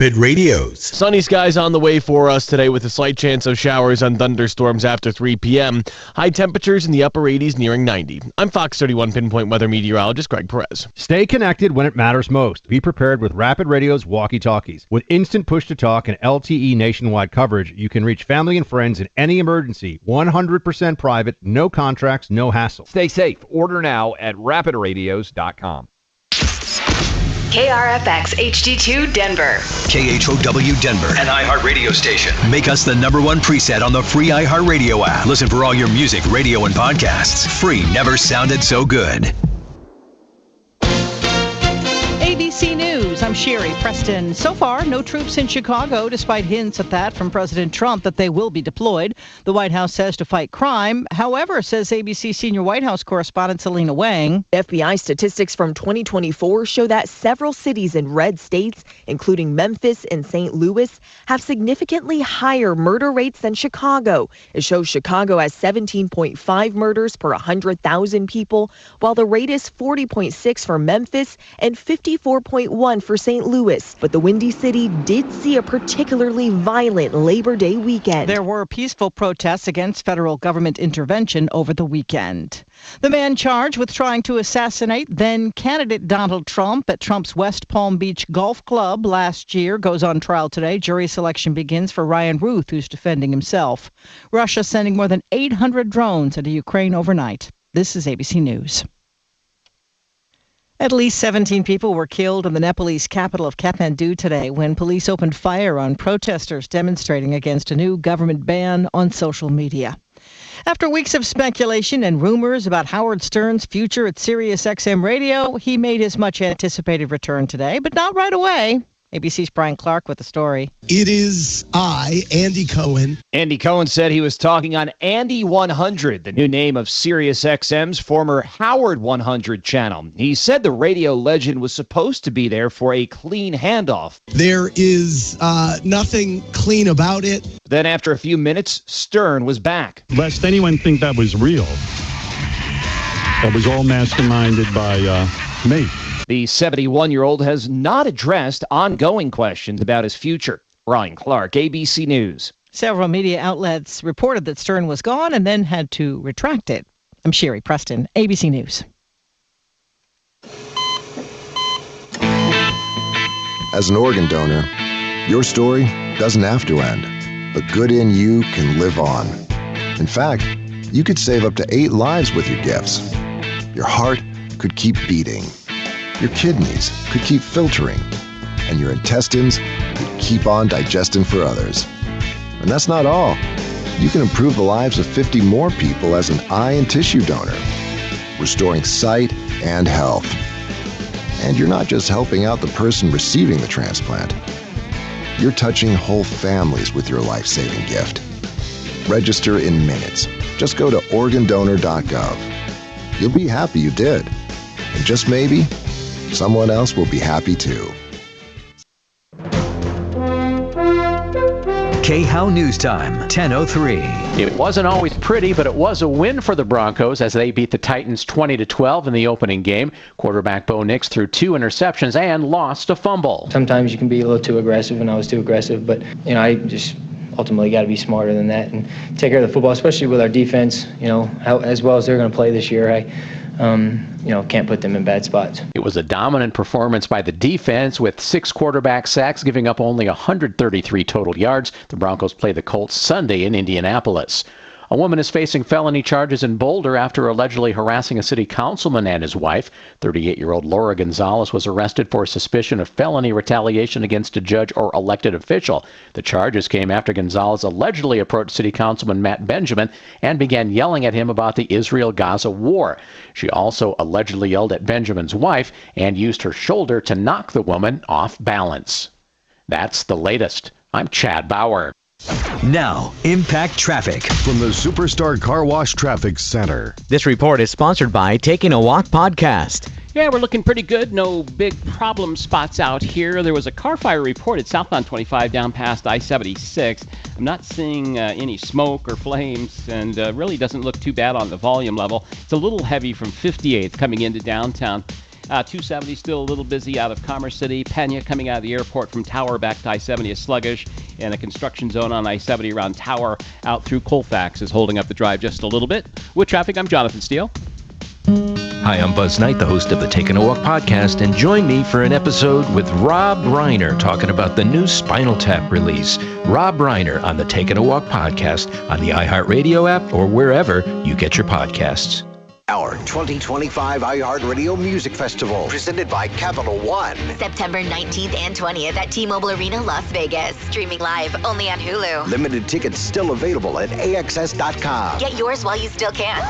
Rapid Radios. Sunny skies on the way for us today with a slight chance of showers and thunderstorms after 3 p.m. High temperatures in the upper 80s nearing 90. I'm Fox 31 Pinpoint Weather Meteorologist Greg Perez. Stay connected when it matters most. Be prepared with Rapid Radio's walkie-talkies. With instant push-to-talk and LTE nationwide coverage, you can reach family and friends in any emergency. 100% private, no contracts, no hassle. Stay safe. Order now at rapidradios.com. KRFX HD2 Denver. KHOW Denver, an iHeartRadio station. Make us the #1 preset on the free iHeartRadio app. Listen for all your music, radio, and podcasts. Free never sounded so good. ABC News, I'm Sherry Preston. So far, no troops in Chicago, despite hints at that from President Trump that they will be deployed. The White House says to fight crime. However, says ABC senior White House correspondent Selena Wang, FBI statistics from 2024 show that several cities in red states, including Memphis and St. Louis, have significantly higher murder rates than Chicago. It shows Chicago has 17.5 murders per 100,000 people, while the rate is 40.6 for Memphis and 54.1 for St. Louis. But the Windy City did see a particularly violent Labor Day weekend. There were peaceful protests against federal government intervention over the weekend. The man charged with trying to assassinate then-candidate Donald Trump at Trump's West Palm Beach Golf Club last year goes on trial today. Jury selection begins for Ryan Ruth, who's defending himself. Russia sending more than 800 drones into Ukraine overnight. This is ABC News. At least 17 people were killed in the Nepalese capital of Kathmandu today when police opened fire on protesters demonstrating against a new government ban on social media. After weeks of speculation and rumors about Howard Stern's future at Sirius XM Radio, he made his much-anticipated return today, but not right away. ABC's Brian Clark with the story. It is I, Andy Cohen. Andy Cohen said he was talking on Andy 100, the new name of Sirius XM's former Howard 100 channel. He said the radio legend was supposed to be there for a clean handoff. There is nothing clean about it. Then after a few minutes, Stern was back. Lest anyone think that was real. That was all masterminded by me. The 71-year-old has not addressed ongoing questions about his future. Brian Clark, ABC News. Several media outlets reported that Stern was gone and then had to retract it. I'm Sherry Preston, ABC News. As an organ donor, your story doesn't have to end. The good in you can live on. In fact, you could save up to 8 lives with your gifts. Your heart could keep beating. Your kidneys could keep filtering, and your intestines could keep on digesting for others. And that's not all. You can improve the lives of 50 more people as an eye and tissue donor, restoring sight and health. And you're not just helping out the person receiving the transplant. You're touching whole families with your life-saving gift. Register in minutes. Just go to organdonor.gov. You'll be happy you did. And just maybe, someone else will be happy too. KHOW News Time, 10:03. It wasn't always pretty, but it was a win for the Broncos as they beat the Titans 20-12 in the opening game. Quarterback Bo Nix threw 2 interceptions and lost a fumble. Sometimes you can be a little too aggressive, and I was too aggressive, but I just ultimately got to be smarter than that and take care of the football, especially with our defense, as well as they're going to play this year. Can't put them in bad spots. It was a dominant performance by the defense with 6 quarterback sacks, giving up only 133 total yards. The Broncos play the Colts Sunday in Indianapolis. A woman is facing felony charges in Boulder after allegedly harassing a city councilman and his wife. 38-year-old Laura Gonzalez was arrested for suspicion of felony retaliation against a judge or elected official. The charges came after Gonzalez allegedly approached city councilman Matt Benjamin and began yelling at him about the Israel-Gaza war. She also allegedly yelled at Benjamin's wife and used her shoulder to knock the woman off balance. That's the latest. I'm Chad Bauer. Now, Impact Traffic from the Superstar Car Wash Traffic Center. This report is sponsored by Taking a Walk Podcast. Yeah, we're looking pretty good. No big problem spots out here. There was a car fire reported southbound 25 down past I-76. I'm not seeing any smoke or flames, and really doesn't look too bad on the volume level. It's a little heavy from 58th coming into downtown. 270 still a little busy out of Commerce City. Pena coming out of the airport from Tower back to I-70 is sluggish. And a construction zone on I-70 around Tower out through Colfax is holding up the drive just a little bit. With traffic, I'm Jonathan Steele. Hi, I'm Buzz Knight, the host of the Taking a Walk podcast, and join me for an episode with Rob Reiner talking about the new Spinal Tap release. Rob Reiner on the Taking a Walk podcast on the iHeartRadio app or wherever you get your podcasts. Our 2025 iHeartRadio Music Festival, presented by Capital One. September 19th and 20th at T-Mobile Arena, Las Vegas. Streaming live only on Hulu. Limited tickets still available at AXS.com. Get yours while you still can.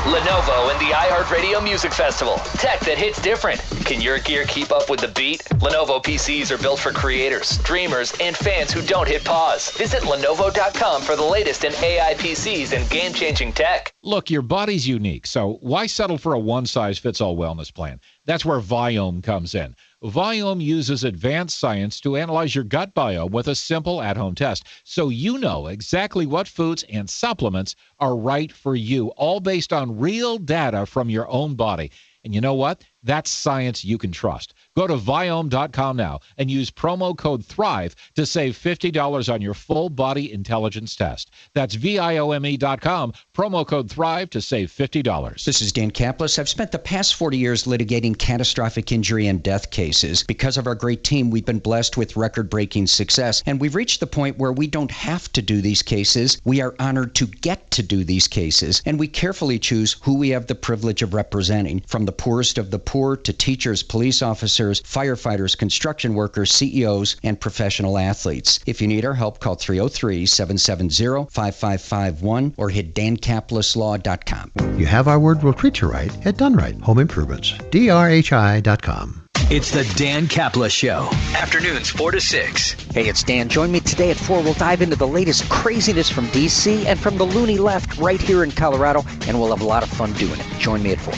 Lenovo and the iHeartRadio Music Festival. Tech that hits different. Can your gear keep up with the beat? Lenovo PCs are built for creators, dreamers, and fans who don't hit pause. Visit Lenovo.com for the latest in AI PCs and game-changing tech. Look, your body's unique, so why settle for a one-size-fits-all wellness plan? That's where Viome comes in. Viome uses advanced science to analyze your gut biome with a simple at-home test, so you know exactly what foods and supplements are right for you, all based on real data from your own body. And you know what? That's science you can trust. Go to Viome.com now and use promo code THRIVE to save $50 on your full body intelligence test. That's Viome.com, promo code THRIVE to save $50. This is Dan Kaplis. I've spent the past 40 years litigating catastrophic injury and death cases. Because of our great team, we've been blessed with record-breaking success, and we've reached the point where we don't have to do these cases. We are honored to get to do these cases, and we carefully choose who we have the privilege of representing, from the poorest of the poor to teachers, police officers, firefighters, construction workers, CEOs, and professional athletes. If you need our help, call 303-770-5551 or hit dankapleslaw.com. You have our word, we'll treat you right at Done Right Home Improvements. DRHI.com. It's the Dan Kaplis Show. Afternoons 4 to 6. Hey, it's Dan. Join me today at 4. We'll dive into the latest craziness from D.C. and from the loony left right here in Colorado, and we'll have a lot of fun doing it. Join me at 4.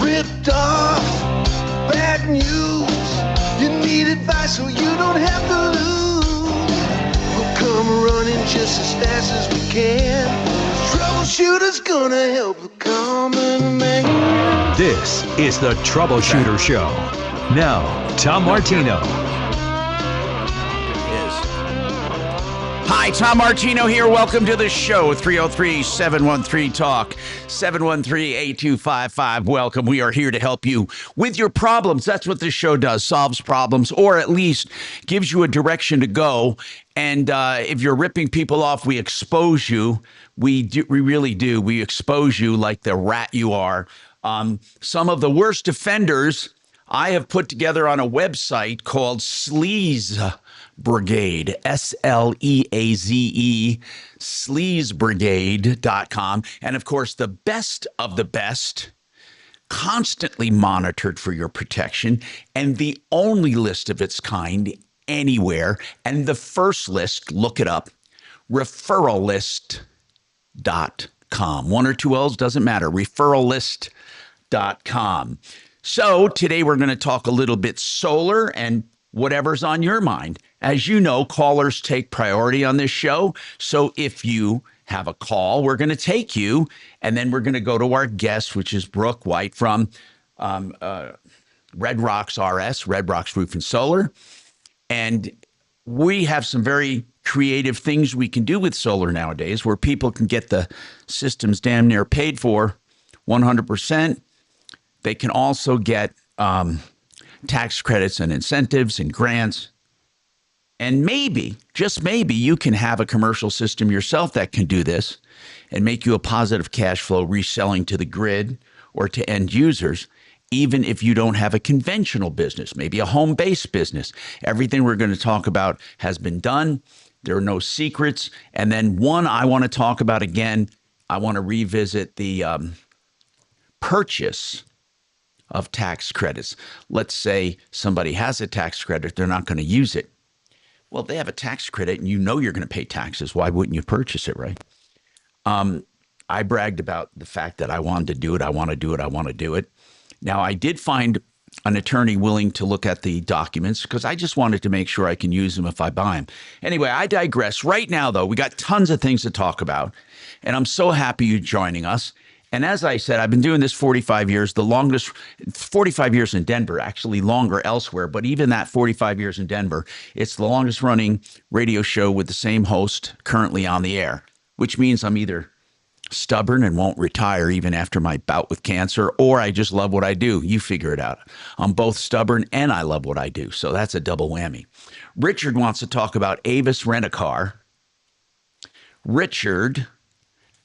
Ripped off, bad news. You need advice so you don't have to lose. We'll come running just as fast as we can. Troubleshooter's gonna help the common man. This is the Troubleshooter Show. Now, Tom Martino. Hi, Tom Martino here. Welcome to the show. 303-713-TALK, 713-8255. Welcome. We are here to help you with your problems. That's what this show does, solves problems, or at least gives you a direction to go. And if you're ripping people off, we expose you. We really do. We expose you like the rat you are. Some of the worst offenders I have put together on a website called Sleaze Brigade, SLEAZE, sleazebrigade.com. And of course, the best of the best, constantly monitored for your protection, and the only list of its kind anywhere. And the first list, look it up, referrallist.com. One or two L's, doesn't matter, referrallist.com. So today we're going to talk a little bit solar and whatever's on your mind. As you know, callers take priority on this show. So if you have a call, we're going to take you, and then we're going to go to our guest, which is Brooke White from Red Rocks RS, Red Rocks Roof and Solar. And we have some very creative things we can do with solar nowadays where people can get the systems damn near paid for 100%. They can also get tax credits and incentives and grants. And maybe, just maybe, you can have a commercial system yourself that can do this and make you a positive cash flow reselling to the grid or to end users, even if you don't have a conventional business, maybe a home-based business. Everything we're going to talk about has been done. There are no secrets. And then one I want to talk about again, I want to revisit the purchase of tax credits. Let's say somebody has a tax credit, they're not going to use it. Well, if they have a tax credit and you know you're going to pay taxes, why wouldn't you purchase it, right? I bragged about the fact that I wanted to do it. I want to do it. I want to do it. Now, I did find an attorney willing to look at the documents because I just wanted to make sure I can use them if I buy them. Anyway, I digress. Right now, though, we got tons of things to talk about, and I'm so happy you're joining us. And as I said, I've been doing this 45 years, the longest, 45 years in Denver, actually longer elsewhere. But even that 45 years in Denver, it's the longest running radio show with the same host currently on the air, which means I'm either stubborn and won't retire even after my bout with cancer, or I just love what I do. You figure it out. I'm both stubborn and I love what I do. So that's a double whammy. Richard wants to talk about Avis Rent-A-Car. Richard,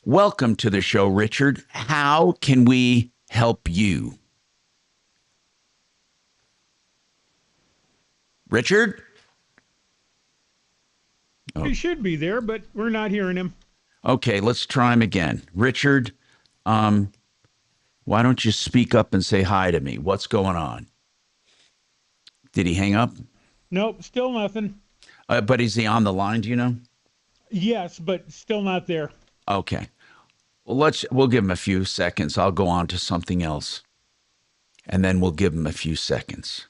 welcome to the show, Richard. How can we help you? Richard? He should be there, but we're not hearing him. Okay, let's try him again. Richard, why don't you speak up and say hi to me? What's going on? Did he hang up? Nope, still nothing. But is he on the line, do you know? Yes, but still not there. Okay. Well, we'll give him a few seconds. I'll go on to something else. And then we'll give him a few seconds.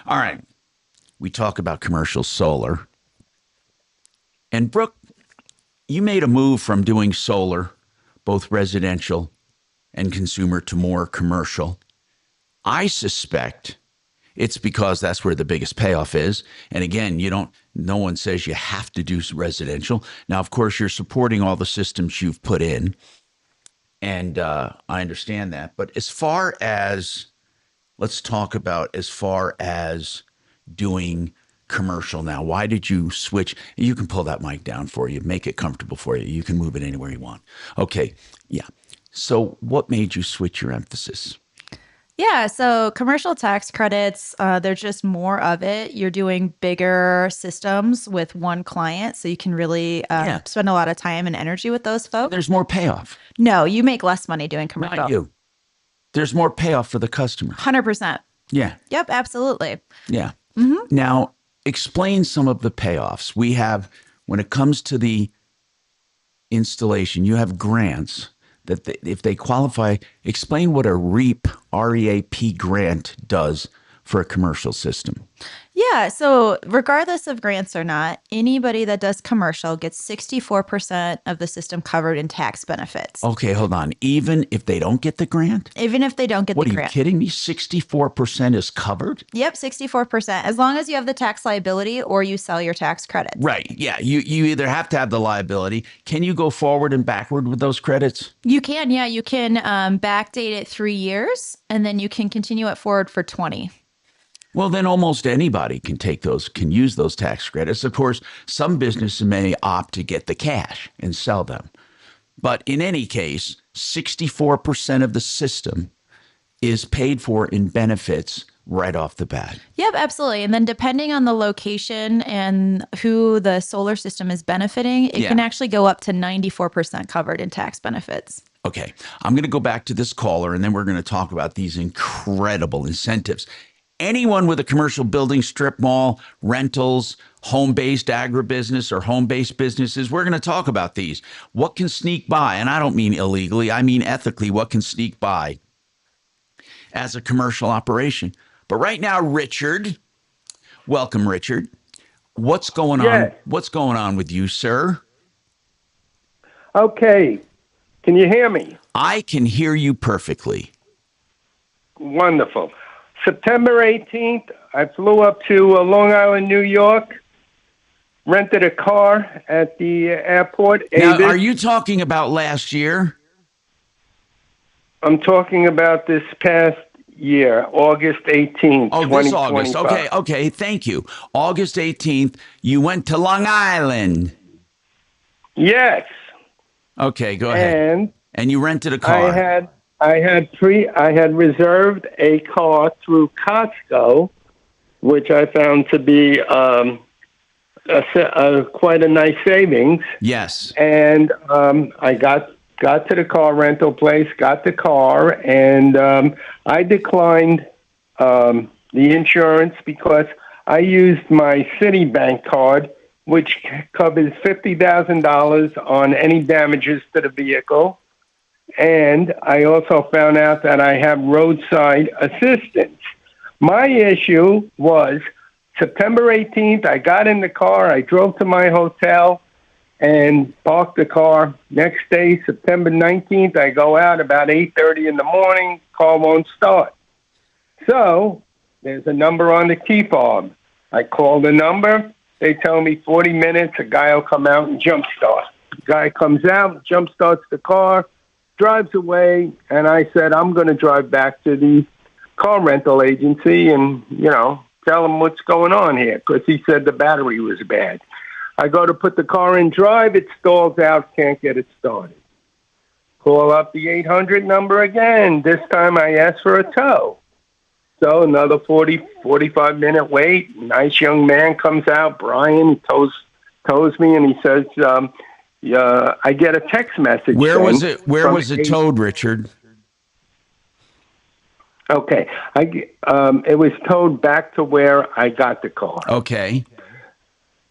All right. We talk about commercial solar. And Brooke, you made a move from doing solar, both residential and consumer, to more commercial. I suspect it's because that's where the biggest payoff is. And again, no one says you have to do residential. Now, of course, you're supporting all the systems you've put in. And I understand that. But let's talk about as far as doing commercial now. Why did you switch? You can pull that mic down for you, make it comfortable for you. You can move it anywhere you want. Okay. Yeah. So what made you switch your emphasis? Yeah, so commercial tax credits, there's just more of it. You're doing bigger systems with one client, so you can really spend a lot of time and energy with those folks. There's more payoff. No, you make less money doing commercial. Not you. There's more payoff for the customer. 100%. Yeah. Yep, absolutely. Yeah. Mm-hmm. Now, explain some of the payoffs. We have, when it comes to the installation, you have grants that if they qualify. Explain what a REAP, R-E-A-P grant does for a commercial system. Yeah, so regardless of grants or not, anybody that does commercial gets 64% of the system covered in tax benefits. Okay, hold on. Even if they don't get the grant? Even if they don't get the grant. What, are you kidding me? 64% is covered? Yep, 64%. As long as you have the tax liability or you sell your tax credits. Right, yeah. You either have to have the liability. Can you go forward and backward with those credits? You can, yeah. You can backdate it 3 years, and then you can continue it forward for 20. Well, then almost anybody can use those tax credits. Of course, some businesses may opt to get the cash and sell them. But in any case, 64% of the system is paid for in benefits right off the bat. Yep, absolutely. And then depending on the location and who the solar system is benefiting, it can actually go up to 94% covered in tax benefits. Okay, I'm going to go back to this caller, and then we're going to talk about these incredible incentives. Anyone with a commercial building, strip mall, rentals, home-based agribusiness or home-based businesses, we're going to talk about these. What can sneak by? And I don't mean illegally, I mean ethically, what can sneak by as a commercial operation? But right now, Richard, welcome, Richard. What's going on? What's going on with you, sir? Okay. Can you hear me? I can hear you perfectly. Wonderful. September 18th, I flew up to Long Island, New York, rented a car at the airport. Now, are you talking about last year? I'm talking about this past year, August 18th, Oh, this August. Okay, thank you. August 18th, you went to Long Island. Yes. Okay, go ahead. And you rented a car. I had reserved a car through Costco, which I found to be quite a nice savings. Yes. And I got to the car rental place, got the car, and I declined the insurance because I used my Citibank card, which covers $50,000 on any damages to the vehicle. And I also found out that I have roadside assistance. My issue was September 18th, I got in the car, I drove to my hotel and parked the car. Next day, September 19th, I go out about 8:30 in the morning, car won't start. So there's a number on the key fob. I call the number, they tell me 40 minutes, a guy will come out and jump start. The guy comes out, jump starts the car, drives away, and I said, I'm going to drive back to the car rental agency and, tell him what's going on here, because he said the battery was bad. I go to put the car in drive, it stalls out, can't get it started. Call up the 800 number again. This time I ask for a tow. So another 45-minute wait. Nice young man comes out, Brian, tows me, and he says, I get a text message. Where was it? Where was it towed, Richard? Okay, it was towed back to where I got the car. Okay.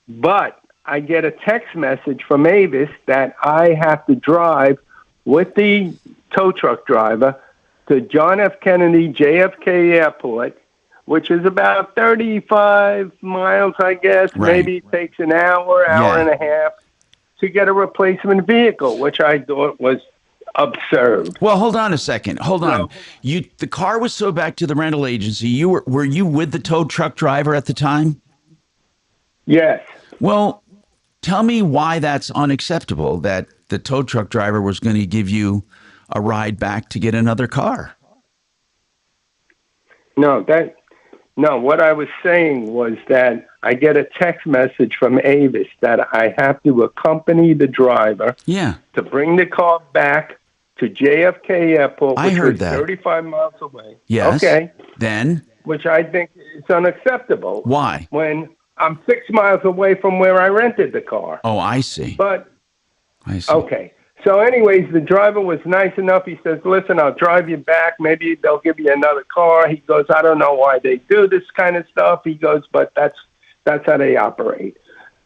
But I get a text message from Avis that I have to drive with the tow truck driver to John F. Kennedy JFK Airport, which is about 35 miles, I guess. Right. Maybe it takes an hour and a half to get a replacement vehicle, which I thought was absurd. Well, hold on a second. Hold on. The car was towed back to the rental agency. Were you with the tow truck driver at the time? Yes. Well, tell me why that's unacceptable, that the tow truck driver was going to give you a ride back to get another car. No, what I was saying was that I get a text message from Avis that I have to accompany the driver to bring the car back to JFK Airport, which is 35 miles away. Yes. Okay. Then? Which I think is unacceptable. Why? When I'm 6 miles away from where I rented the car. Oh, I see. But, I see. okay. So anyways, the driver was nice enough. He says, listen, I'll drive you back. Maybe they'll give you another car. He goes, I don't know why they do this kind of stuff. He goes, but that's how they operate.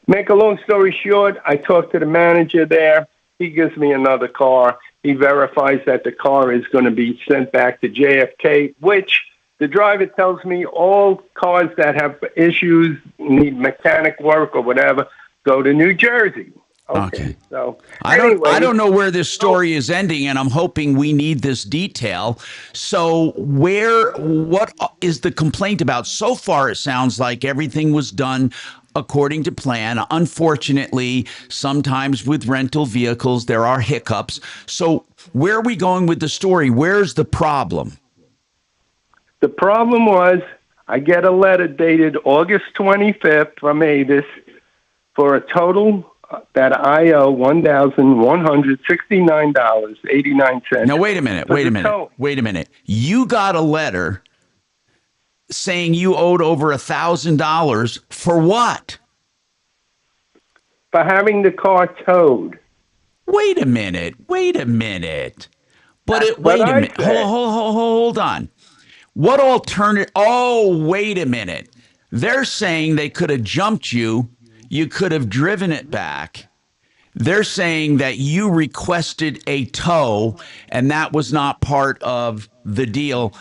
Make a long story short, I talked to the manager there. He gives me another car. He verifies that the car is going to be sent back to JFK, which the driver tells me all cars that have issues, need mechanic work or whatever, go to New Jersey. Okay. So I don't know where this story is ending, and I'm hoping we need this detail. So what is the complaint about? So far, it sounds like everything was done according to plan. Unfortunately, sometimes with rental vehicles, there are hiccups. So where are we going with the story? Where's the problem? The problem was I get a letter dated August 25th from Avis for a total that I owe $1,169.89. Now, wait a minute. You got a letter saying you owed over $1,000 for what? For having the car towed. Wait a minute. Hold on. What alternative? Oh, wait a minute. They're saying they could have jumped you. You could have driven it back. They're saying that you requested a tow, and that was not part of the deal.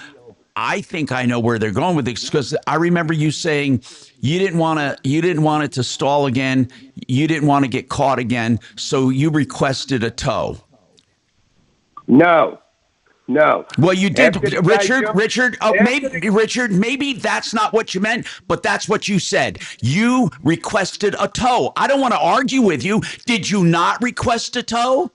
I think I know where they're going with this, because I remember you saying you didn't want it to stall again. You didn't want to get caught again, so you requested a tow. No. Well, you did, Richard. Maybe that's not what you meant, but that's what you said. You requested a tow. I don't want to argue with you. Did you not request a tow?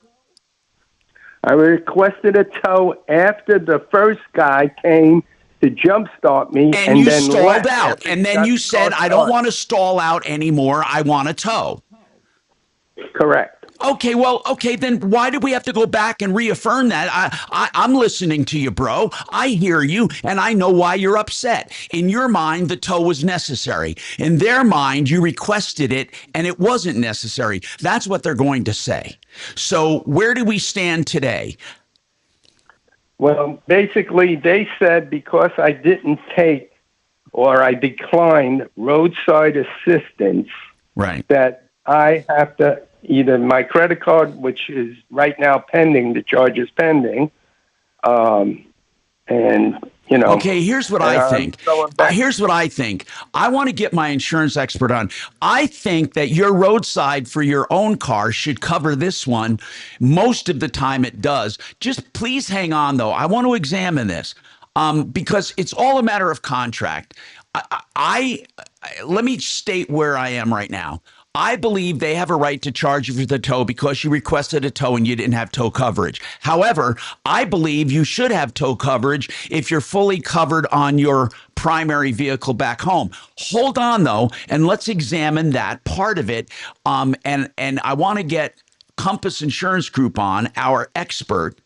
I requested a tow after the first guy came to jumpstart me, and you then stalled out. And then you said, "I don't want to stall out anymore. I want a tow." Correct. Okay, then why do we have to go back and reaffirm that? I'm listening to you, bro. I hear you, and I know why you're upset. In your mind, the tow was necessary. In their mind, you requested it, and it wasn't necessary. That's what they're going to say. So where do we stand today? Well, basically, they said because I didn't take or I declined roadside assistance, right, that I have to either my credit card, which is right now pending, the charge is pending, and You know. Okay, here's what I think. Here's what I think. I want to get my insurance expert on. I think that your roadside for your own car should cover this one. Most of the time it does. Just please hang on, though. I want to examine this because it's all a matter of contract. Let me state where I am right now. I believe they have a right to charge you for the tow because you requested a tow and you didn't have tow coverage. However, I believe you should have tow coverage if you're fully covered on your primary vehicle back home. Hold on, though, and let's examine that part of it. And I want to get Compass Insurance Group on, our expert,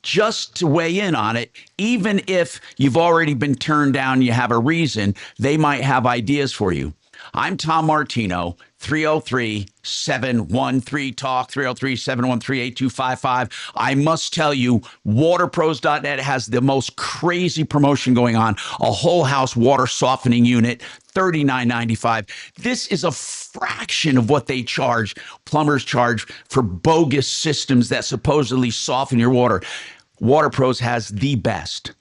just to weigh in on it. Even if you've already been turned down, you have a reason, they might have ideas for you. I'm Tom Martino, 303-713-TALK, 303-713-8255. I must tell you, waterpros.net has the most crazy promotion going on. A whole house water softening unit, $39.95. This is a fraction of what they charge, plumbers charge for bogus systems that supposedly soften your water. Water Pros has the best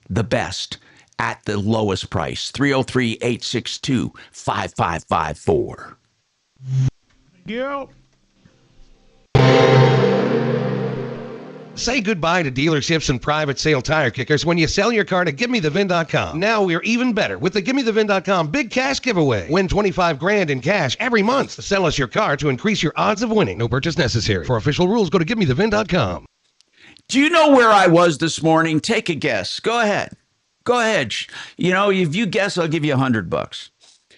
at the lowest price. 303-862-5554. Yep. Say goodbye to dealerships and private sale tire kickers when you sell your car to GiveMeTheVin.com. Now we're even better with the GiveMeTheVin.com big cash giveaway. Win $25,000 in cash every month. Sell us your car to increase your odds of winning. No purchase necessary. For official rules, go to GiveMeTheVin.com. Do you know where I was this morning? Take a guess. Go ahead. Go ahead. You know, if you guess, I'll give you $100.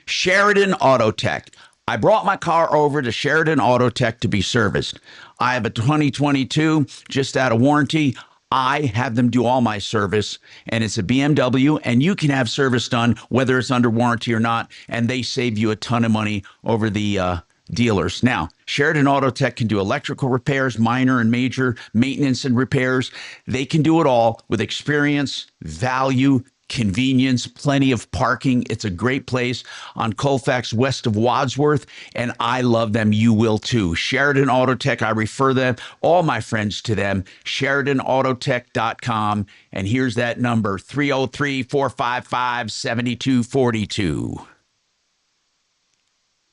Sheridan Auto Tech. I brought my car over to Sheridan Auto Tech to be serviced. I have a 2022 just out of warranty. I have them do all my service, and it's a BMW, and you can have service done whether it's under warranty or not, and they save you a ton of money over the dealers. Now, Sheridan Auto Tech can do electrical repairs, minor and major maintenance and repairs. They can do it all with experience, value, convenience, plenty of parking. It's a great place on Colfax west of Wadsworth, and I love them. You will too. Sheridan Auto Tech, I refer them, all my friends to them, SheridanAutotech.com, and here's that number, 303-455-7242.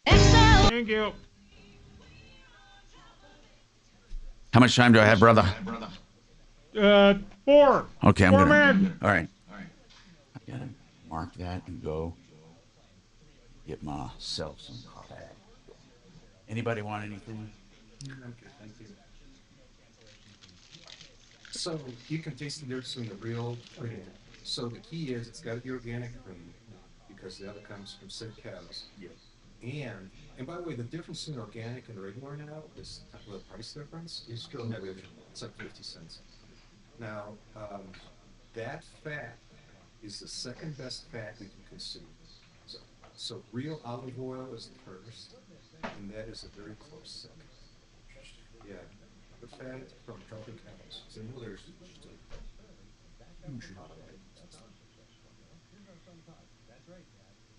Thank you. How much time do I have, brother? 4. Okay, I'm 4 gonna. minutes. All right. I gotta mark that and go get myself some coffee. Anybody want anything? I'm good, thank you. So you can taste the difference between the real cream. So the key is it's got to be organic cream because the other comes from sick cows. Yes. And by the way, the difference in organic and regular now is the price difference is still negligible. It's like 50 cents. Now, that fat is the second best fat we can consume. So real olive oil is the first, and that is a very close second. Yeah, the fat from healthy cows. So there's just a huge amount of it.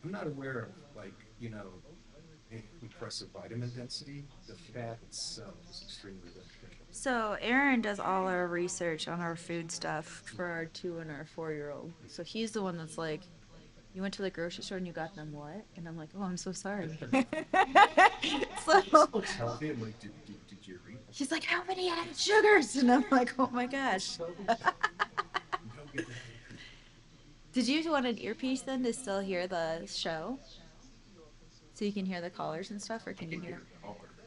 I'm not aware of, like, impressive vitamin density. The fat itself is extremely beneficial. So Aaron does all our research on our food stuff for our 2 and our 4-year-old. So he's the one that's like, you went to the grocery store and you got them what? And I'm like, oh, I'm so sorry. So Looks healthy. I'm like, did you read? he's like, how many added sugars? And I'm like, oh my gosh. Did you want an earpiece then to still hear the show? So you can hear the callers and stuff, or can you hear?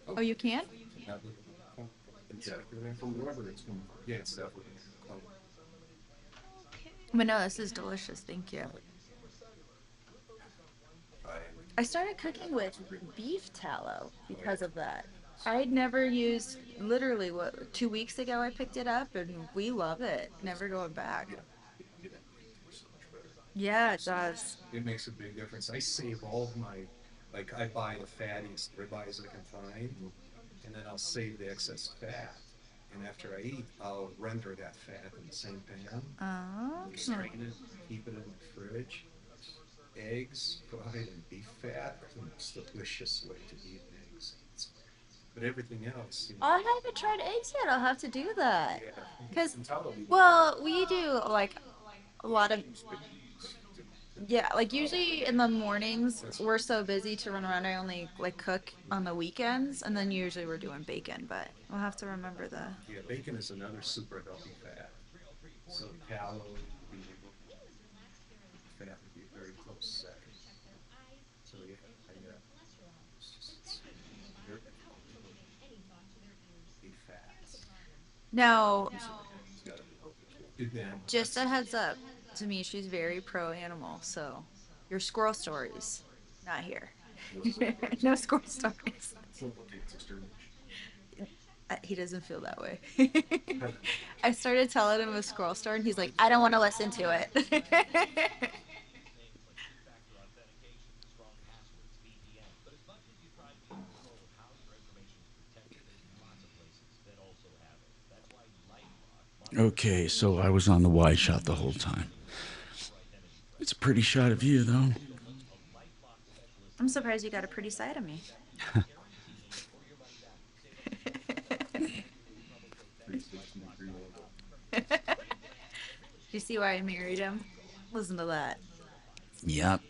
Oh, you can? Yeah, from wherever it's from. Yeah, it's definitely. But no, this is delicious. Thank you. I started cooking with beef tallow because of that. I'd never used, literally, 2 weeks ago I picked it up, and we love it. Never going back. Yeah, it does. It makes a big difference. I save all of my, I buy the fattiest ribeyes I can find, and then I'll save the excess fat. And after I eat, I'll render that fat in the same pan. Oh. Strain it, keep it in the fridge. Eggs, fried, and beef fat are the most delicious way to eat eggs. But everything else. I haven't tried eggs yet. I'll have to do that. Yeah. Because, well, we do A lot of, yeah, like usually in the mornings, we're so busy to run around. I only like cook on the weekends, and then usually we're doing bacon, but we'll have to remember the. Yeah, bacon is another super healthy fat. So tallow would be fat would be a very close second. So yeah, it's just it's very difficult to eat fats. Now, It's gotta be healthy. just a heads up, to me, she's very pro animal, so your squirrel stories, not here. No squirrel stories. He doesn't feel that way. I started telling him a squirrel story, and he's like, I don't want to listen to it. Okay, so I was on the wide shot the whole time. It's a pretty shot of you, though. I'm surprised you got a pretty side of me. Do you see why I married him? Listen to that. Yep.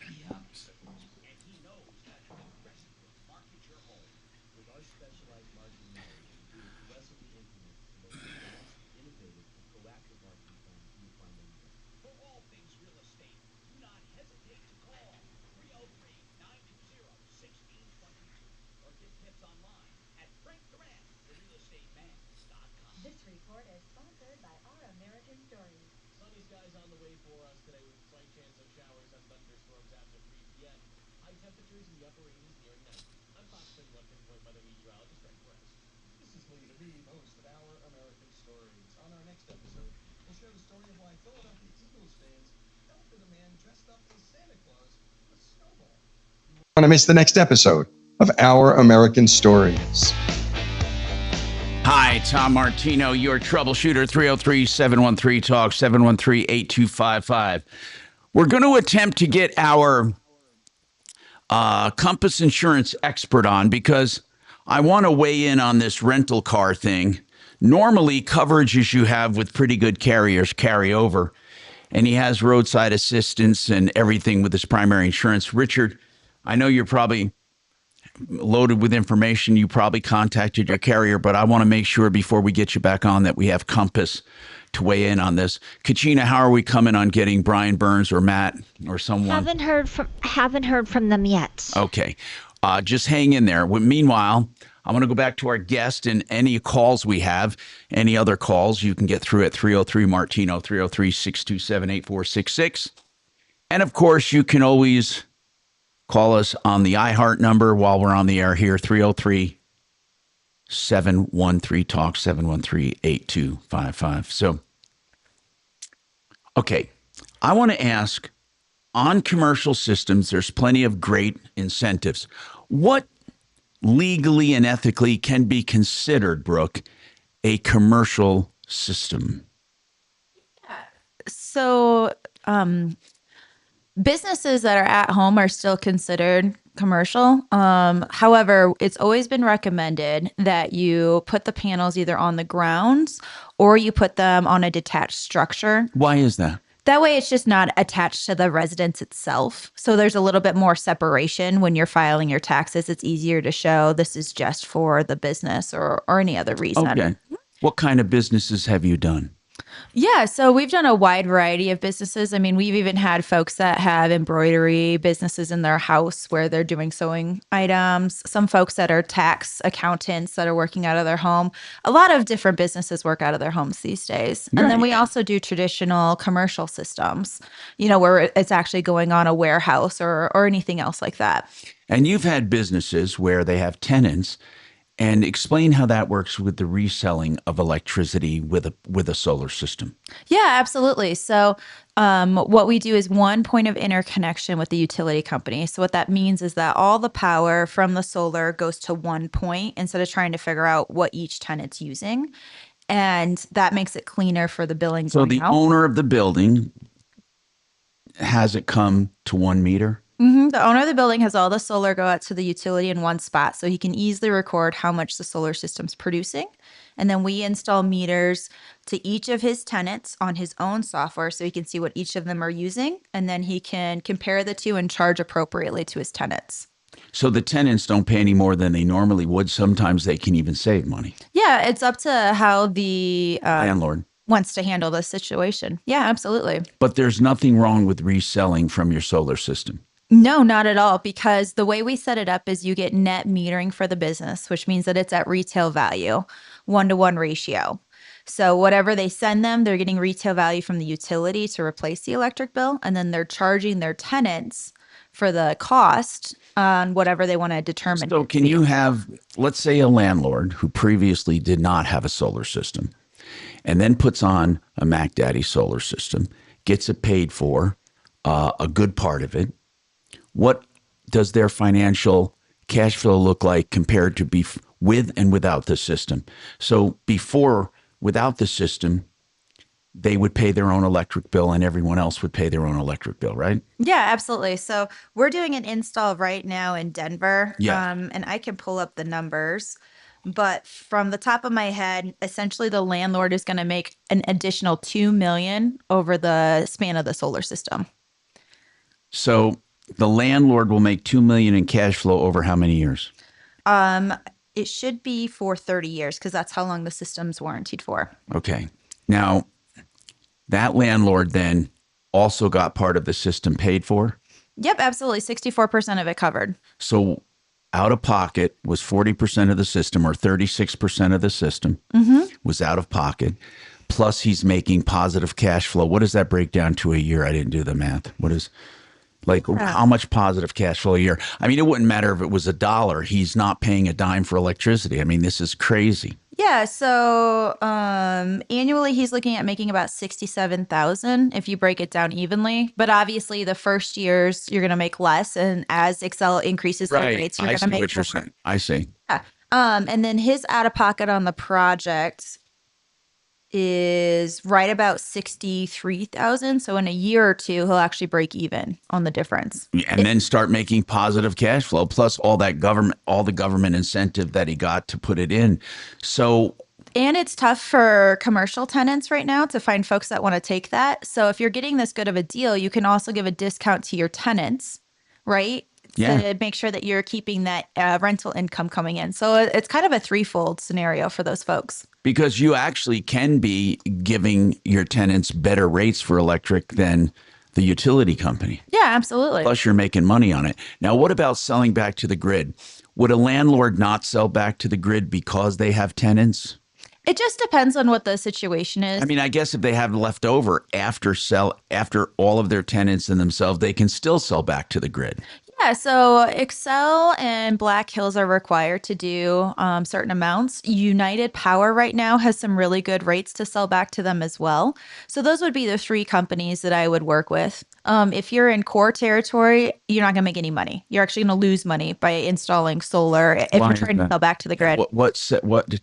This report is sponsored by Our American Stories. Sunny skies on the way for us today with a slight chance of showers and thunderstorms after 3 p.m. High temperatures in the upper 80s near night. I'm Fox 31 Pinpoint Weather Meteorologist Greg Perez. This is Lee DeVee, host of Our American Stories. On our next episode, we'll share the story of why Philadelphia Eagles fans felt that a man dressed up as Santa Claus with a snowball. Want to miss the next episode of Our American Stories. Hi, Tom Martino, your troubleshooter, 303-713-TALK, 713-8255. We're going to attempt to get our Compass Insurance expert on because I want to weigh in on this rental car thing. Normally, coverages you have with pretty good carriers carry over, and he has roadside assistance and everything with his primary insurance. Richard, I know you're probably loaded with information. You probably contacted your carrier, but I want to make sure before we get you back on that we have Compass to weigh in on this. Kachina, how are we coming on getting Brian Burns or Matt or someone? Haven't heard from them yet. Okay. Just hang in there. Meanwhile, I'm going to go back to our guest and any calls we have, any other calls you can get through at 303-MARTINO, 303-627-8466. And of course, you can always call us on the iHeart number while we're on the air here, 303-713-TALK, 713-8255. So, okay, I want to ask, on commercial systems, there's plenty of great incentives. What legally and ethically can be considered, Brooke, a commercial system? So, businesses that are at home are still considered commercial. However, it's always been recommended that you put the panels either on the grounds or you put them on a detached structure. Why is that? That way it's just not attached to the residence itself. So there's a little bit more separation when you're filing your taxes. It's easier to show this is just for the business or any other reason. Okay. What kind of businesses have you done? Yeah, so we've done a wide variety of businesses. I mean, we've even had folks that have embroidery businesses in their house where they're doing sewing items. Some folks that are tax accountants that are working out of their home. A lot of different businesses work out of their homes these days. And then we also do traditional commercial systems, you know, where it's actually going on a warehouse or anything else like that. And you've had businesses where they have tenants. And explain how that works with the reselling of electricity with a solar system. Yeah, absolutely. So what we do is one point of interconnection with the utility company. So what that means is that all the power from the solar goes to one point instead of trying to figure out what each tenant's using. And that makes it cleaner for the billing. So the owner of the building has it come to 1 meter? Mm-hmm. The owner of the building has all the solar go out to the utility in one spot, so he can easily record how much the solar system's producing. And then we install meters to each of his tenants on his own software so he can see what each of them are using. And then he can compare the two and charge appropriately to his tenants. So the tenants don't pay any more than they normally would. Sometimes they can even save money. Yeah, it's up to how the landlord wants to handle this situation. Yeah, absolutely. But there's nothing wrong with reselling from your solar system. No, not at all, because the way we set it up is you get net metering for the business, which means that it's at retail value, 1-to-1 ratio. So whatever they send them, they're getting retail value from the utility to replace the electric bill, and then they're charging their tenants for the cost on whatever they want to determine. So can you have, let's say, a landlord who previously did not have a solar system and then puts on a Mac Daddy solar system, gets it paid for, a good part of it. What does their financial cash flow look like compared to with and without the system? So before, without the system, they would pay their own electric bill and everyone else would pay their own electric bill, right? Yeah, absolutely. So we're doing an install right now in Denver. Yeah. And I can pull up the numbers. But from the top of my head, essentially the landlord is going to make an additional $2 million over the span of the solar system. So the landlord will make $2 million in cash flow over how many years? It should be for 30 years because that's how long the system's warranted for. Okay. Now, that landlord then also got part of the system paid for? Yep, absolutely. 64% of it covered. So out of pocket was 40% of the system, or 36% of the system was out of pocket. Plus he's making positive cash flow. What does that break down to a year? I didn't do the math. What is, like, how much positive cash flow a year? I mean, it wouldn't matter if it was $1. He's not paying a dime for electricity. I mean, this is crazy. Yeah, so annually he's looking at making about $67,000 if you break it down evenly. But obviously, the first years you're going to make less, and as Excel increases their rates, you're going to make what you're saying. I see. Yeah. And then his out of pocket on the project is right about $63,000. So in a year or two, he'll actually break even on the difference. And then start making positive cash flow, plus all the government incentive that he got to put it in. So, and it's tough for commercial tenants right now to find folks that want to take that. So if you're getting this good of a deal, you can also give a discount to your tenants, right? Yeah. To make sure that you're keeping that rental income coming in. So it's kind of a threefold scenario for those folks. Because you actually can be giving your tenants better rates for electric than the utility company. Yeah, absolutely. Plus you're making money on it. Now, what about selling back to the grid? Would a landlord not sell back to the grid because they have tenants? It just depends on what the situation is. I mean, I guess if they have left over after all of their tenants and themselves, they can still sell back to the grid. Yeah, so Excel and Black Hills are required to do certain amounts. United Power right now has some really good rates to sell back to them as well. So those would be the three companies that I would work with. If you're in core territory, you're not going to make any money. You're actually going to lose money by installing solar if you're trying to sell back to the grid. What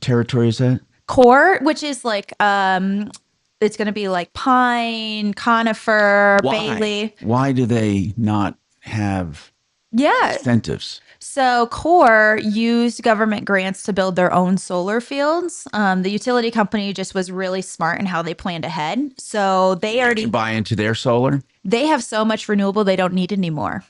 territory is that? Core, which is like it's going to be like pine, conifer, Bailey. Why do they not have incentives? So Core used government grants to build their own solar fields. The utility company just was really smart in how they planned ahead. So they already buy into their solar. They have so much renewable they don't need anymore.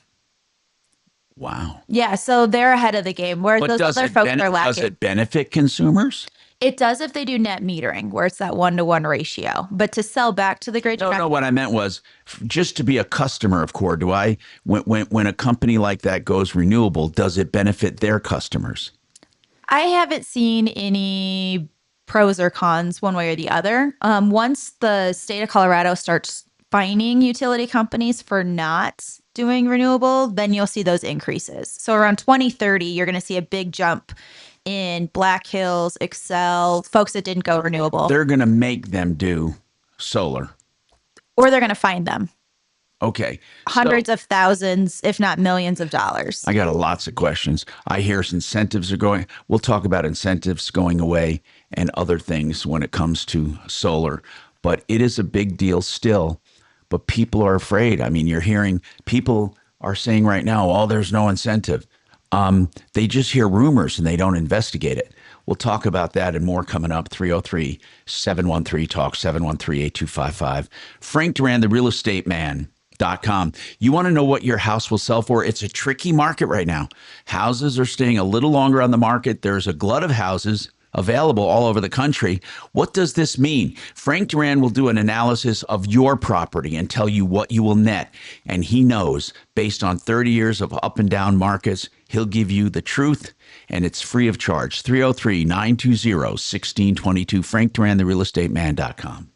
Wow. Yeah, so they're ahead of the game. Where those other folks are lacking. Does it benefit consumers? It does if they do net metering, where it's that 1-to-1 ratio. But to sell back to the grid, no. What I meant was just to be a customer of Core. When a company like that goes renewable, does it benefit their customers? I haven't seen any pros or cons one way or the other. Once the state of Colorado starts fining utility companies for not doing renewable, then you'll see those increases. So around 2030, you're going to see a big jump in Black Hills, Excel, folks that didn't go renewable. They're going to make them do solar. Or they're going to find them. Okay. Hundreds of thousands, if not millions of dollars. I got lots of questions. I hear incentives are going. We'll talk about incentives going away and other things when it comes to solar. But it is a big deal still. But people are afraid. I mean, you're hearing people are saying right now, oh, there's no incentive. They just hear rumors and they don't investigate it. We'll talk about that and more coming up. 303-713-TALK, 713-8255. Frank Duran, the real estate man.com. You want to know what your house will sell for? It's a tricky market right now. Houses are staying a little longer on the market. There's a glut of houses available all over the country. What does this mean? Frank Duran will do an analysis of your property and tell you what you will net. And he knows, based on 30 years of up and down markets, he'll give you the truth, and it's free of charge. 303-920-1622. Frank Duran, the realestateman.com.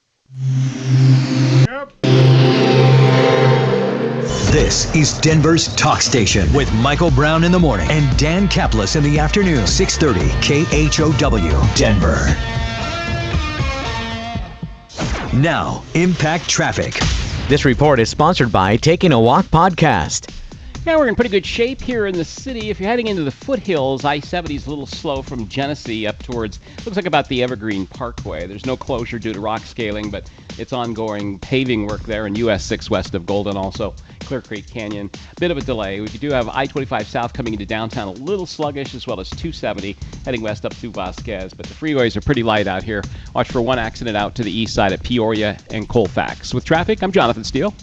This is Denver's talk station with Michael Brown in the morning and Dan Kaplis in the afternoon. 630 KHOW, Denver. Now, Impact Traffic. This report is sponsored by Taking a Walk Podcast. Yeah, we're in pretty good shape here in the city. If you're heading into the foothills, I-70 is a little slow from Genesee up towards, looks like about the Evergreen Parkway. There's no closure due to rock scaling, but it's ongoing paving work there, and US 6 west of Golden, also Clear Creek Canyon. Bit of a delay. We do have I-25 south coming into downtown, a little sluggish, as well as 270 heading west up through Vasquez. But the freeways are pretty light out here. Watch for one accident out to the east side at Peoria and Colfax. With traffic, I'm Jonathan Steele.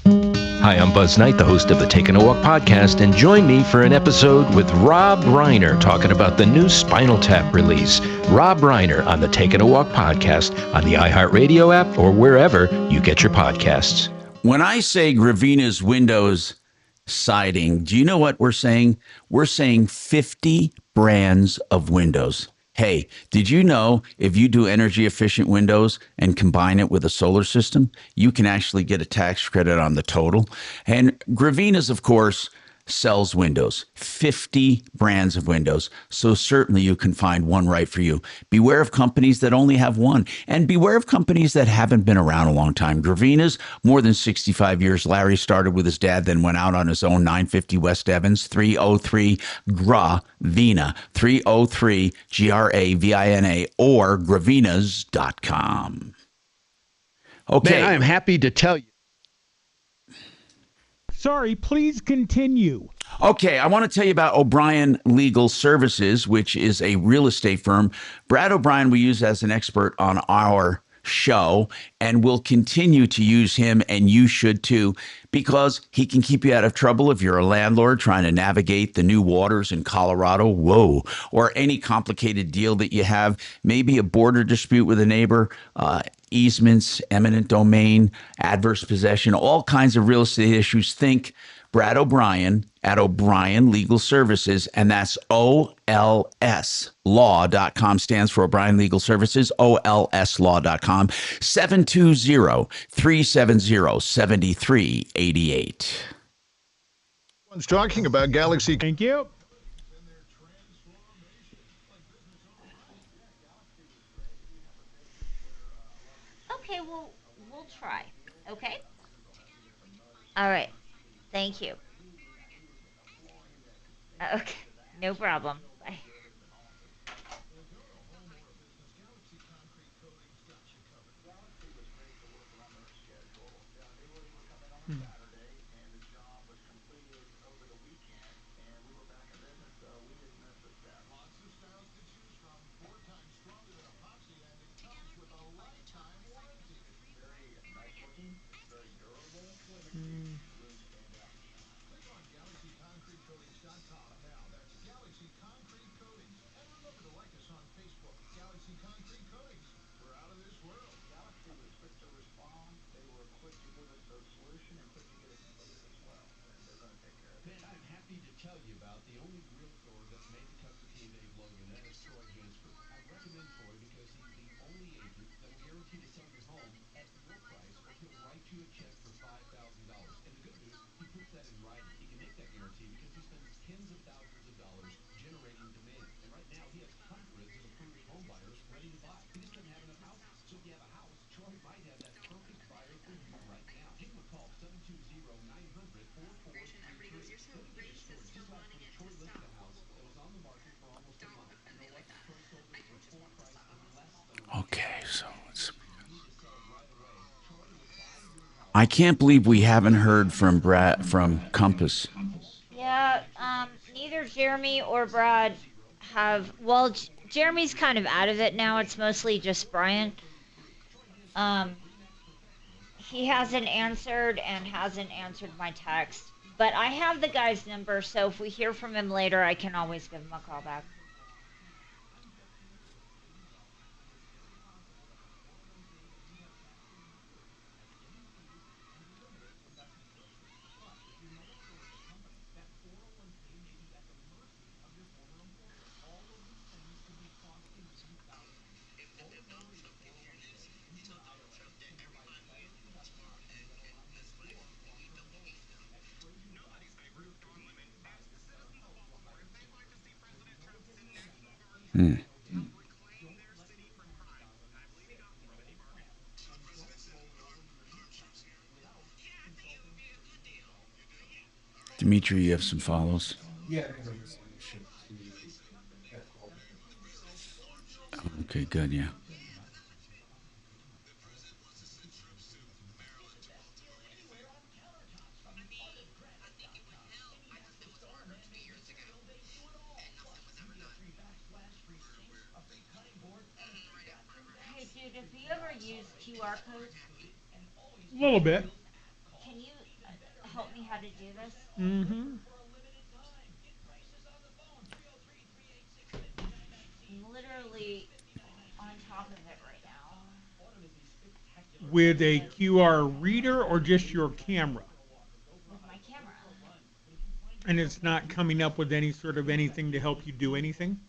Hi, I'm Buzz Knight, the host of the Taking a Walk podcast, and join me for an episode with Rob Reiner talking about the new Spinal Tap release. Rob Reiner on the Taking a Walk podcast on the iHeartRadio app or wherever you get your podcasts. When I say Gravina's Windows siding, do you know what we're saying? We're saying 50 brands of windows. Hey, did you know if you do energy efficient windows and combine it with a solar system, you can actually get a tax credit on the total? And Gravina's, of course, sells windows, 50 brands of windows. So certainly you can find one right for you. Beware of companies that only have one, and beware of companies that haven't been around a long time. Gravina's, more than 65 years. Larry started with his dad, then went out on his own. 950 West Evans, 303 Gravina, 303 Gravina, or gravinas.com. Okay. Man, I am happy to tell you. Sorry, please continue. Okay, I want to tell you about O'Brien Legal Services, which is a real estate firm. Brad O'Brien we use as an expert on our show, and we'll continue to use him, and you should too, because he can keep you out of trouble if you're a landlord trying to navigate the new waters in Colorado, or any complicated deal that you have, maybe a border dispute with a neighbor, easements, eminent domain, adverse possession, all kinds of real estate issues. Think Brad O'Brien at O'Brien Legal Services, and that's OLSlaw.com, stands for O'Brien Legal Services, OLSlaw.com, 720-370-7388. Everyone's talking about Galaxy. Thank you. Okay, we'll try. Okay? All right. Thank you. Okay, no problem. Bye. I can't believe we haven't heard from Brad from Compass. Yeah, neither Jeremy or Brad have. Well, Jeremy's kind of out of it now. It's mostly just Brian. He hasn't answered my text. But I have the guy's number, so if we hear from him later, I can always give him a call back. Dimitri, you have some follows? Yeah. Okay, good, yeah. Hey, dude, have you ever used QR codes? A little bit. Can you help me how to do this? Mm-hmm. I'm literally on top of it right now. With a QR reader or just your camera? With my camera. And it's not coming up with any sort of anything to help you do anything?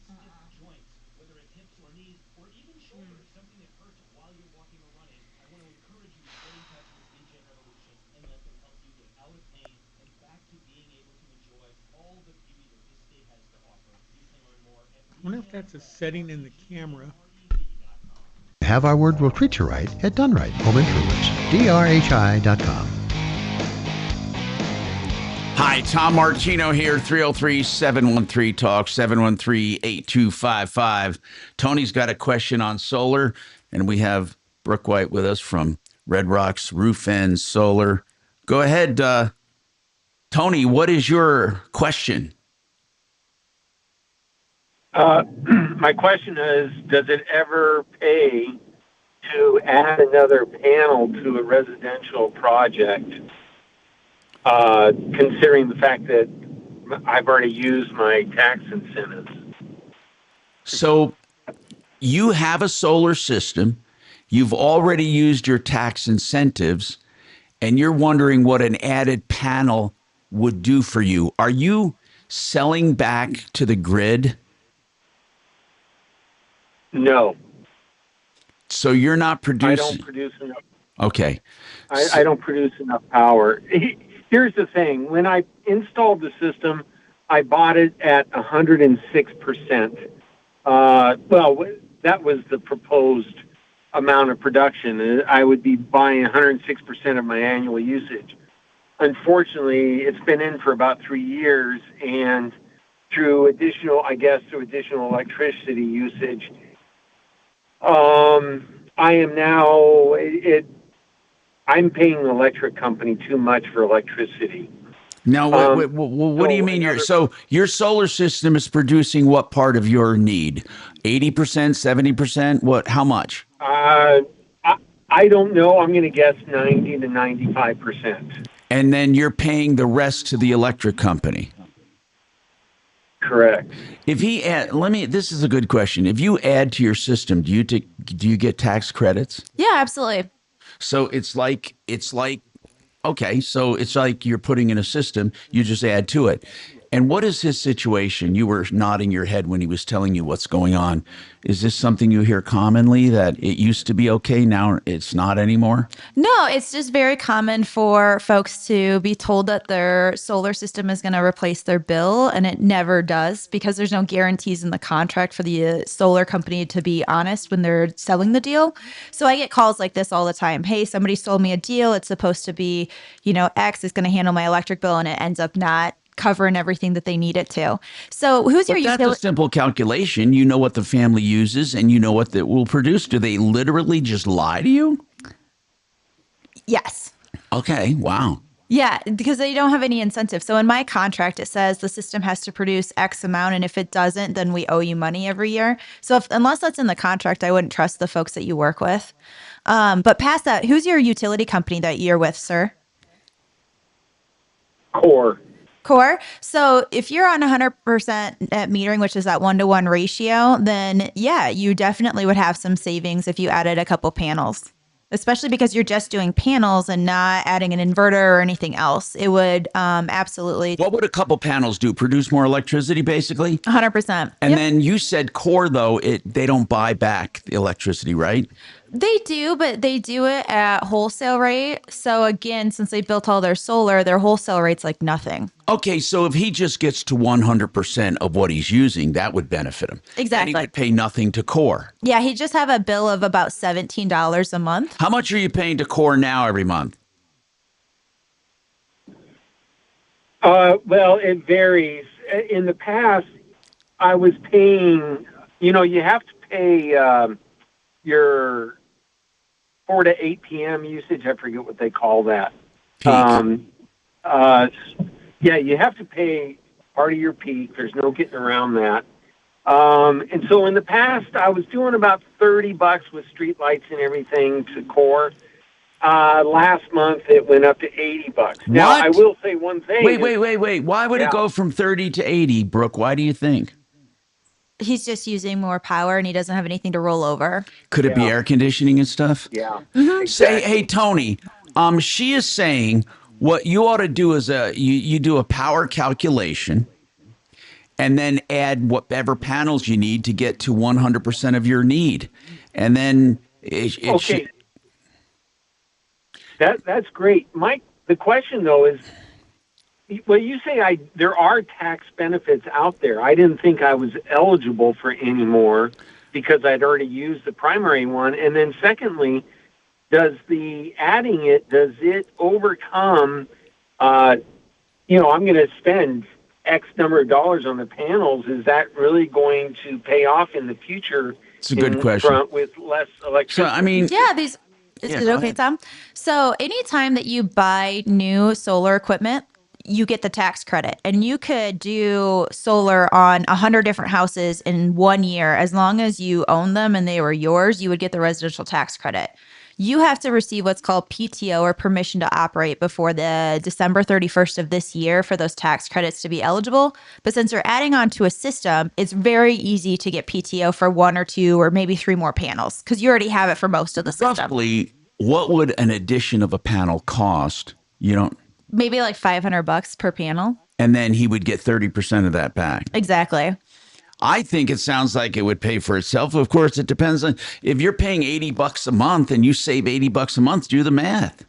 I wonder if that's a setting in the camera. Have Our Word Will Treat You Right at Done Right Home Improvements. DRHI.com. Hi, Tom Martino here, 303-713-TALK, 713-8255. Tony's got a question on solar, and we have Brooke White with us from Red Rocks Roof and Solar. Go ahead, Tony, what is your question? My question is, does it ever pay to add another panel to a residential project, considering the fact that I've already used my tax incentives? So you have a solar system, you've already used your tax incentives, and you're wondering what an added panel would do for you. Are you selling back to the grid? No. So you're not producing. I don't produce enough. Okay. I don't produce enough power. Here's the thing. When I installed the system, I bought it at 106%. Well, that was the proposed amount of production. I would be buying 106% of my annual usage. Unfortunately, it's been in for about 3 years, and through additional electricity usage, I am now, I'm paying the electric company too much for electricity. Now, what do you mean? Your solar system is producing what part of your need? 80%, 70%? What? How much? I don't know. I'm going to guess 90 to 95%. And then you're paying the rest to the electric company. Correct. If he add, this is a good question. If you add to your system, do you get tax credits? Yeah, absolutely. So it's like you're putting in a system, you just add to it. And what is his situation? You were nodding your head when he was telling you what's going on. Is this something you hear commonly, that it used to be okay, now it's not anymore? No, it's just very common for folks to be told that their solar system is going to replace their bill, and it never does, because there's no guarantees in the contract for the solar company to be honest when they're selling the deal. So I get calls like this all the time. Hey, somebody sold me a deal. It's supposed to be, X is going to handle my electric bill, and it ends up not covering everything that they need it to. So who's your utility? That's a simple calculation. You know what the family uses, and you know what that will produce. Do they literally just lie to you? Yes. Okay. Wow. Yeah, because they don't have any incentive. So in my contract, it says the system has to produce X amount, and if it doesn't, then we owe you money every year. So unless that's in the contract, I wouldn't trust the folks that you work with. But past that, who's your utility company that you're with, sir? Core. So if you're on 100% net metering, which is that 1-to-1 ratio, then yeah, you definitely would have some savings if you added a couple panels, especially because you're just doing panels and not adding an inverter or anything else. It would absolutely. What would a couple panels do? Produce more electricity, basically? 100%. And then you said Core, though, they don't buy back the electricity, right? They do, but they do it at wholesale rate. So again, since they built all their solar, their wholesale rate's like nothing. Okay, so if he just gets to 100% of what he's using, that would benefit him. Exactly. And he would pay nothing to Core. Yeah, he just have a bill of about $17 a month. How much are you paying to Core now every month? Well, it varies. In the past, I was paying, you have to pay your 4 to 8 p.m. usage. I forget what they call that. Peak. Yeah, you have to pay part of your peak. There's no getting around that. And so in the past, I was doing about $30 with street lights and everything to Core. Last month, it went up to $80. Now, I will say one thing. Wait. Why would it go from 30 to 80, Brooke? Why do you think? He's just using more power and he doesn't have anything to roll over. Could it be air conditioning and stuff? Yeah. Mm-hmm. Say, hey, Tony, she is saying what you ought to do is you do a power calculation and then add whatever panels you need to get to 100% of your need. And then okay. That's great. Mike, the question, though, is, well, you say there are tax benefits out there. I didn't think I was eligible for any more because I'd already used the primary one. And then secondly, does it overcome, I'm going to spend X number of dollars on the panels. Is that really going to pay off in the future? It's a good question. With less electricity. So, I mean, Is it okay, Tom? So anytime that you buy new solar equipment, you get the tax credit, and you could do solar on 100 different houses in 1 year. As long as you own them and they were yours, you would get the residential tax credit. You have to receive what's called PTO, or permission to operate, before the December 31st of this year for those tax credits to be eligible. But since you're adding on to a system, it's very easy to get PTO for 1 or 2 or maybe 3 more panels because you already have it for most of the system. Roughly, what would an addition of a panel cost? Maybe like $500 per panel. And then he would get 30% of that back. Exactly. I think it sounds like it would pay for itself. Of course, it depends on if you're paying $80 a month and you save $80 a month, do the math.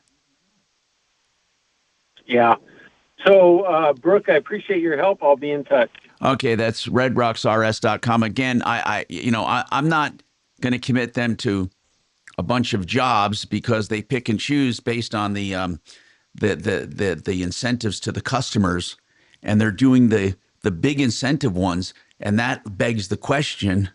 Yeah. So, Brooke, I appreciate your help. I'll be in touch. Okay, that's redrocksrs.com. Again, I'm not going to commit them to a bunch of jobs because they pick and choose based on the incentives to the customers, and they're doing the big incentive ones. And that begs the question,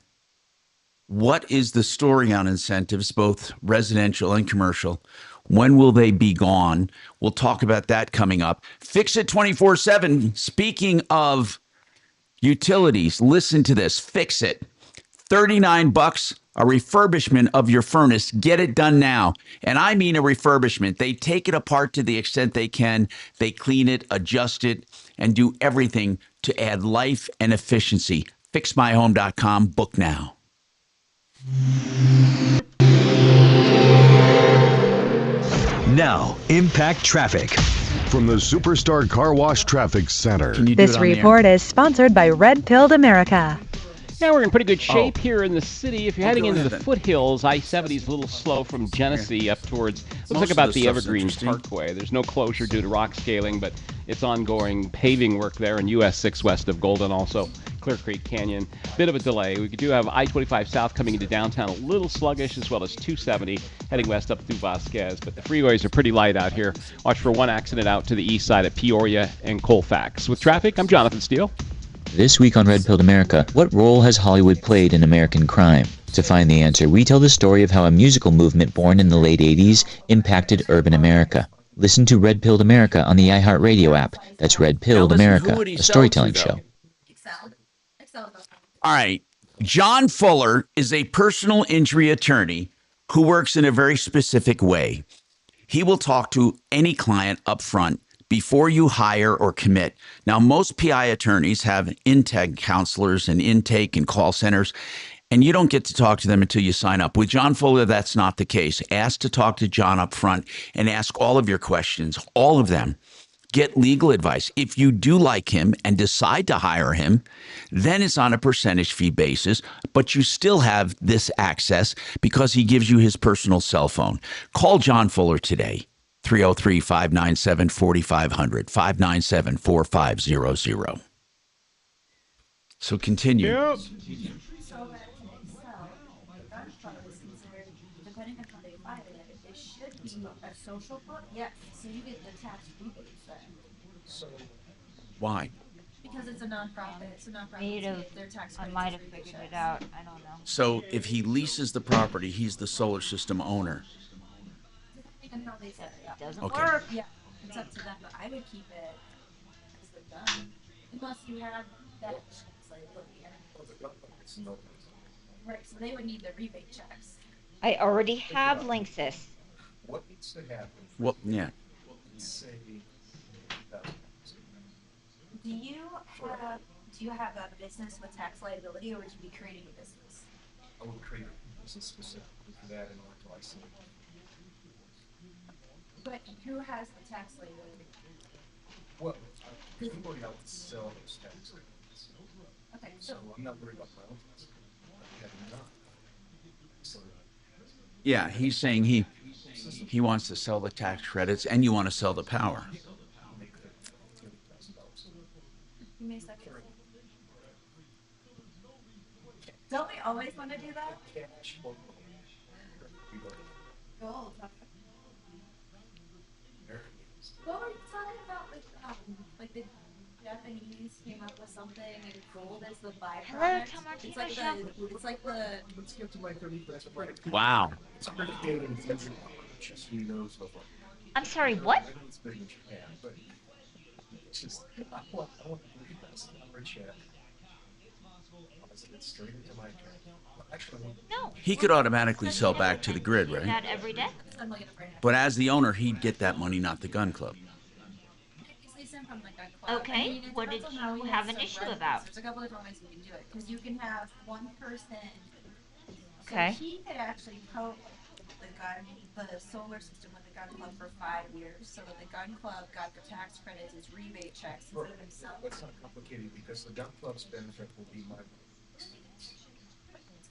what is the story on incentives, both residential and commercial? When will they be gone? We'll talk about that coming up. Fix It 24/7. Speaking of utilities, listen to this. Fix It. $39, a refurbishment of your furnace. Get it done now. And I mean a refurbishment. They take it apart to the extent they can. They clean it, adjust it, and do everything to add life and efficiency. FixMyHome.com. Book now. Now, Impact Traffic. From the Superstar Car Wash Traffic Center. This report is sponsored by Red Pilled America. Yeah, we're in pretty good shape here in the city. If you're heading into the foothills, I-70 is a little slow from Genesee up towards, looks like about the Evergreen Parkway. There's no closure due to rock scaling, but it's ongoing paving work there, and US 6 west of Golden, also Clear Creek Canyon. Bit of a delay. We do have I-25 south coming into downtown, a little sluggish, as well as 270 heading west up through Vasquez. But the freeways are pretty light out here. Watch for one accident out to the east side at Peoria and Colfax. With traffic, I'm Jonathan Steele. This week on Red Pilled America, what role has Hollywood played in American crime? To find the answer, we tell the story of how a musical movement born in the late 80s impacted urban America. Listen to Red Pilled America on the iHeartRadio app. That's Red Pilled listen, who America, would he a sell storytelling to, though? show. All right. John Fuller is a personal injury attorney who works in a very specific way. He will talk to any client up front before you hire or commit. Now, most PI attorneys have intake counselors and intake and call centers, and you don't get to talk to them until you sign up. With John Fuller, that's not the case. Ask to talk to John up front and ask all of your questions, all of them. Get legal advice. If you do like him and decide to hire him, then it's on a percentage fee basis, but you still have this access because he gives you his personal cell phone. Call John Fuller today, 303-597-4500, 597-4500. So continue. Yep. Depending on how they file it, it should be a social book. Yes, so you get the tax rebates then. Why? Because it's a nonprofit. It's a nonprofit. I might have figured it out. I don't know. So if he leases the property, he's the solar system owner. And how they set it up. Doesn't Okay. work. Yeah, it's up to them, but I would keep it as the gun. Unless you have that tax liability. Right, so they would need the rebate checks. I already have Linksys. What needs to happen? Well, yeah. Say, Do you have a business with tax liability, or would you be creating a business? I will create a business specifically for that in order to license. But who has the tax liability? Well, I'm going out to sell those tax credits. Okay, So I'm not worried about my own tax. I have enough. So Yeah, he's saying he wants to sell the tax credits and you want to sell the power. You may second. Don't we always want to do that? Gold. What were you talking about with like the Japanese came up with something and gold is the byproduct? Hello, Tom Martino It's like Show. it's like the let's get to my 30 minutes. Wow. It's pretty good and just who knows so far. I'm sorry, what? I know it's big in Japan, but it's just I want to believe that's number check. It's straight into my account. Well, actually, No. He could automatically sell back to the grid, Do right? that every day. But as the owner, he'd get that money, not the gun club. Okay, what did you have an issue about? There's a couple different ways you can do it because you can have one person. Okay. So he could actually the solar system with the gun club for 5 years, so that the gun club got the tax credits as rebate checks instead of himself. It's not complicated because the gun club's benefit will be my.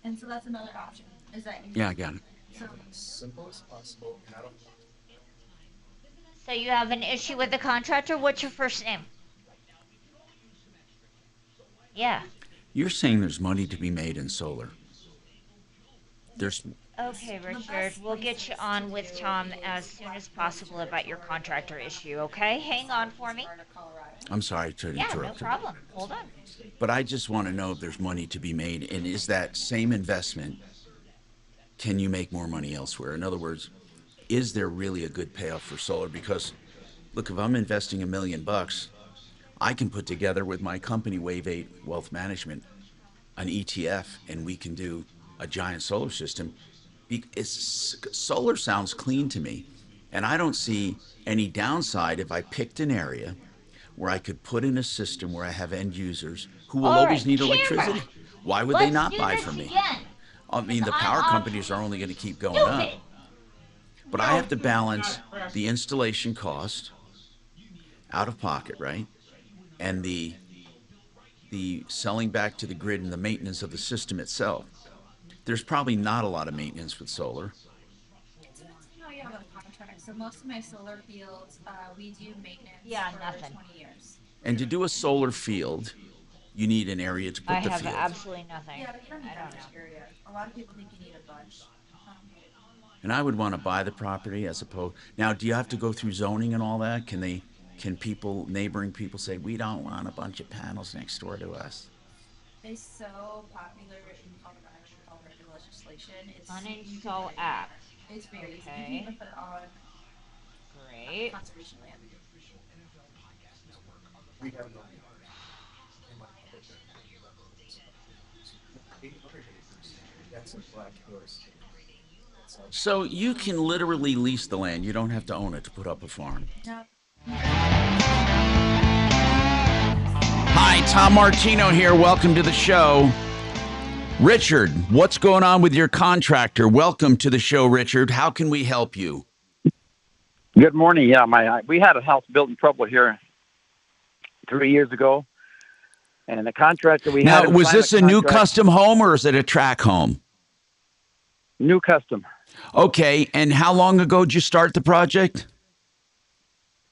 And so that's another option. Is that you? Yeah, I got it. So Simple as possible, and I don't. So you have an issue with the contractor? What's your first name? Yeah. You're saying there's money to be made in solar. There's Okay, Richard. We'll get you on with Tom as soon as possible about your contractor issue, okay? Hang on for me. I'm sorry to Yeah, no interrupt. problem. Hold on. But I just want to know if there's money to be made, and is that same investment, can you make more money elsewhere? In other words, is there really a good payoff for solar? Because, look, if I'm investing $1 million, I can put together with my company, Wave 8 Wealth Management, an ETF, and we can do a giant solar system. Solar sounds clean to me, and I don't see any downside if I picked an area where I could put in a system where I have end users who will All always right, need camera. electricity. Why would they Let's not do buy this from me? again. I mean, the power companies are only going to keep going up. Stupid. But I have to balance the installation cost out of pocket, right? And the selling back to the grid and the maintenance of the system itself. There's probably not a lot of maintenance with solar. it depends on how you have a contract. So most of my solar fields, we do maintenance for nothing. 20 years. And to do a solar field, you need an area to put I the have field. absolutely nothing. Yeah, but you don't need that much area. A lot of people think you need a bunch. And I would want to buy the property as opposed. Now, do you have to go through zoning and all that? Can neighboring people say, we don't want a bunch of panels next door to us? It's so popular in Colorado with all the legislation. It's Uninstall app. It's very easy. You can Okay. even put it on Great. We have no That's a Black Hills. So you can literally lease the land. You don't have to own it to put up a farm. Hi, Tom Martino here. Welcome to the show. Richard, what's going on with your contractor? Welcome to the show, Richard. How can we help you? Good morning. Yeah, we had a house built in trouble here 3 years ago, and the contractor we had. Now, was this a new custom home or is it a track home? New custom. Okay, and how long ago did you start the project?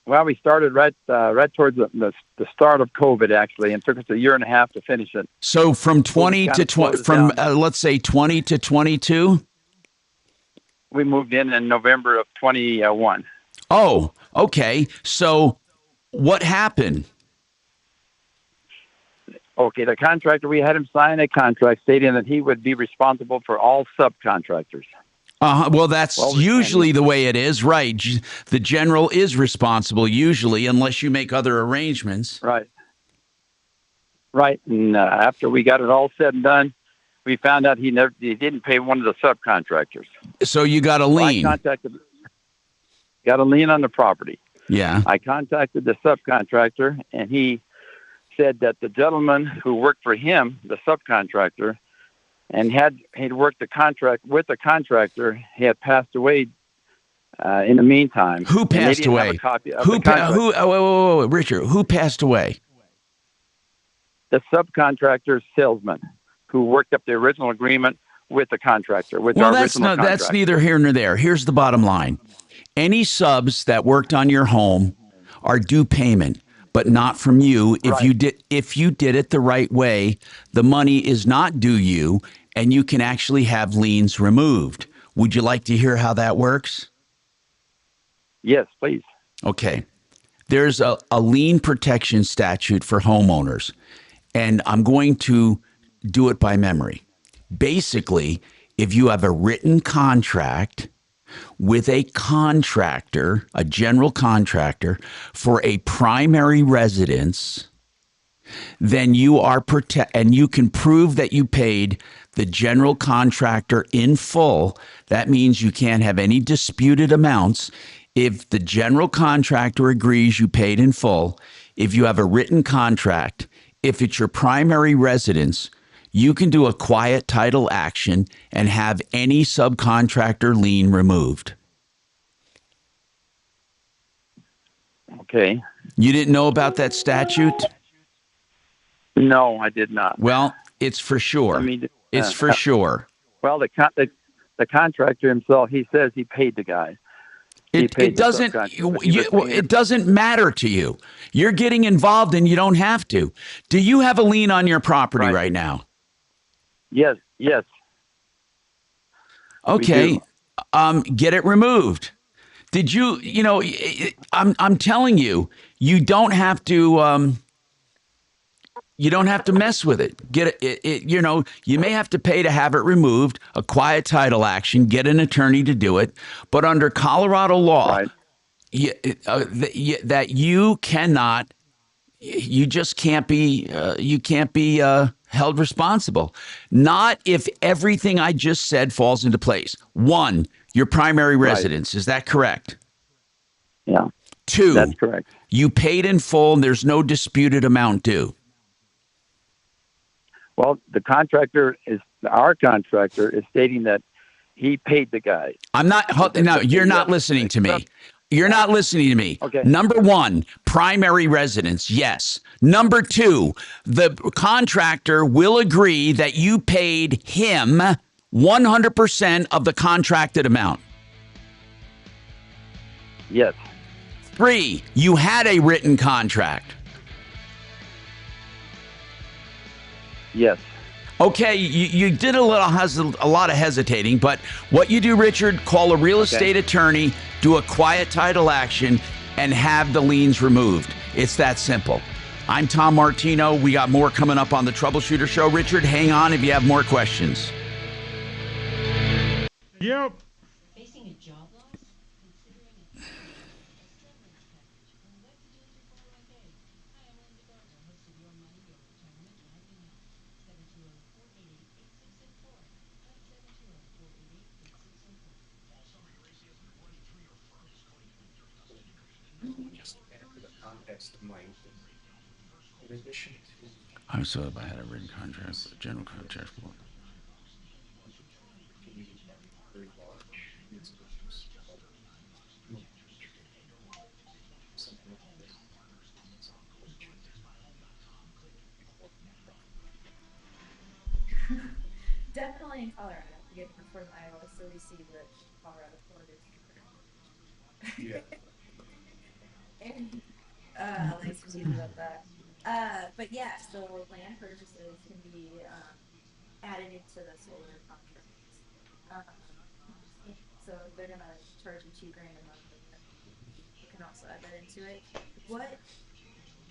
Well, we started right towards the start of COVID, actually, and took us a year and a half to finish it. So from 20 to 20, from let's say 20 to 22. We moved in November of 21. Oh, okay. So what happened? Okay, the contractor, we had him sign a contract stating that he would be responsible for all subcontractors. Well, that's usually the way it is, right? The general is responsible usually, unless you make other arrangements. Right. Right, and after we got it all said and done, we found out he didn't pay one of the subcontractors. So you got a lien. Got a lien on the property. Yeah. I contacted the subcontractor, and he said that the gentleman who worked for him, the subcontractor, and he'd worked the contract with the contractor, he had passed away in the meantime. Who passed away? Richard, who passed away? The subcontractor's salesman who worked up the original agreement with the contractor. That's neither here nor there. Here's the bottom line. Any subs that worked on your home are due payment, but not from you. If you did it the right way, the money is not due you, and you can actually have liens removed. Would you like to hear how that works? Yes, please. Okay. There's a lien protection statute for homeowners, and I'm going to do it by memory. Basically, if you have a written contract with a contractor, a general contractor, for a primary residence, then you are and you can prove that you paid the general contractor in full. That means you can't have any disputed amounts. If the general contractor agrees you paid in full, if you have a written contract, if it's your primary residence, you can do a quiet title action and have any subcontractor lien removed. Okay. You didn't know about that statute? No, I did not. Well, it's for sure. It's for sure. Well, the contractor himself, he says he paid the guy. It doesn't matter to you. You're getting involved and you don't have to. Do you have a lien on your property right now? Yes. Okay. Get it removed. Did you, I'm telling you, you don't have to mess with it. Get it, you may have to pay to have it removed, a quiet title action, get an attorney to do it, but under Colorado law, that you cannot, you just can't be, held responsible. Not if everything I just said falls into place. 1, your primary residence. Is that correct? Yeah. 2, that's correct. You paid in full and there's no disputed amount due. Well, our contractor is stating that he paid the guy. You're not listening to me. You're not listening to me. Okay. Number 1, primary residence, yes. Number 2, the contractor will agree that you paid him 100% of the contracted amount. Yes. 3, you had a written contract. Yes. Okay, you did a lot of hesitating, but what you do, Richard, call a real estate attorney, do a quiet title action, and have the liens removed. It's that simple. I'm Tom Martino. We got more coming up on the Troubleshooter Show. Richard, hang on if you have more questions. Yep. That's the mic. In addition to I was if I had a written contract, a general contract. very large installations, something like this. Definitely in Colorado. We get from Iowa, so we see which Colorado port is. Yeah. And Alex was using about that. But yeah, so land purchases can be added into the solar contracts. So if they're gonna charge you $2,000 a month, you can also add that into it. What?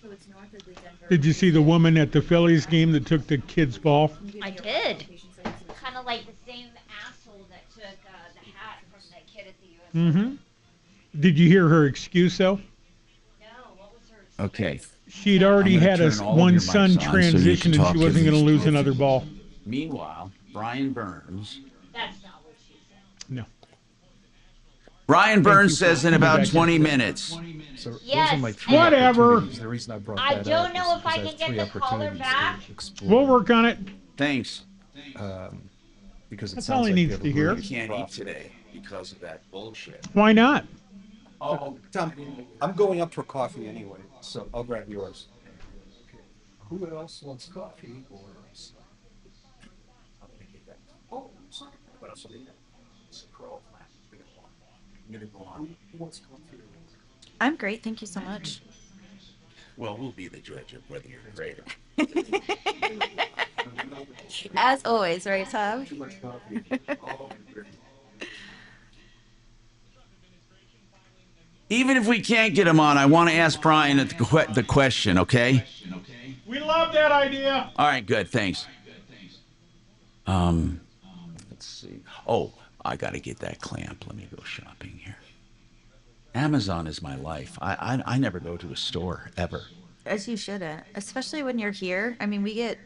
So it's north of the Denver. Did you see the woman at the Phillies game that took the kid's ball? I did. Kind of like the same asshole that took the hat from that kid at the U.S. Mm-hmm. Did you hear her excuse, though? No, what was her excuse? Okay. She'd already had one son transition, and she wasn't going to lose another ball. Meanwhile, Brian Burns. That's not what she said. No. Brian Burns says in about 20 minutes. So Yes, those are my three whatever. opportunities. The reason I brought I that don't up know is if I because can have get three the caller opportunities back. to explore. We'll work on it. Thanks. Because it That's sounds all he like needs you have to a hear. really Can't eat profitable- today because of that bullshit. Why not? Oh, Tom, I'm going up for coffee anyway, so I'll grab yours. Who else wants coffee? Or I'm gonna get that. Oh, sorry. What else? It's a crow. I'm gonna go on. Who wants coffee? I'm great, thank you so much. Well, we'll be the judge of whether you're great. As always, right, Tom? Too much coffee. Even if we can't get him on, I want to ask Brian the question, okay? We love that idea. All right, good. Thanks. Let's see. Oh, I got to get that clamp. Let me go shopping here. Amazon is my life. I never go to a store ever. As you shouldn't, especially when you're here. I mean, we get,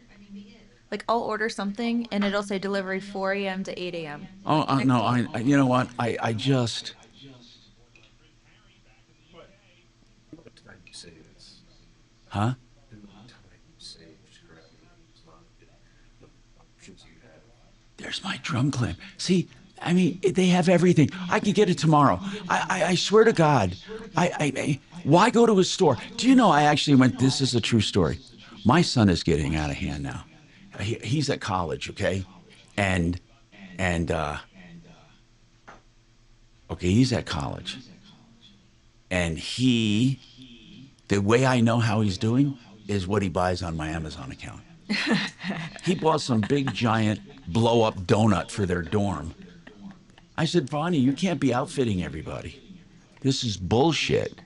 like, I'll order something and it'll say delivery 4 a.m. to 8 a.m. Oh, no, I you know what? I just... What time you say this? Huh? What time you say options you have. There's my drum clamp. See, I mean, they have everything. I could get it tomorrow. I swear to God. Why go to a store? Do you know I actually went, this is a true story. My son is getting out of hand now. He's at college, okay? And okay, he's at college. And the way I know how he's doing is what he buys on my Amazon account. He bought some big, giant, blow-up donut for their dorm. I said, Bonnie, you can't be outfitting everybody. This is bullshit.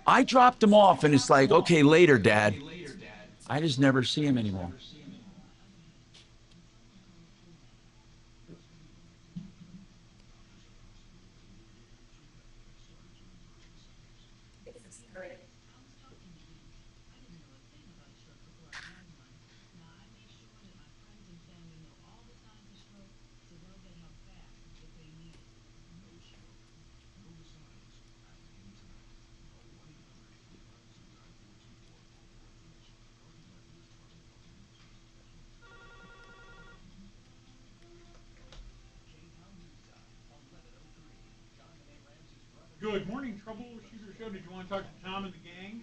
I dropped him off, and it's like, okay, later, Dad. I just never see him anymore. Good morning, Troubleshooter Show. Did you want to talk to Tom and the gang?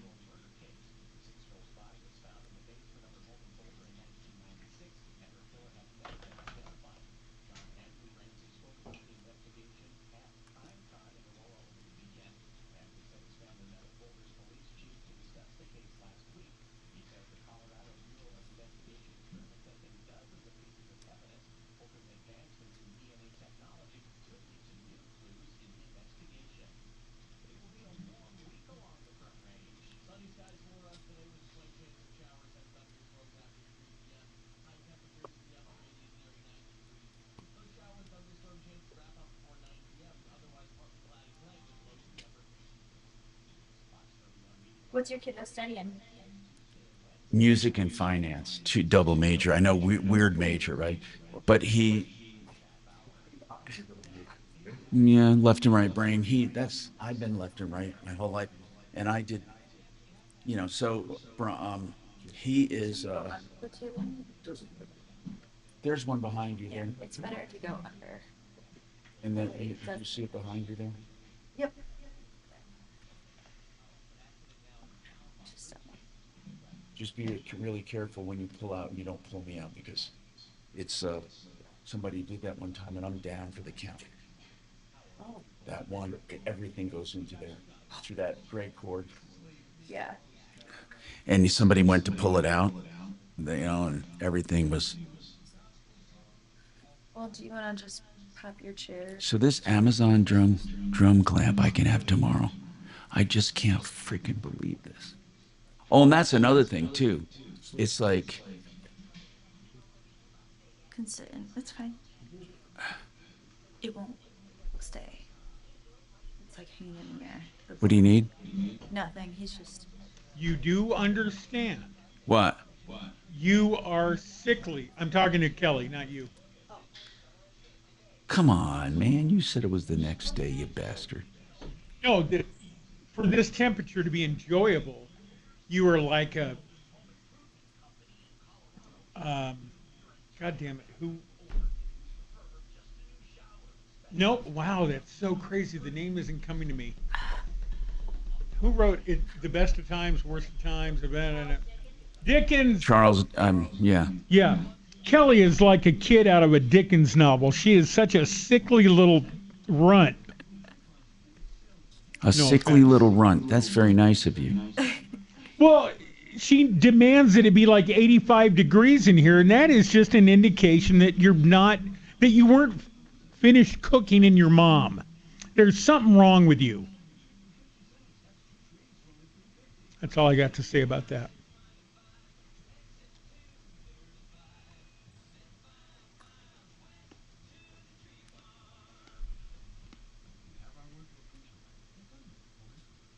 What's your kiddo studying? Music and finance, double major. I know, weird major, right? But Yeah, left and right brain. I've been left and right my whole life, and I did, so he is. There's one behind you there. It's better to go under. And then you see it behind you there. Yep. Just be really careful when you pull out and you don't pull me out, because it's somebody did that one time and I'm down for the count. Oh. That one, everything goes into there through that gray cord. Yeah. And somebody went to pull it out, and everything was. Well, do you want to just pop your chair? So this Amazon drum clamp I can have tomorrow. I just can't freaking believe this. Oh, and that's another thing too. It's like. Can sit in. It's fine. It won't stay. It's like hanging in the air. What do you need? Nothing. He's just. You do understand. What? You are sickly. I'm talking to Kelly, not you. Come on, man. You said it was the next day, you bastard. No, for this temperature to be enjoyable, you are like a. God damn it! Who? Nope. Wow, that's so crazy. The name isn't coming to me. Who wrote it? The best of times, worst of times. Dickens. Charles. Yeah. Yeah. Kelly is like a kid out of a Dickens novel. She is such a sickly little runt. Sickly little runt. That's very nice of you. Well, she demands that it be like 85 degrees in here, and that is just an indication that you weren't finished cooking in your mom. There's something wrong with you. That's all I got to say about that.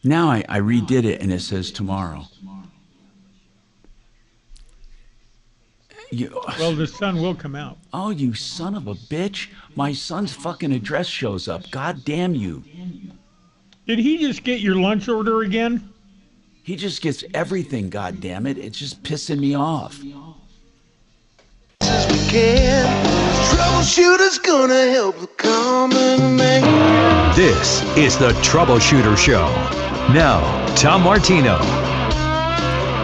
Now I redid it and it says tomorrow. Well, the sun will come out. Oh, you son of a bitch. My son's fucking address shows up. God damn you. Did he just get your lunch order again? He just gets everything, god damn it. It's just pissing me off. Troubleshooter's gonna help the common man. This is the Troubleshooter Show. Now, Tom Martino.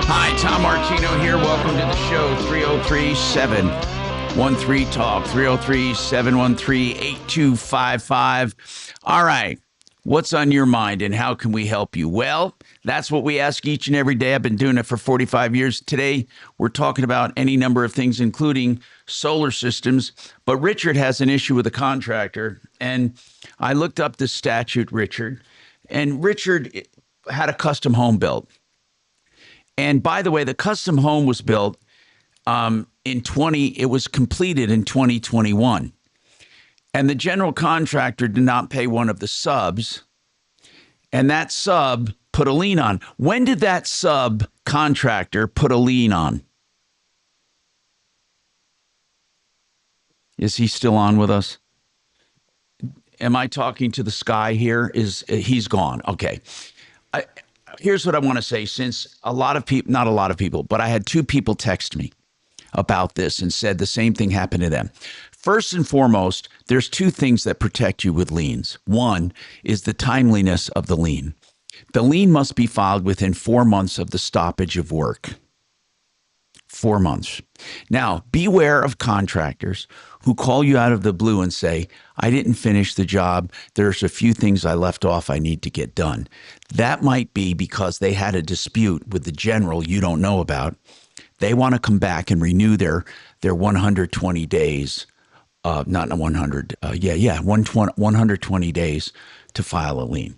Hi, Tom Martino here. Welcome to the show. 303-713-TALK. 303-713-8255. All right. What's on your mind and how can we help you? Well, that's what we ask each and every day. I've been doing it for 45 years. Today, we're talking about any number of things, including solar systems. But Richard has an issue with a contractor. And I looked up the statute, Richard. And Richard had a custom home built. And by the way, the custom home was built it was completed in 2021. And the general contractor did not pay one of the subs. And that sub put a lien on. When did that subcontractor put a lien on? Is he still on with us? Am I talking to the sky here? He's gone. Okay. Here's what I want to say. Since not a lot of people, but I had two people text me about this and said the same thing happened to them. First and foremost, there's two things that protect you with liens. One is the timeliness of the lien. The lien must be filed within 4 months of the stoppage of work. 4 months. Now, beware of contractors who call you out of the blue and say, I didn't finish the job. There's a few things I left off I need to get done. That might be because they had a dispute with the general you don't know about. They want to come back and renew their 120 days. Not 100. 120 days to file a lien.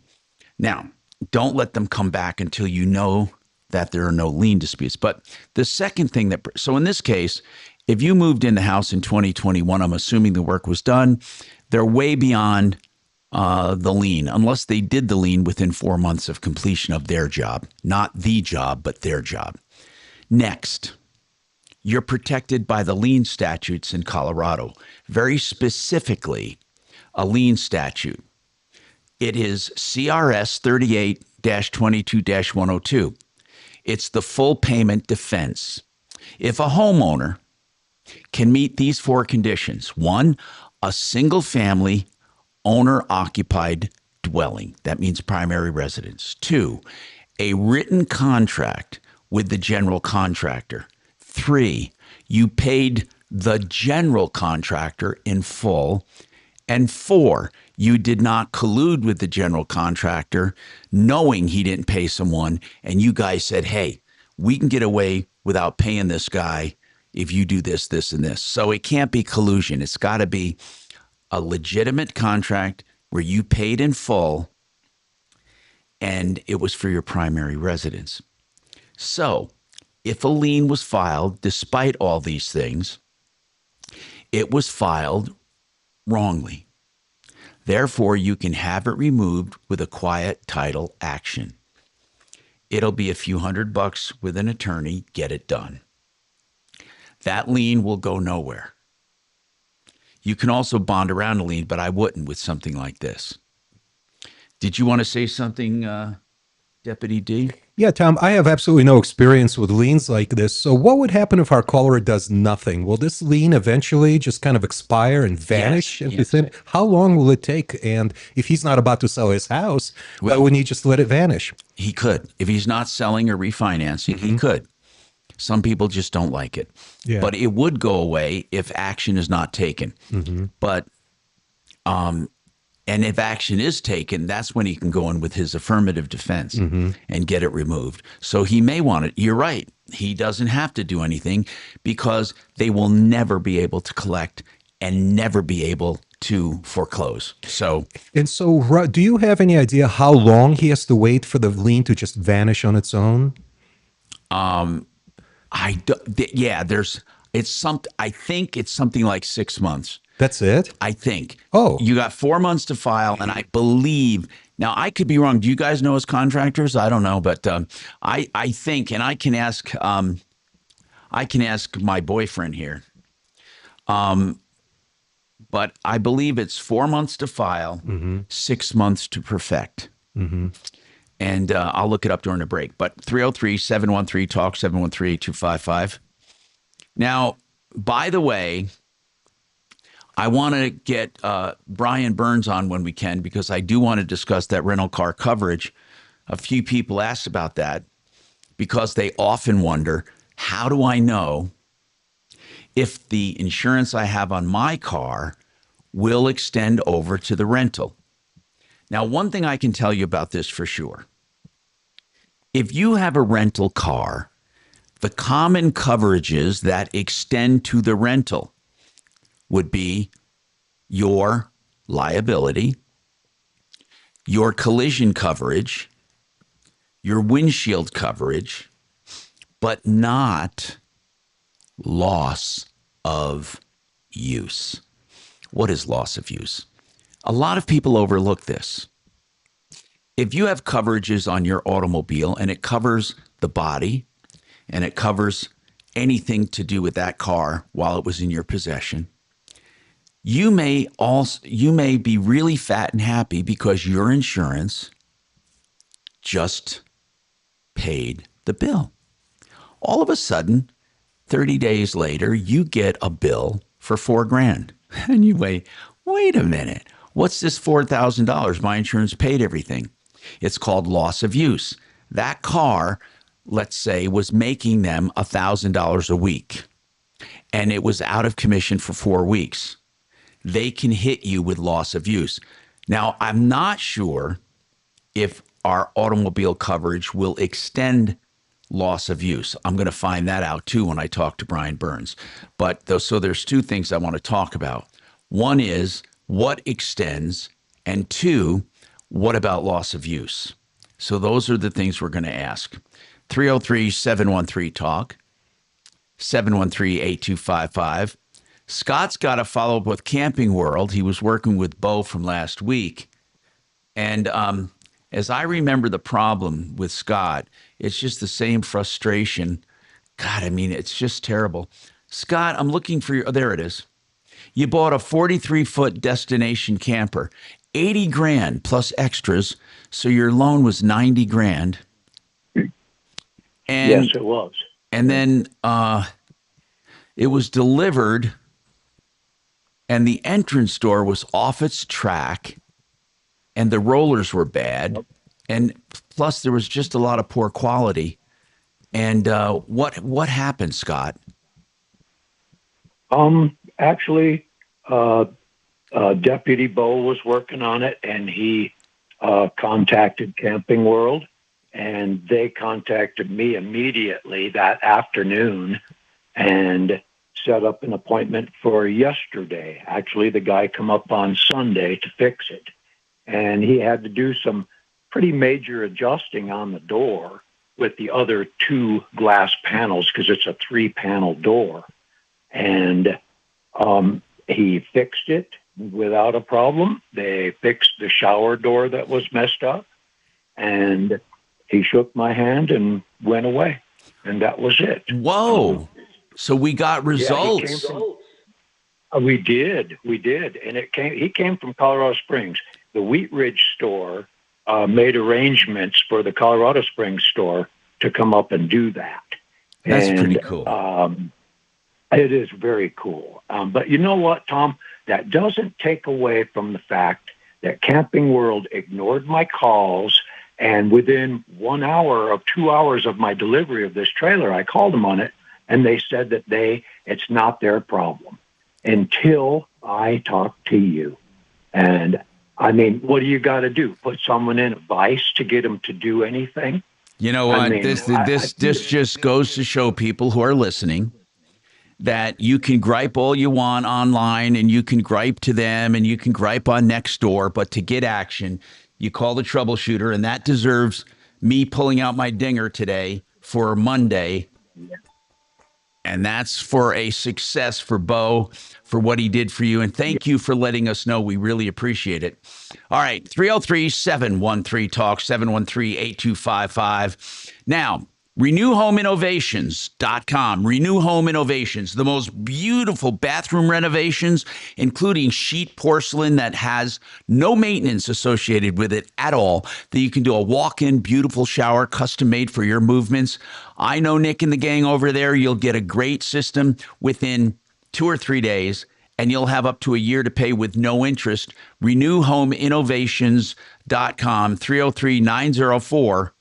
Now, don't let them come back until you know that there are no lien disputes. But the second thing so in this case, if you moved in the house in 2021, I'm assuming the work was done, they're way beyond the lien, unless they did the lien within 4 months of completion of their job. Not the job, but their job. Next, you're protected by the lien statutes in Colorado. Very specifically, a lien statute. It is CRS 38-22-102. It's the full payment defense. If a homeowner can meet these 4 conditions: 1, a single family owner occupied dwelling. That means primary residence. 2, a written contract with the general contractor. 3, you paid the general contractor in full. And 4, you did not collude with the general contractor knowing he didn't pay someone, and you guys said, hey, we can get away without paying this guy if you do this, this, and this. So it can't be collusion. It's got to be a legitimate contract where you paid in full and it was for your primary residence. So if a lien was filed, despite all these things, it was filed wrongly. Therefore, you can have it removed with a quiet title action. It'll be a few $100 with an attorney. Get it done. That lien will go nowhere. You can also bond around a lien, but I wouldn't with something like this. Did you want to say something, Deputy D? Yeah, Tom, I have absolutely no experience with liens like this. So what would happen if our caller does nothing? Will this lien eventually just kind of expire and vanish? Yes. How long will it take? And if he's not about to sell his house, why wouldn't he just let it vanish? He could. If he's not selling or refinancing, he could. Some people just don't like it. Yeah. But it would go away if action is not taken. But and if action is taken, that's when he can go in with his affirmative defense and get it removed. So he may want it. You're right. He doesn't have to do anything because they will never be able to collect and never be able to foreclose. So, do you have any idea how long he has to wait for the lien to just vanish on its own? I think it's something like 6 months. That's it? I think. Oh. You got 4 months to file, and I believe, now I could be wrong. Do you guys know as contractors? I don't know, but I think, and I can ask my boyfriend here. But I believe it's 4 months to file, 6 months to perfect. And I'll look it up during the break. But 303-713-TALK, 713-8255. Now, by the way, I want to get Brian Burns on when we can because I do want to discuss that rental car coverage. A few people asked about that because they often wonder, how do I know if the insurance I have on my car will extend over to the rental? Now, one thing I can tell you about this for sure. If you have a rental car, the common coverages that extend to the rental would be your liability, your collision coverage, your windshield coverage, but not loss of use. What is loss of use? A lot of people overlook this. If you have coverages on your automobile and it covers the body and it covers anything to do with that car while it was in your possession, you may be really fat and happy because your insurance just paid the bill. All of a sudden, 30 days later, you get a bill for $4,000. And you wait a minute. What's this $4,000? My insurance paid everything. It's called loss of use. That car, let's say, was making them $1,000 a week, and it was out of commission for 4 weeks. They can hit you with loss of use. Now, I'm not sure if our automobile coverage will extend loss of use. I'm going to find that out too when I talk to Brian Burns. So there's 2 things I want to talk about. One is what extends, and 2, what about loss of use? So those are the things we're going to ask. 303-713-TALK, 713-8255. Scott's got a follow-up with Camping World. He was working with Bo from last week. And as I remember the problem with Scott, it's just the same frustration. God, I mean, it's just terrible. Scott, I'm looking for your, oh, there it is. You bought a 43-foot destination camper, 80 grand plus extras. So your loan was 90 grand. And, yes, it was. And then it was delivered, and the entrance door was off its track, and the rollers were bad. And plus, there was just a lot of poor quality. And what happened, Scott? Actually, Deputy Bo was working on it, and he contacted Camping World, and they contacted me immediately that afternoon and set up an appointment for yesterday. Actually, the guy come up on Sunday to fix it, and he had to do some pretty major adjusting on the door with the other two glass panels because it's a 3-panel door. And he fixed it without a problem. They fixed the shower door that was messed up, and he shook my hand and went away. And that was it. Whoa. So we got results. We did. And he came from Colorado Springs. The Wheat Ridge store made arrangements for the Colorado Springs store to come up and do that. That's pretty cool. It is very cool. But you know what, Tom? That doesn't take away from the fact that Camping World ignored my calls, and within 1 hour of 2 hours of my delivery of this trailer, I called them on it, and they said that it's not their problem until I talk to you. And I mean, what do you got to do? Put someone in a vice to get them to do anything? You know what? This just goes to show people who are listening that you can gripe all you want online, and you can gripe to them, and you can gripe on Nextdoor, but to get action, you call the troubleshooter, and that deserves me pulling out my dinger today for Monday. And that's for a success for Bo, for what he did for you. And thank you for letting us know. We really appreciate it. All right, 303-713-TALK, 713-8255. Now, RenewHomeInnovations.com. Renew Home Innovations, the most beautiful bathroom renovations, including sheet porcelain that has no maintenance associated with it at all, that you can do a walk-in beautiful shower custom made for your movements. I know Nick and the gang over there, you'll get a great system within 2 or 3 days, and you'll have up to a year to pay with no interest. RenewHomeInnovations.com, 303-904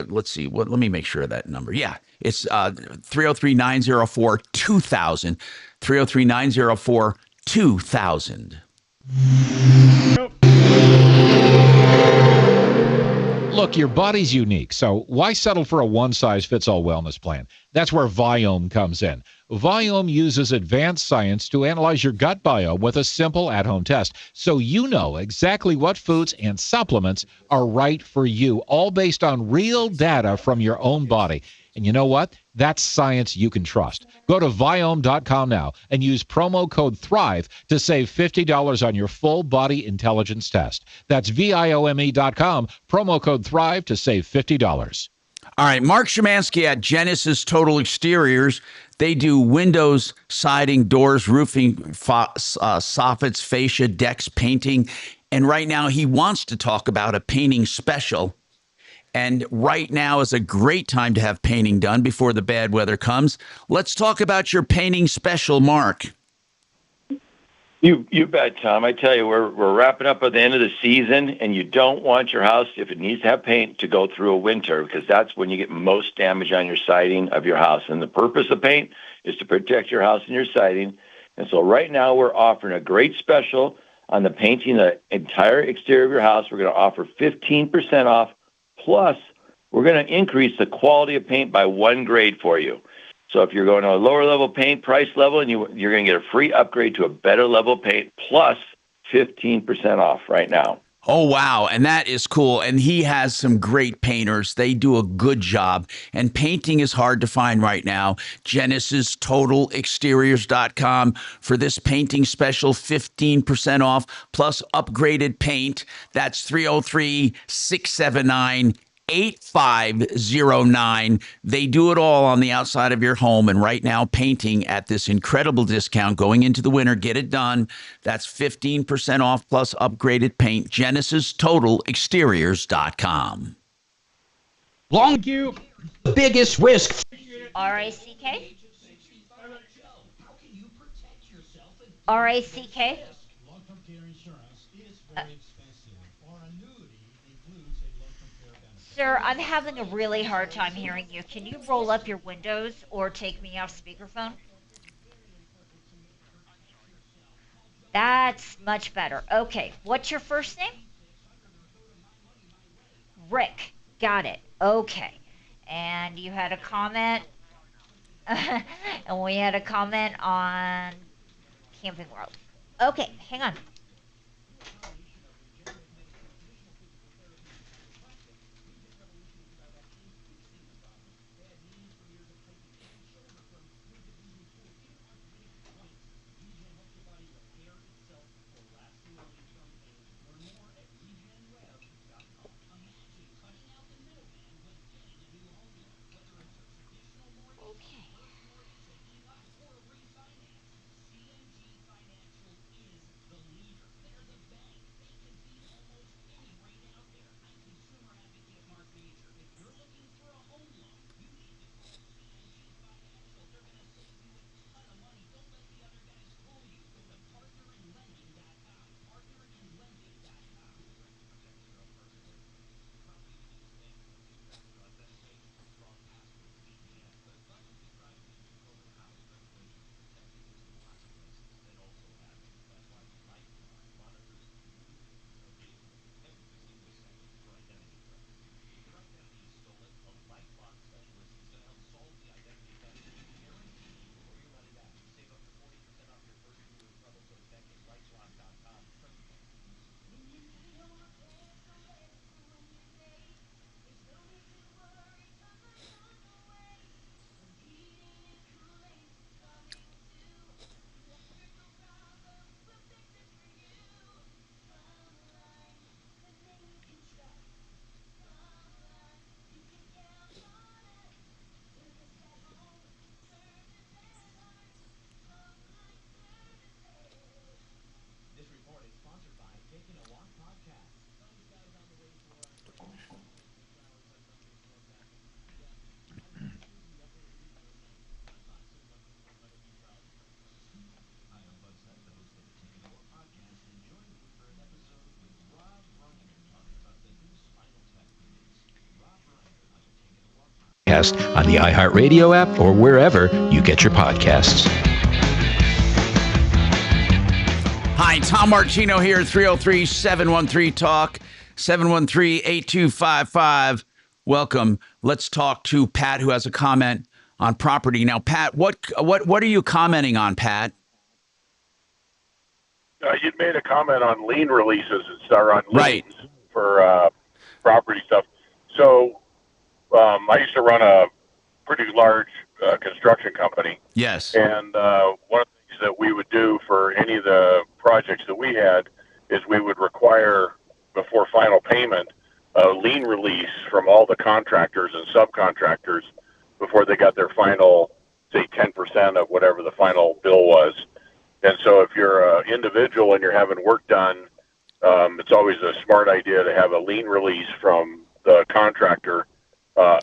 let's see. Let me make sure of that number. Yeah, it's 303-904-2000. 303-904-2000. Look, your body's unique, so why settle for a one-size-fits-all wellness plan? That's where Viome comes in. Viome uses advanced science to analyze your gut biome with a simple at-home test, so you know exactly what foods and supplements are right for you, all based on real data from your own body. And you know what? That's science you can trust. Go to Viome.com now and use promo code THRIVE to save $50 on your full body intelligence test. That's Viome.com, promo code THRIVE to save $50. All right, Mark Szymanski at Genesis Total Exteriors. They do windows, siding, doors, roofing, soffits, fascia, decks, painting. And right now he wants to talk about a painting special. And right now is a great time to have painting done before the bad weather comes. Let's talk about your painting special, Mark. You bet, Tom. I tell you, we're wrapping up at the end of the season, and you don't want your house, if it needs to have paint, to go through a winter, because that's when you get most damage on your siding of your house. And the purpose of paint is to protect your house and your siding. And so right now we're offering a great special on the painting the entire exterior of your house. We're going to offer 15% off, plus we're going to increase the quality of paint by 1 grade for you. So if you're going to a lower level paint price level, and you're going to get a free upgrade to a better level paint, plus 15% off right now. Oh, wow. And that is cool. And he has some great painters. They do a good job. And painting is hard to find right now. GenesisTotalExteriors.com for this painting special, 15% off, plus upgraded paint. That's 303-679 8509. They do it all on the outside of your home. And right now, painting at this incredible discount going into the winter. Get it done. That's 15% off plus upgraded paint. GenesisTotalExteriors.com. Thank you. Biggest risk. R-A-C-K? R-A-C-K? Sir, I'm having a really hard time hearing you. Can you roll up your windows or take me off speakerphone? That's much better. Okay, what's your first name? Rick. Got it. Okay. And you had a comment, and we had a comment on Camping World. Okay, hang on. On the iHeartRadio app or wherever you get your podcasts. Hi, Tom Martino here, 303-713-TALK, 713-8255. Welcome. Let's talk to Pat, who has a comment on property. Now, Pat, what are you commenting on, Pat? You'd made a comment on lien releases or on Right. liens for property stuff. So I used to run a pretty large construction company. Yes. And one of the things that we would do for any of the projects that we had is we would require, before final payment, a lien release from all the contractors and subcontractors before they got their final, say, 10% of whatever the final bill was. And so if you're an individual and you're having work done, it's always a smart idea to have a lien release from the contractor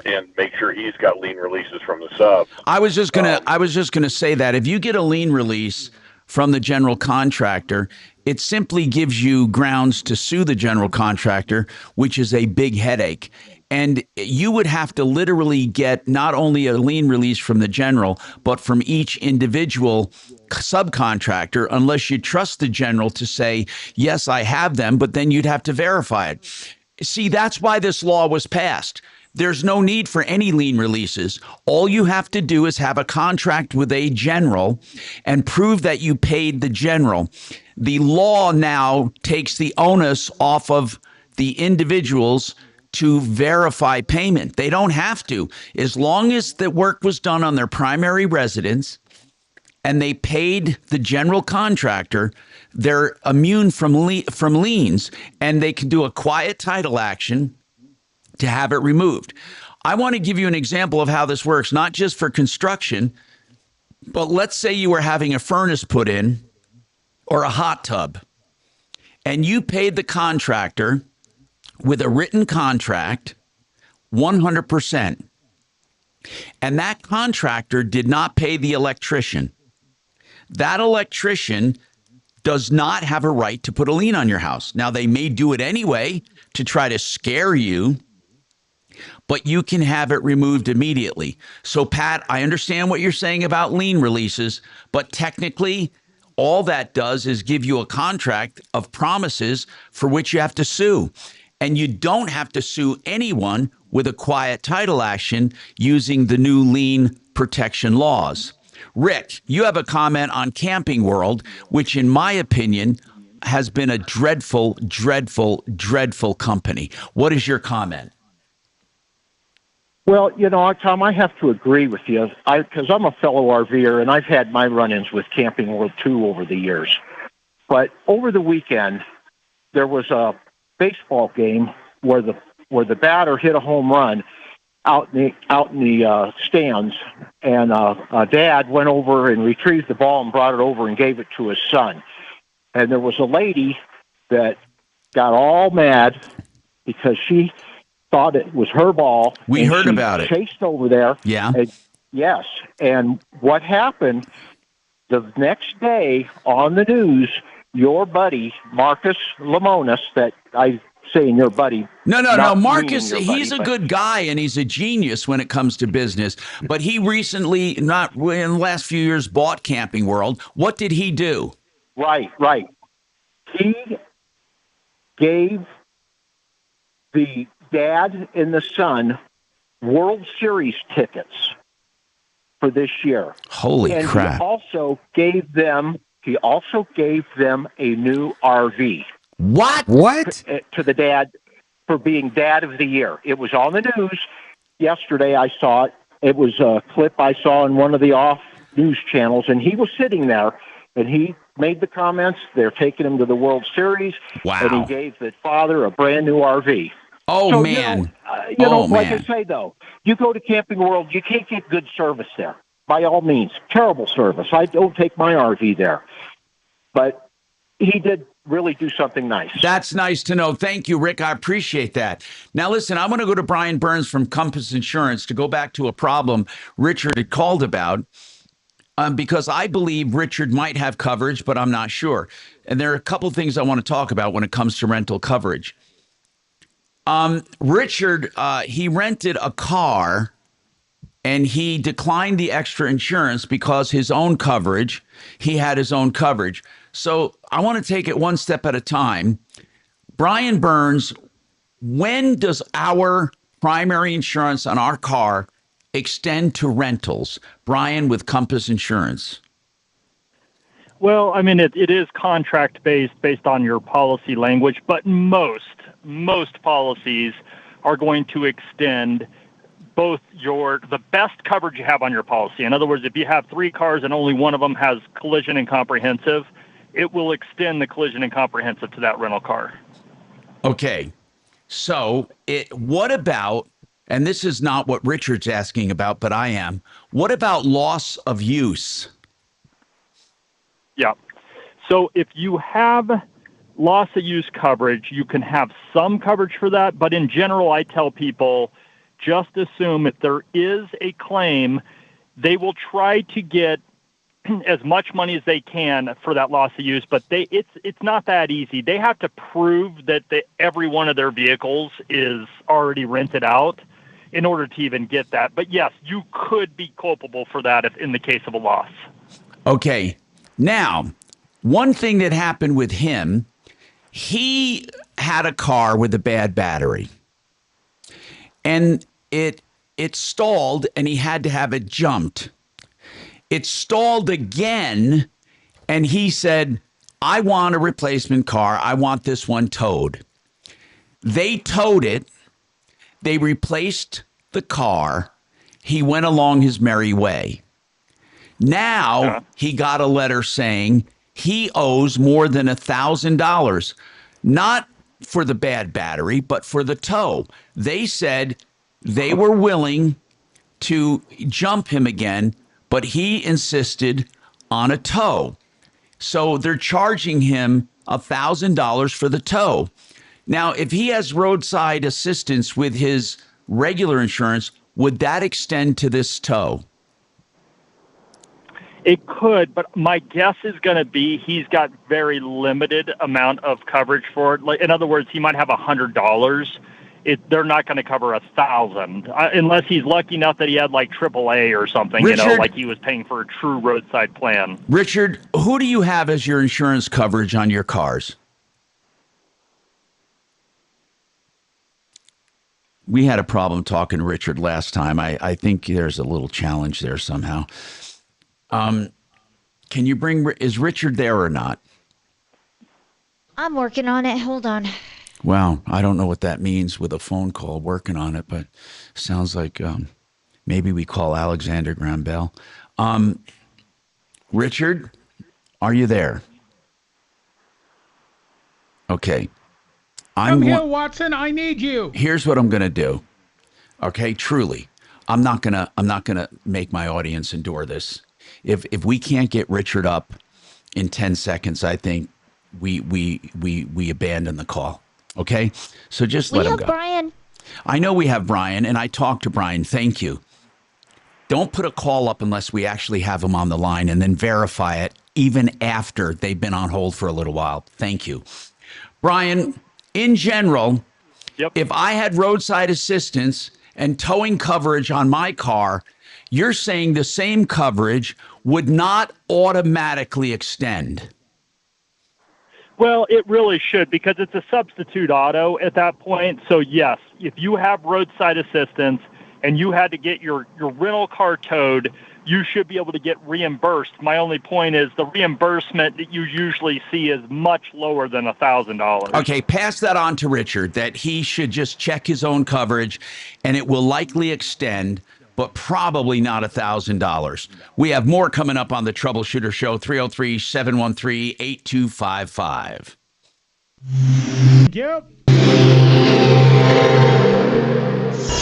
and make sure he's got lien releases from the sub. I was just gonna say that if you get a lien release from the general contractor, it simply gives you grounds to sue the general contractor, which is a big headache. And you would have to literally get not only a lien release from the general, but from each individual subcontractor, unless you trust the general to say, yes, I have them, but then you'd have to verify it. See, that's why this law was passed. There's no need for any lien releases. All you have to do is have a contract with a general and prove that you paid the general. The law now takes the onus off of the individuals to verify payment. They don't have to. As long as the work was done on their primary residence and they paid the general contractor, they're immune from liens, and they can do a quiet title action to have it removed. I want to give you an example of how this works, not just for construction, but let's say you were having a furnace put in or a hot tub, and you paid the contractor with a written contract 100%, and that contractor did not pay the electrician. That electrician does not have a right to put a lien on your house. Now, they may do it anyway to try to scare you, but you can have it removed immediately. So, Pat, I understand what you're saying about lien releases, but technically, all that does is give you a contract of promises for which you have to sue. And you don't have to sue anyone with a quiet title action using the new lien protection laws. Rick, you have a comment on Camping World, which in my opinion has been a dreadful, dreadful, dreadful company. What is your comment? Well, Tom, I have to agree with you because I'm a fellow RVer and I've had my run-ins with Camping World too over the years. But over the weekend, there was a baseball game where the batter hit a home run out in the stands, and Dad went over and retrieved the ball and brought it over and gave it to his son. And there was a lady that got all mad because she thought it was her ball. We heard about it. Chased over there. Yeah. Yes. And what happened the next day on the news, your buddy, Marcus Lemonis, that I saying your buddy. No. Marcus, he's a good guy and he's a genius when it comes to business. But he recently, not in the last few years, bought Camping World. What did he do? Right. He gave the dad and the son World Series tickets for this year. Holy crap. He also gave them a new RV. What? To the dad for being Dad of the Year. It was on the news yesterday. I saw it. It was a clip I saw in one of the off news channels, and he was sitting there, and he made the comments. They're taking him to the World Series. Wow. And he gave the father a brand new RV. Oh, man. Like I say, though, you go to Camping World, you can't get good service there. By all means, terrible service. I don't take my RV there. But he did really do something nice. That's nice to know. Thank you, Rick. I appreciate that. Now, listen, I want to go to Brian Burns from Compass Insurance to go back to a problem Richard had called about, because I believe Richard might have coverage, but I'm not sure. And there are a couple of things I want to talk about when it comes to rental coverage. Richard, he rented a car and he declined the extra insurance because he had his own coverage. So I want to take it one step at a time. Brian Burns, when does our primary insurance on our car extend to rentals? Brian with Compass Insurance. Well, I mean, it is contract-based based on your policy language, but most policies are going to extend both the best coverage you have on your policy. In other words, if you have 3 cars and only one of them has collision and comprehensive, it will extend the collision and comprehensive to that rental car. Okay. So what about, and this is not what Richard's asking about, but I am, what about loss of use? Yeah. So if you have loss of use coverage, you can have some coverage for that. But in general, I tell people, just assume if there is a claim, they will try to get as much money as they can for that loss of use, but it's not that easy. They have to prove that every one of their vehicles is already rented out in order to even get that. But yes, you could be culpable for that if in the case of a loss. Okay. Now, one thing that happened with him, he had a car with a bad battery, and it stalled, and he had to have it jumped. It stalled again, and he said, I want a replacement car. I want this one towed. They towed it. They replaced the car. He went along his merry way. Now he got a letter saying he owes more than $1,000. Not for the bad battery, but for the tow. They said they were willing to jump him again, but he insisted on a tow. So they're charging him $1,000 for the tow. Now, if he has roadside assistance with his regular insurance, would that extend to this tow? It could, but my guess is going to be he's got very limited amount of coverage for it. Like, in other words, he might have $100. They're not going to cover $1,000 unless he's lucky enough that he had like AAA or something, Richard, like he was paying for a true roadside plan. Richard, who do you have as your insurance coverage on your cars? We had a problem talking to Richard last time. I think there's a little challenge there somehow. Can you is Richard there or not? I'm working on it. Hold on. Well, I don't know what that means with a phone call, working on it, but sounds like maybe we call Alexander Graham Bell. Richard, are you there? Okay. Come here, Watson. I need you. Here's what I'm going to do. Okay, truly. I'm not going to make my audience endure this. If we can't get Richard up in 10 seconds, I think we abandon the call. Okay? So just let him go. Brian. I know we have Brian, and I talked to Brian. Thank you. Don't put a call up unless we actually have him on the line, and then verify it even after they've been on hold for a little while. Thank you. Brian, in general, if I had roadside assistance and towing coverage on my car, you're saying the same coverage would not automatically extend. Well, it really should, because it's a substitute auto at that point. So yes, if you have roadside assistance and you had to get your rental car towed, you should be able to get reimbursed. My only point is the reimbursement that you usually see is much lower than $1,000. Okay, pass that on to Richard, that he should just check his own coverage, and it will likely extend, but probably not $1,000. We have more coming up on the Troubleshooter Show, 303-713-8255. Yep.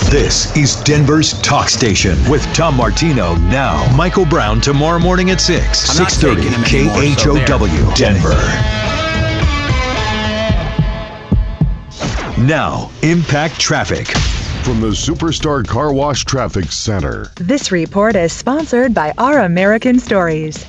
This is Denver's Talk Station with Tom Martino now. Michael Brown tomorrow morning at 6:30 KHOW Denver. Now, Impact Traffic. From the Superstar Car Wash Traffic Center. This report is sponsored by Our American Stories.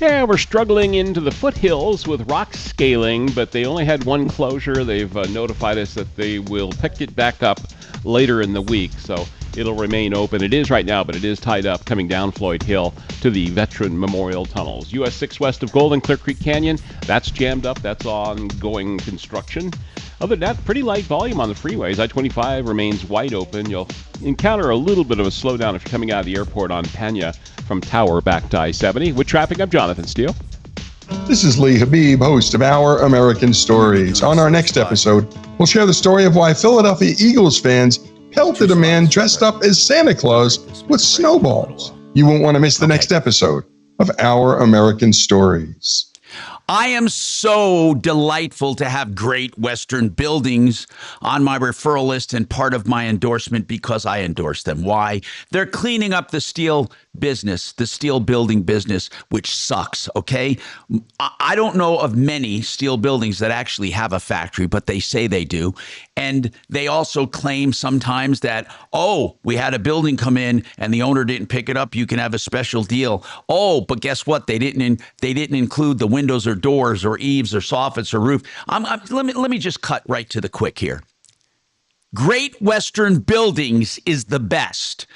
Yeah, we're struggling into the foothills with rock scaling, but they only had one closure. They've notified us that they will pick it back up later in the week, so it'll remain open. It is right now, but it is tied up coming down Floyd Hill to the Veteran Memorial Tunnels. US 6 west of Golden, Clear Creek Canyon, that's jammed up. That's ongoing construction. Other than that, pretty light volume on the freeways. I-25 remains wide open. You'll encounter a little bit of a slowdown if you're coming out of the airport on Pena from Tower back to I-70. With traffic, I'm Jonathan Steele. This is Lee Habib, host of Our American Stories. On our next episode, we'll share the story of why Philadelphia Eagles fans pelted a man dressed up as Santa Claus with snowballs. You won't want to miss the next episode of Our American Stories. I am so delightful to have Great Western Buildings on my referral list and part of my endorsement because I endorse them. Why? They're cleaning up the steel business, the steel building business, which sucks, okay? I don't know of many steel buildings that actually have a factory, but they say they do. And they also claim sometimes that, oh, we had a building come in and the owner didn't pick it up. You can have a special deal. Oh, but guess what? They didn't include the windows or doors or eaves or soffits or roof. Let me just cut right to the quick here. Great Western Buildings is the best.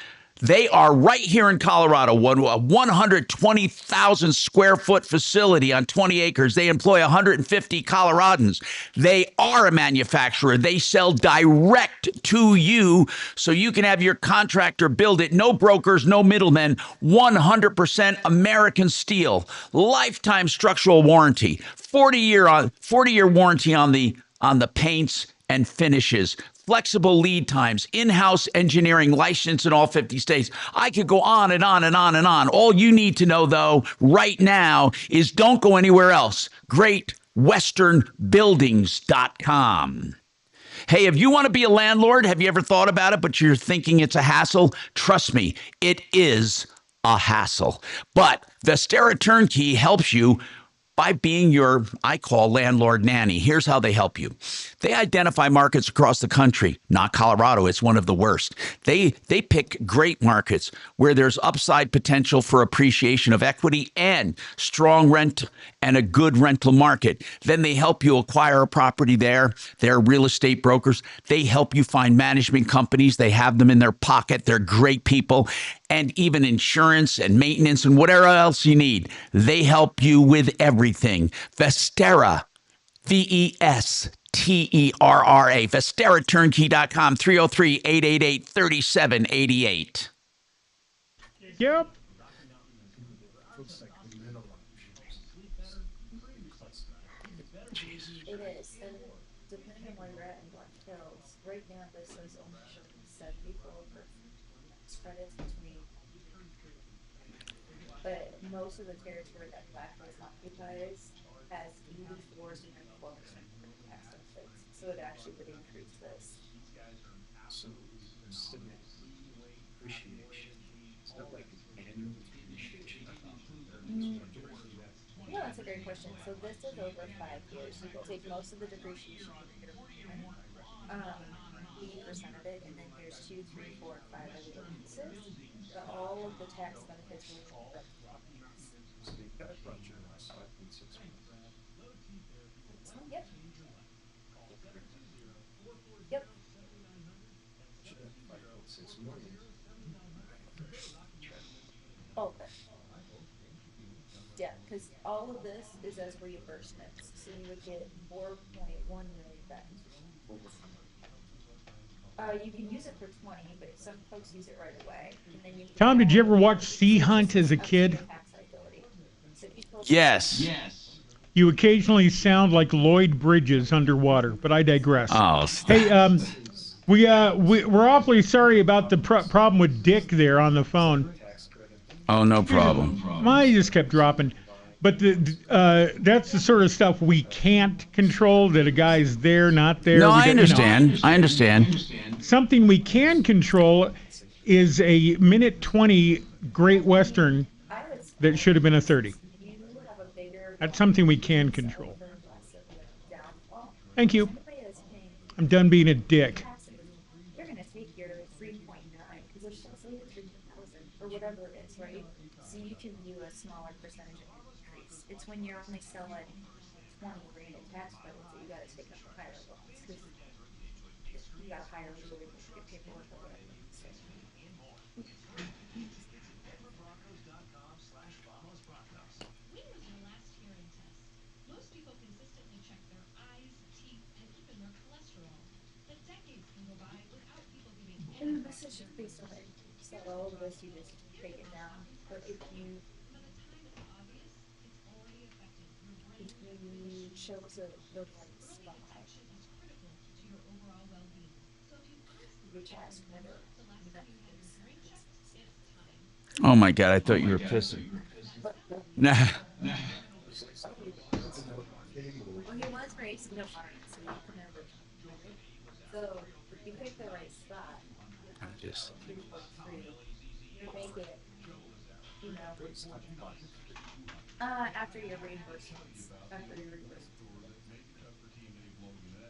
They are right here in Colorado, a 120,000 square foot facility on 20 acres. They employ 150 Coloradans. They are a manufacturer. They sell direct to you so you can have your contractor build it. No brokers, no middlemen, 100% American steel, lifetime structural warranty, 40-year warranty on the paints and finishes. Flexible lead times, in-house engineering license in all 50 states. I could go on and on and on and on. All you need to know, though, right now is don't go anywhere else. Great westernbuildings.com. Hey, if you want to be a landlord, have you ever thought about it, but you're thinking it's a hassle? Trust me, it is a hassle. But Vestera Turnkey helps you by being your, I call landlord nanny. Here's how they help you. They identify markets across the country, not Colorado. It's one of the worst. They pick great markets where there's upside potential for appreciation of equity and strong rent and a good rental market. Then they help you acquire a property there. They're real estate brokers. They help you find management companies. They have them in their pocket. They're great people. And even insurance and maintenance and whatever else you need. They help you with everything. Vestera, Vesterra, VesteraTurnkey.com, 303-888-3788. Yep. It is, and depending on where you're at in Black Hills, right now this is only showing 74 credits between, but most of the territory that Black Hills occupies has 84s and 94% tax benefits, so it actually would increase this. So, appreciation. It's not like annual depreciation. No, that's a great question. So this is over 5 years. You can take most of the depreciation in year one, 80% of it, and then years 2, 3, 4, and 5 are the pieces. But all of the tax benefits will be up to 12 years. So you've got a budget of 5.6 million. Yep. Yep. Should have 5.6 million. Oh, okay. Yeah, because all of this is as reimbursements, so you would get 4.1 million back. You can use it for 20, but some folks use it right away. And then you Tom, did you ever watch Sea Hunt as a kid? Yes. You occasionally sound like Lloyd Bridges underwater, but I digress. Oh, hey, we're awfully sorry about the problem with Dick there on the phone. Oh, no problem. Mine just kept dropping. But that's the sort of stuff we can't control, that a guy's there, not there. No, I understand. I understand. Something we can control is a minute 20 Great Western that should have been a 30. That's something we can control. Thank you. I'm done being a dick. They're going to take your 3.9 because they're still saving 3,000 or whatever it is, right? So you can do a smaller percentage of your increase. It's when you're only selling 20 grand in tax credits that you got to take up higher loans because you got to hire legal to get paperwork or whatever. So. And this is just based on it. So all of this, you just take it down. But if you shows the right spot, your tax credit. Oh, my God. I thought you were pissing. Nah. Well, he was raised in a farm, so you can never. So if you pick the right spot, you make it, after your reimbursements.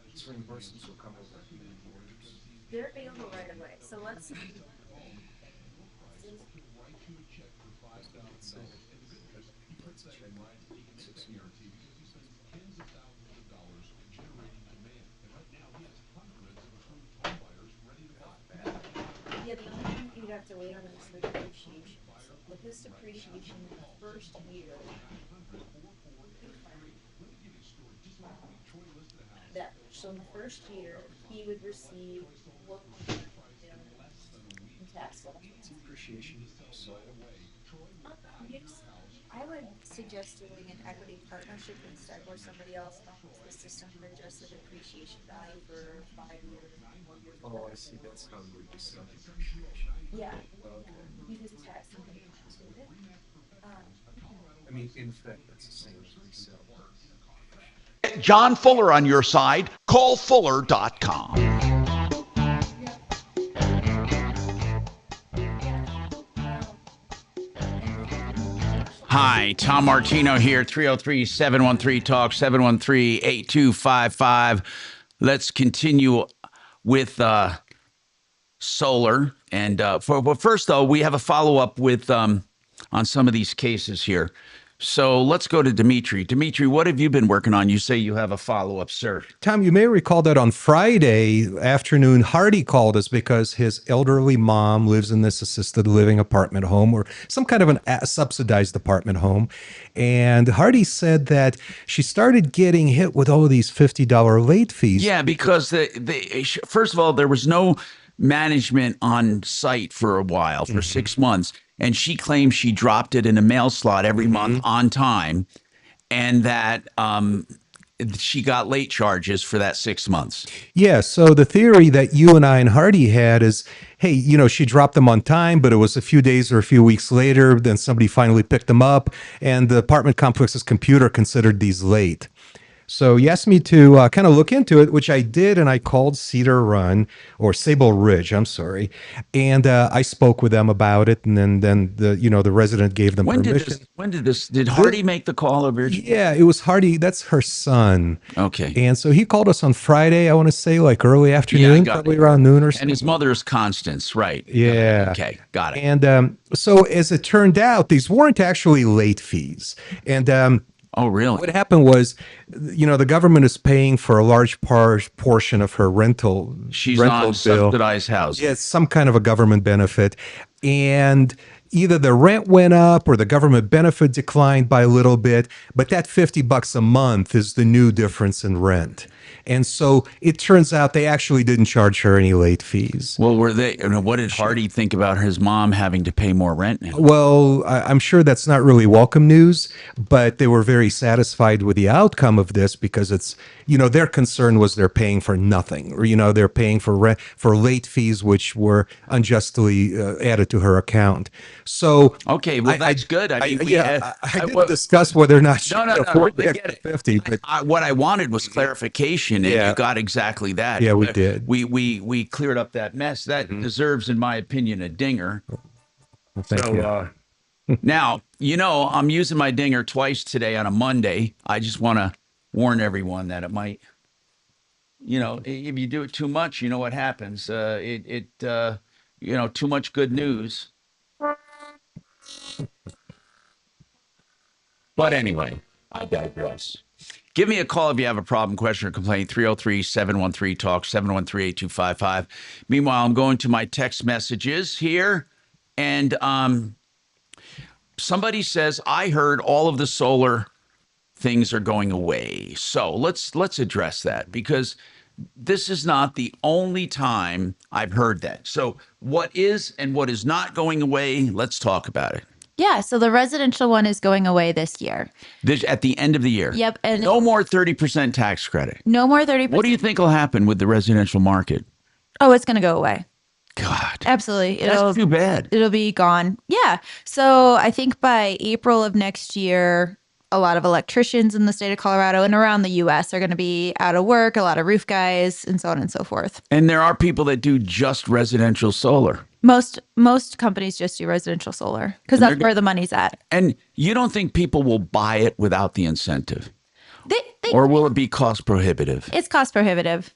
These reimbursements will come over. They're available right away. So let's. Yeah, the only thing you'd have to wait on is the depreciation. So with this depreciation in the first year, so in the first year, he would receive 4.9 million in tax benefits. Depreciation. So I would suggest doing an equity partnership instead, where somebody else owns the system for just the depreciation value for 5 years. Oh, I see. That's how you would do some depreciation. Yeah. Okay. You just tax somebody to it. I mean, in effect, that's the same as resale. Get John Fuller on your side. Call Fuller.com. Hi, Tom Martino here, 303-713-TALK, 713-8255. Let's continue with solar. And first, though, we have a follow-up with on some of these cases here. So let's go to Dimitri. Dimitri, what have you been working on? You say you have a follow-up, sir. Tom, you may recall that on Friday afternoon, Hardy called us because his elderly mom lives in this assisted living apartment home or some kind of a subsidized apartment home. And Hardy said that she started getting hit with all of these $50 late fees. Yeah, because first of all, there was no management on site for a while, for 6 months. And she claims she dropped it in a mail slot every month on time, and that she got late charges for that 6 months. Yeah, so the theory that you and I and Hardy had is, hey, she dropped them on time, but it was a few days or a few weeks later, then somebody finally picked them up, and the apartment complex's computer considered these late. So he asked me to kind of look into it, which I did, and I called Cedar Run, or Sable Ridge, I'm sorry, and I spoke with them about it, and then the resident gave them permission. Did Hardy make the call originally? Yeah, it was Hardy. That's her son. Okay. And so he called us on Friday, I want to say, like early afternoon, probably around noon or something. And his mother is Constance, right? Yeah. Okay, got it. And so as it turned out, these weren't actually late fees. And oh, really? What happened was, the government is paying for a large portion of her rental. She's rental on bill. subsidized housing. Yeah, it's some kind of a government benefit. And either the rent went up or the government benefit declined by a little bit. But that $50 a month is the new difference in rent. And so it turns out they actually didn't charge her any late fees. Well, what did Hardy think about his mom having to pay more rent now? Well, I'm sure that's not really welcome news, but they were very satisfied with the outcome of this because it's, their concern was they're paying for nothing, or, they're paying for rent, for late fees, which were unjustly added to her account. So, okay, well, that's good. I didn't discuss whether or not she could afford the extra 50, but what I wanted was clarification. And you got exactly that. Yeah, we did. We cleared up that mess. That deserves, in my opinion, a dinger. Well, thank you. Now, I'm using my dinger twice today on a Monday. I just want to warn everyone that it might, if you do it too much, you know what happens. Too much good news. But anyway, I digress. Give me a call if you have a problem, question, or complaint, 303-713-TALK, 713-8255. Meanwhile, I'm going to my text messages here, and somebody says, I heard all of the solar things are going away. So let's address that, because this is not the only time I've heard that. So what is and what is not going away, let's talk about it. Yeah, so the residential one is going away this year. At the end of the year? Yep. And no more 30% tax credit. No more 30%. What do you think will happen with the residential market? Oh, it's going to go away. God. Absolutely. That's too bad. It'll be gone. Yeah. So I think by April of next year, a lot of electricians in the state of Colorado and around the U.S. are going to be out of work, a lot of roof guys, and so on and so forth. And there are people that do just residential solar. Most companies just do residential solar because that's where the money's at. And you don't think people will buy it without the incentive? Or will it be cost prohibitive? It's cost prohibitive.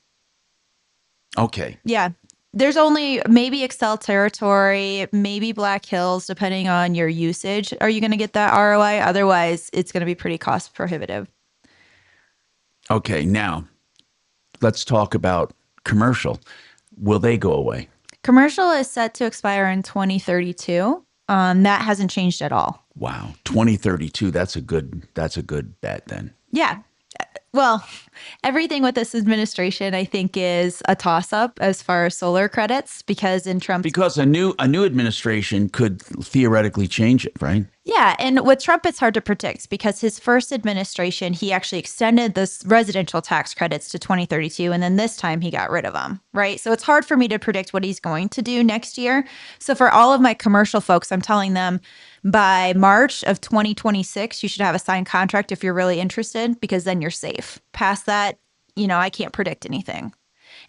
Okay. Yeah. There's only maybe Excel territory, maybe Black Hills, depending on your usage. Are you going to get that ROI? Otherwise, it's going to be pretty cost prohibitive. Okay. Now, let's talk about commercial. Will they go away? Commercial is set to expire in 2032. That hasn't changed at all. Wow, 2032. That's a good bet then. Yeah. Well, everything with this administration, I think, is a toss-up as far as solar credits because a new administration could theoretically change it, right? Yeah, and with Trump, it's hard to predict because his first administration, he actually extended the residential tax credits to 2032, and then this time he got rid of them, right? So it's hard for me to predict what he's going to do next year. So for all of my commercial folks, I'm telling them by March of 2026, you should have a signed contract if you're really interested, because then you're safe. Past that, I can't predict anything.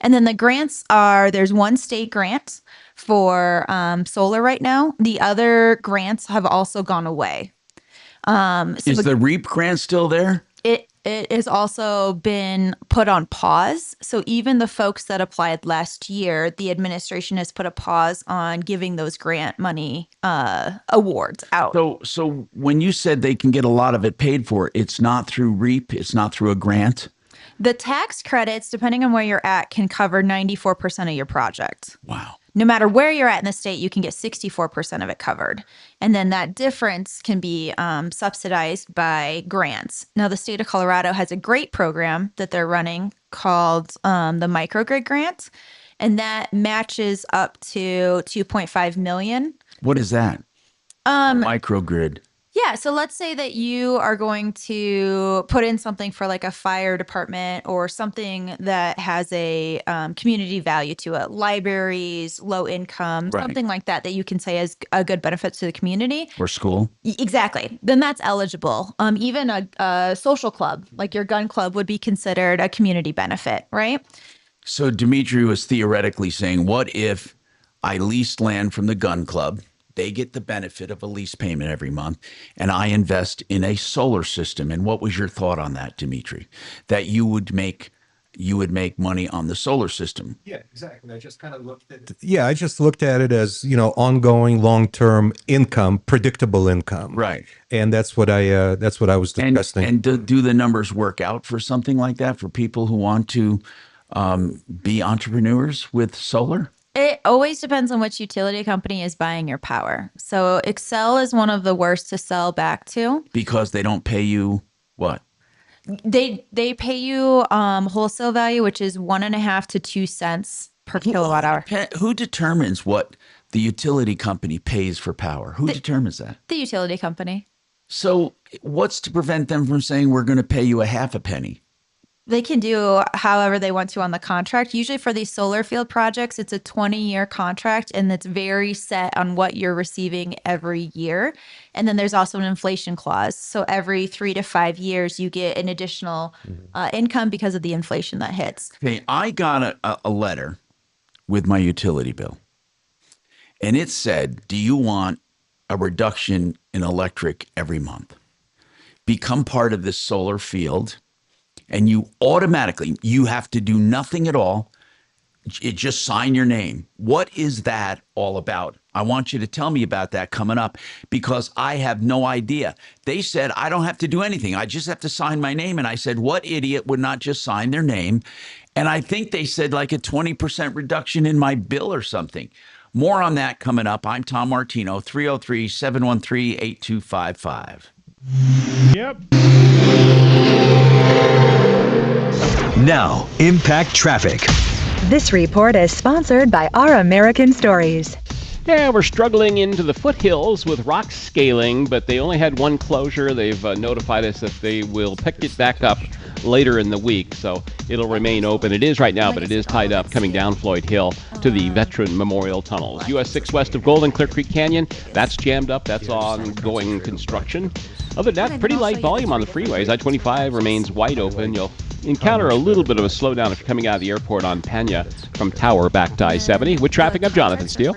And then the grants there's one state grant for solar right now. The other grants have also gone away. Is the REAP grant still there? It has also been put on pause. So even the folks that applied last year, the administration has put a pause on giving those grant money awards out. So when you said they can get a lot of it paid for, it's not through REAP, it's not through a grant? The tax credits, depending on where you're at, can cover 94% of your project. Wow. No matter where you're at in the state, you can get 64% of it covered. And then that difference can be subsidized by grants. Now, the state of Colorado has a great program that they're running called the microgrid grant, and that matches up to $2.5 million. What is that? Microgrid. Yeah. So let's say that you are going to put in something for like a fire department or something that has a community value to it, libraries, low income, Right. something like that you can say is a good benefit to the community. Or school. Exactly. Then that's eligible. Even a social club, like your gun club, would be considered a community benefit, right? So Dimitri was theoretically saying, what if I leased land from the gun club? They get the benefit of a lease payment every month, and I invest in a solar system. And what was your thought on that, Dimitri? That you would make money on the solar system. Yeah, exactly. I just kind of looked at it. Yeah, I just looked at it as, ongoing long-term income, predictable income. Right. And that's what I was discussing. And do the numbers work out for something like that for people who want to be entrepreneurs with solar? It always depends on which utility company is buying your power. So Excel is one of the worst to sell back to. Because they don't pay you what? They pay you wholesale value, which is 1.5 to 2 cents per kilowatt hour. Who determines what the utility company pays for power? Who determines that? The utility company. So what's to prevent them from saying we're going to pay you a half a penny? They can do however they want to on the contract. Usually for these solar field projects, it's a 20-year contract, and it's very set on what you're receiving every year. And then there's also an inflation clause. So every 3 to 5 years, you get an additional income because of the inflation that hits. Okay, I got a letter with my utility bill, and it said, do you want a reduction in electric every month? Become part of this solar field. And you have to do nothing at all. Just sign your name. What is that all about? I want you to tell me about that coming up, because I have no idea. They said I don't have to do anything. I just have to sign my name. And I said, what idiot would not just sign their name? And I think they said like a 20% reduction in my bill or something. More on that coming up. I'm Tom Martino, 303-713-8255. Yep. Now, Impact Traffic. This report is sponsored by Our American Stories. Yeah, we're struggling into the foothills with rock scaling, but they only had one closure. They've notified us that they will pick it back up later in the week, so it'll remain open. It is right now, but it is tied up coming down Floyd Hill to the Veteran Memorial Tunnels. US 6 west of Golden, Clear Creek Canyon, that's jammed up. That's ongoing construction. Other than that, pretty light volume on the freeways. I-25 remains wide open. You'll encounter a little bit of a slowdown if you're coming out of the airport on Pena from Tower back to I-70. With traffic up, Jonathan Steele.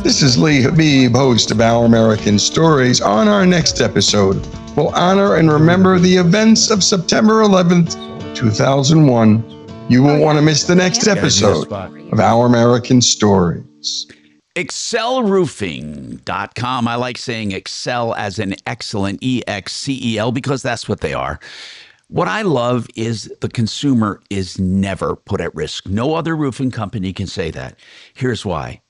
This is Lee Habib, host of Our American Stories. On our next episode, we'll honor and remember the events of September 11th, 2001. You won't want to miss the next episode of Our American Stories. ExcelRoofing.com. I like saying Excel as an excellent, E-X-C-E-L, because that's what they are. What I love is the consumer is never put at risk. No other roofing company can say that. Here's why.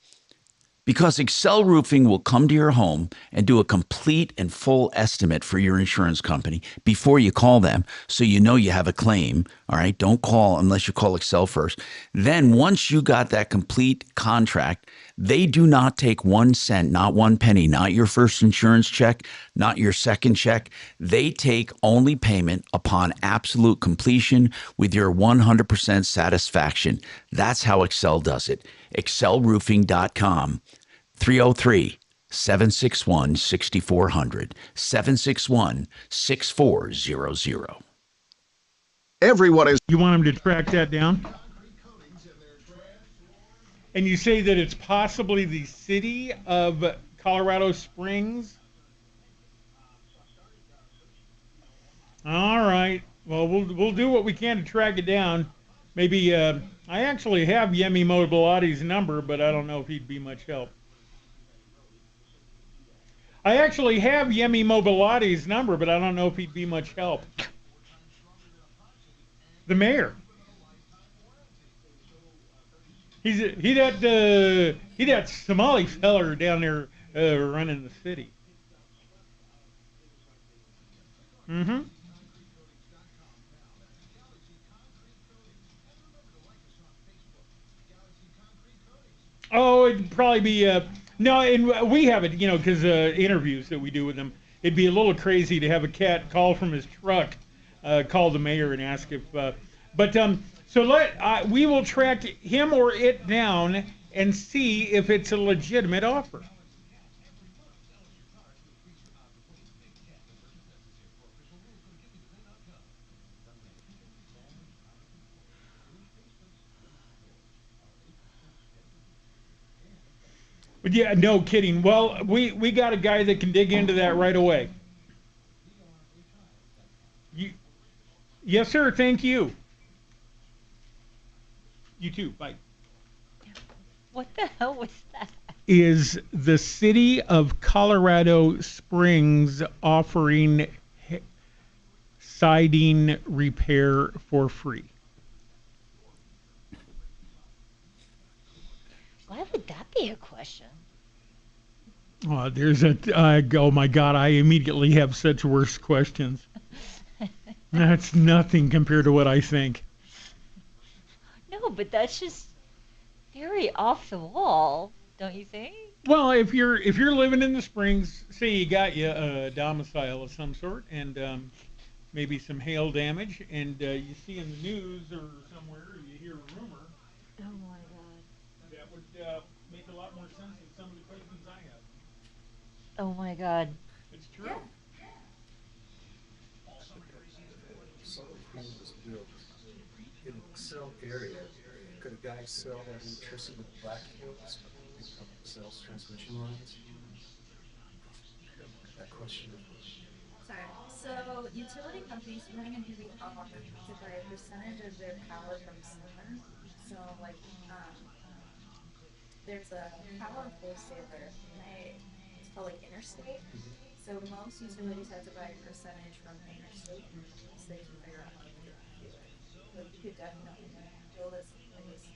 Because Excel Roofing will come to your home and do a complete and full estimate for your insurance company before you call them, so you know you have a claim, All right. Don't call unless you call Excel first. Then once you got that complete contract, they do not take 1 cent, not 1 penny, not your first insurance check, not your second check. They take only payment upon absolute completion with your 100% satisfaction. That's how Excel does it. excelroofing.com, 303-761-6400, 761-6400. Everyone is. You want him to track that down? And you say that it's possibly the city of Colorado Springs? All right. Well, we'll do what we can to track it down. Maybe I actually have Yemi Mobilati's number, but I don't know if he'd be much help. I actually have Yemi Mobilati's number, but I don't know if he'd be much help. The mayor. He that Somali feller down there running the city. Mm-hmm. Oh, it'd probably be no, and we have it, because interviews that we do with them. It'd be a little crazy to have a cat call from his truck. Call the mayor and ask if, we will track him or it down and see if it's a legitimate offer. But yeah, no kidding. Well, we got a guy that can dig into that right away. Yes, sir. Thank you. You too. Bye. What the hell was that? Is the city of Colorado Springs offering siding repair for free? Why would that be a question? Oh my God, I immediately have such worse questions. That's nothing compared to what I think. No, but that's just very off the wall, don't you think? Well, if you're living in the Springs, say you got you a domicile of some sort, and maybe some hail damage, and you see in the news or somewhere you hear a rumor. Oh my God. That would make a lot more sense than some of the questions I have. Oh my God. It's true. In the Excel area, could a guy sell that electricity to Black Hills? Sells transmission lines? That question. Sorry. So utility companies are going to be offered to buy a percentage of their power from solar. So there's a power wholesaler, and it's called Interstate. So most utilities have to buy a percentage from Interstate, so they can figure out how to do it. But you could definitely build this place.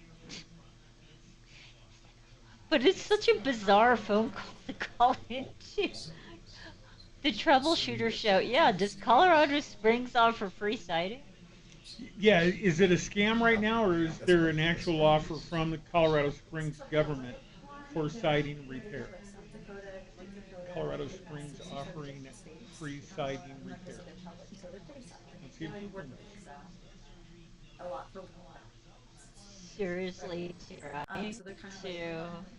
But it's such a bizarre phone call to call into. The Troubleshooter Show. Yeah, does Colorado Springs offer free siding? Yeah, is it a scam right now, or is there an actual offer from the Colorado Springs government for siding repair? Colorado Springs offering free siding repair. Let's see if we can- Seriously, right? So they're kind of to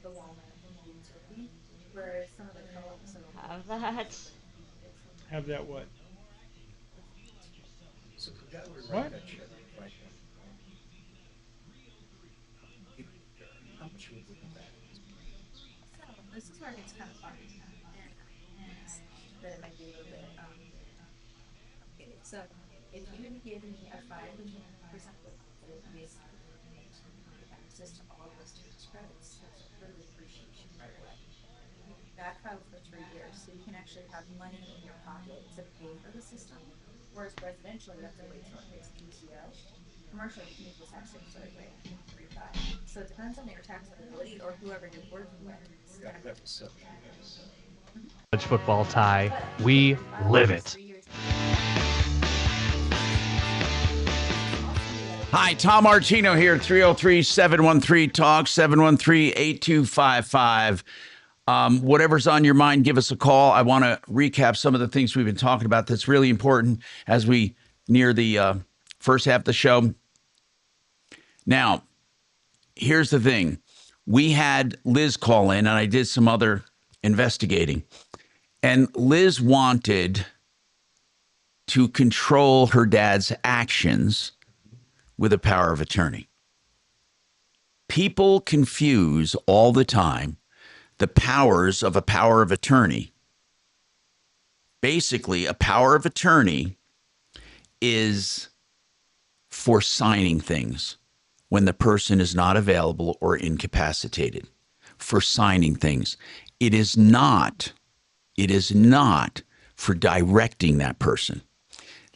the Walmart utility, whereas some of the co-ops have that. Have that what? So the guy would What? write that check, right? How much would we back? So this is where it gets kind of fun, and that it might be a little bit okay. So if you had given me a 5% access to all of those tax credits, that's really appreciation right away. Back out for 3 years, so you can actually have money in your pocket to pay for the system. Whereas residential, you have to wait till it hits PTO. Commercial, you can use the tax rate right away, 3.5. So it depends on your taxability or whoever you're working with. College football tie. We live it. Hi, Tom Martino here, 303-713-TALK, 713-8255. Whatever's on your mind, give us a call. I want to recap some of the things we've been talking about that's really important as we near the first half of the show. Now, here's the thing. We had Liz call in, and I did some other investigating. And Liz wanted to control her dad's actions with a power of attorney. People confuse all the time the powers of a power of attorney. Basically, a power of attorney is for signing things when the person is not available or incapacitated. For signing things. It is not for directing that person.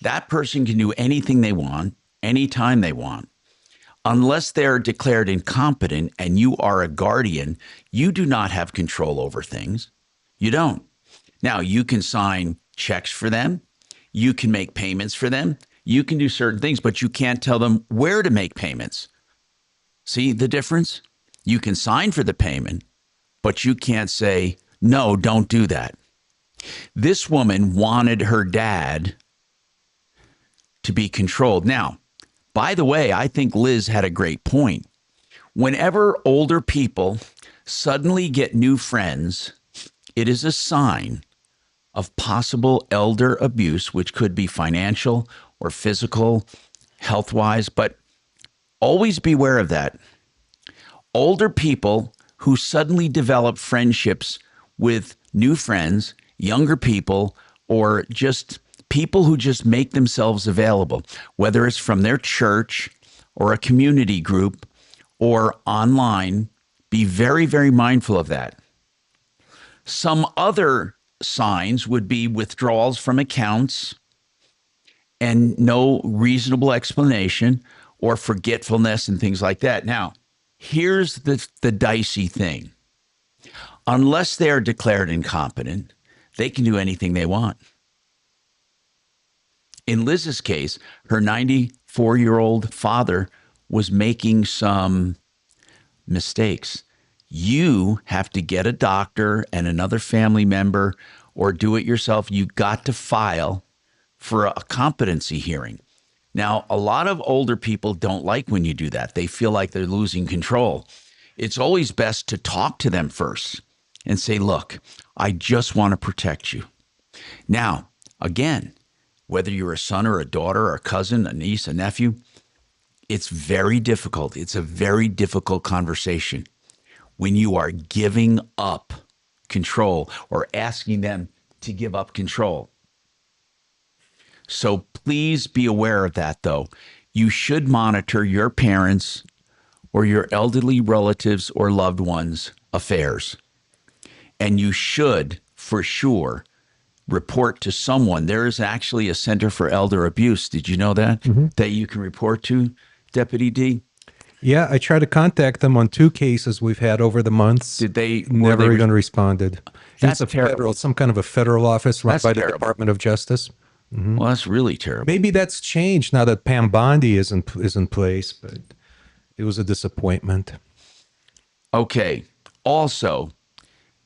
That person can do anything they want, anytime they want. Unless they're declared incompetent and you are a guardian, you do not have control over things. You don't. Now, you can sign checks for them. You can make payments for them. You can do certain things, but you can't tell them where to make payments. See the difference? You can sign for the payment, but you can't say, no, don't do that. This woman wanted her dad to be controlled. Now, by the way, I think Liz had a great point. Whenever older people suddenly get new friends, it is a sign of possible elder abuse, which could be financial or physical, health-wise, but always beware of that. Older people who suddenly develop friendships with new friends, younger people, or just people who just make themselves available, whether it's from their church or a community group or online, be very, very mindful of that. Some other signs would be withdrawals from accounts and no reasonable explanation or forgetfulness and things like that. Now, here's the dicey thing. Unless they are declared incompetent, they can do anything they want. In Liz's case, her 94-year-old father was making some mistakes. You have to get a doctor and another family member or do it yourself. You got to file for a competency hearing. Now, a lot of older people don't like when you do that. They feel like they're losing control. It's always best to talk to them first and say, look, I just want to protect you. Now, again, whether you're a son or a daughter or a cousin, a niece, a nephew, it's very difficult. It's a very difficult conversation when you are giving up control or asking them to give up control. So please be aware of that, though. You should monitor your parents' or your elderly relatives or loved ones' affairs. And you should, for sure, report to someone. There is actually a Center for Elder Abuse. Did you know that? Mm-hmm. That you can report to, Deputy D? Yeah, I tried to contact them on 2 cases we've had over the months. Did they? Never even responded. That's it's some kind of a federal office run by the Department of Justice. Mm-hmm. Well, that's really terrible. Maybe that's changed now that Pam Bondi is in place, but it was a disappointment. Okay. Also,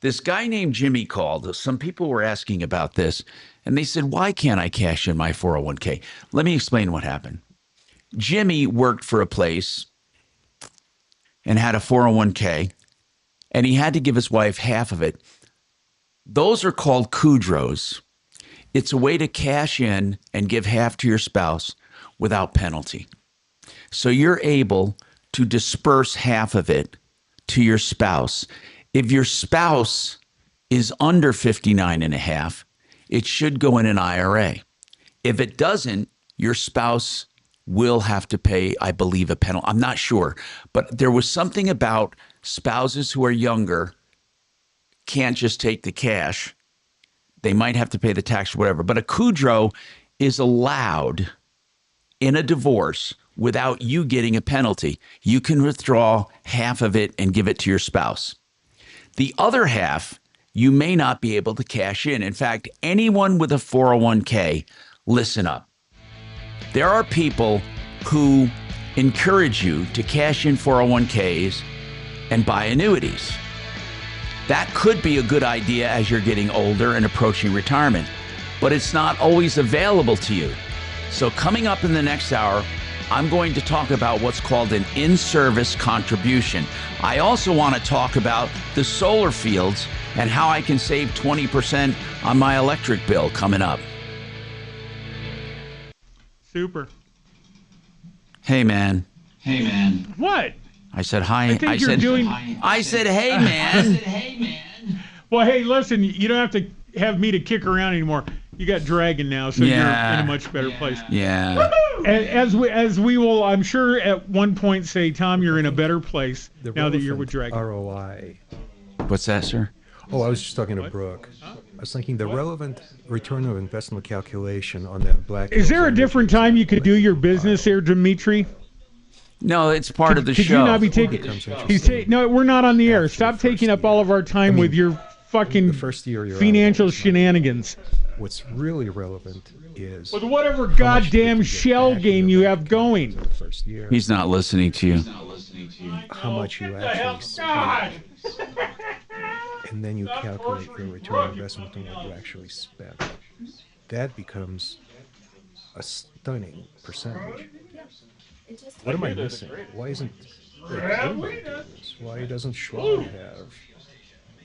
this guy named Jimmy called. Some people were asking about this, and they said, why can't I cash in my 401k? Let me explain what happened. Jimmy worked for a place and had a 401k, and he had to give his wife half of it. Those are called kudros. It's a way to cash in and give half to your spouse without penalty. So you're able to disperse half of it to your spouse. If your spouse is under 59 and a half, it should go in an IRA. If it doesn't, your spouse will have to pay, I believe, a penalty. I'm not sure, but there was something about spouses who are younger can't just take the cash. They might have to pay the tax or whatever, but a kudro is allowed in a divorce without you getting a penalty. You can withdraw half of it and give it to your spouse. The other half, you may not be able to cash in. In fact, anyone with a 401k, listen up. There are people who encourage you to cash in 401ks and buy annuities. That could be a good idea as you're getting older and approaching retirement, but it's not always available to you. So coming up in the next hour, I'm going to talk about what's called an in-service contribution. I also want to talk about the solar fields and how I can save 20% on my electric bill coming up. Super. Hey, man. What? I said hi. I think you're doing. I said, hey, man. Well, hey, listen, you don't have to have me to kick around anymore. You got Dragon now, so you're in a much better place. Yeah. As we will, I'm sure, at one point say, Tom, you're in a better place now that you're with Dragon. ROI. What's that, sir? Oh, I was just talking to Brooke. I was thinking the relevant return of investment calculation on that black. Is there a different time you could do your business there, Dimitri? No, it's part of the could show. You not be taking? No, we're not on the air. Stop taking up all of our time with your fucking financial shenanigans. What's really relevant is with whatever goddamn shell game you have going. First year. He's not listening to you. How much you actually spend. And then you calculate your return on investment on what you actually spent. That becomes a stunning percentage. What am I missing? Why isn't why doesn't Schwab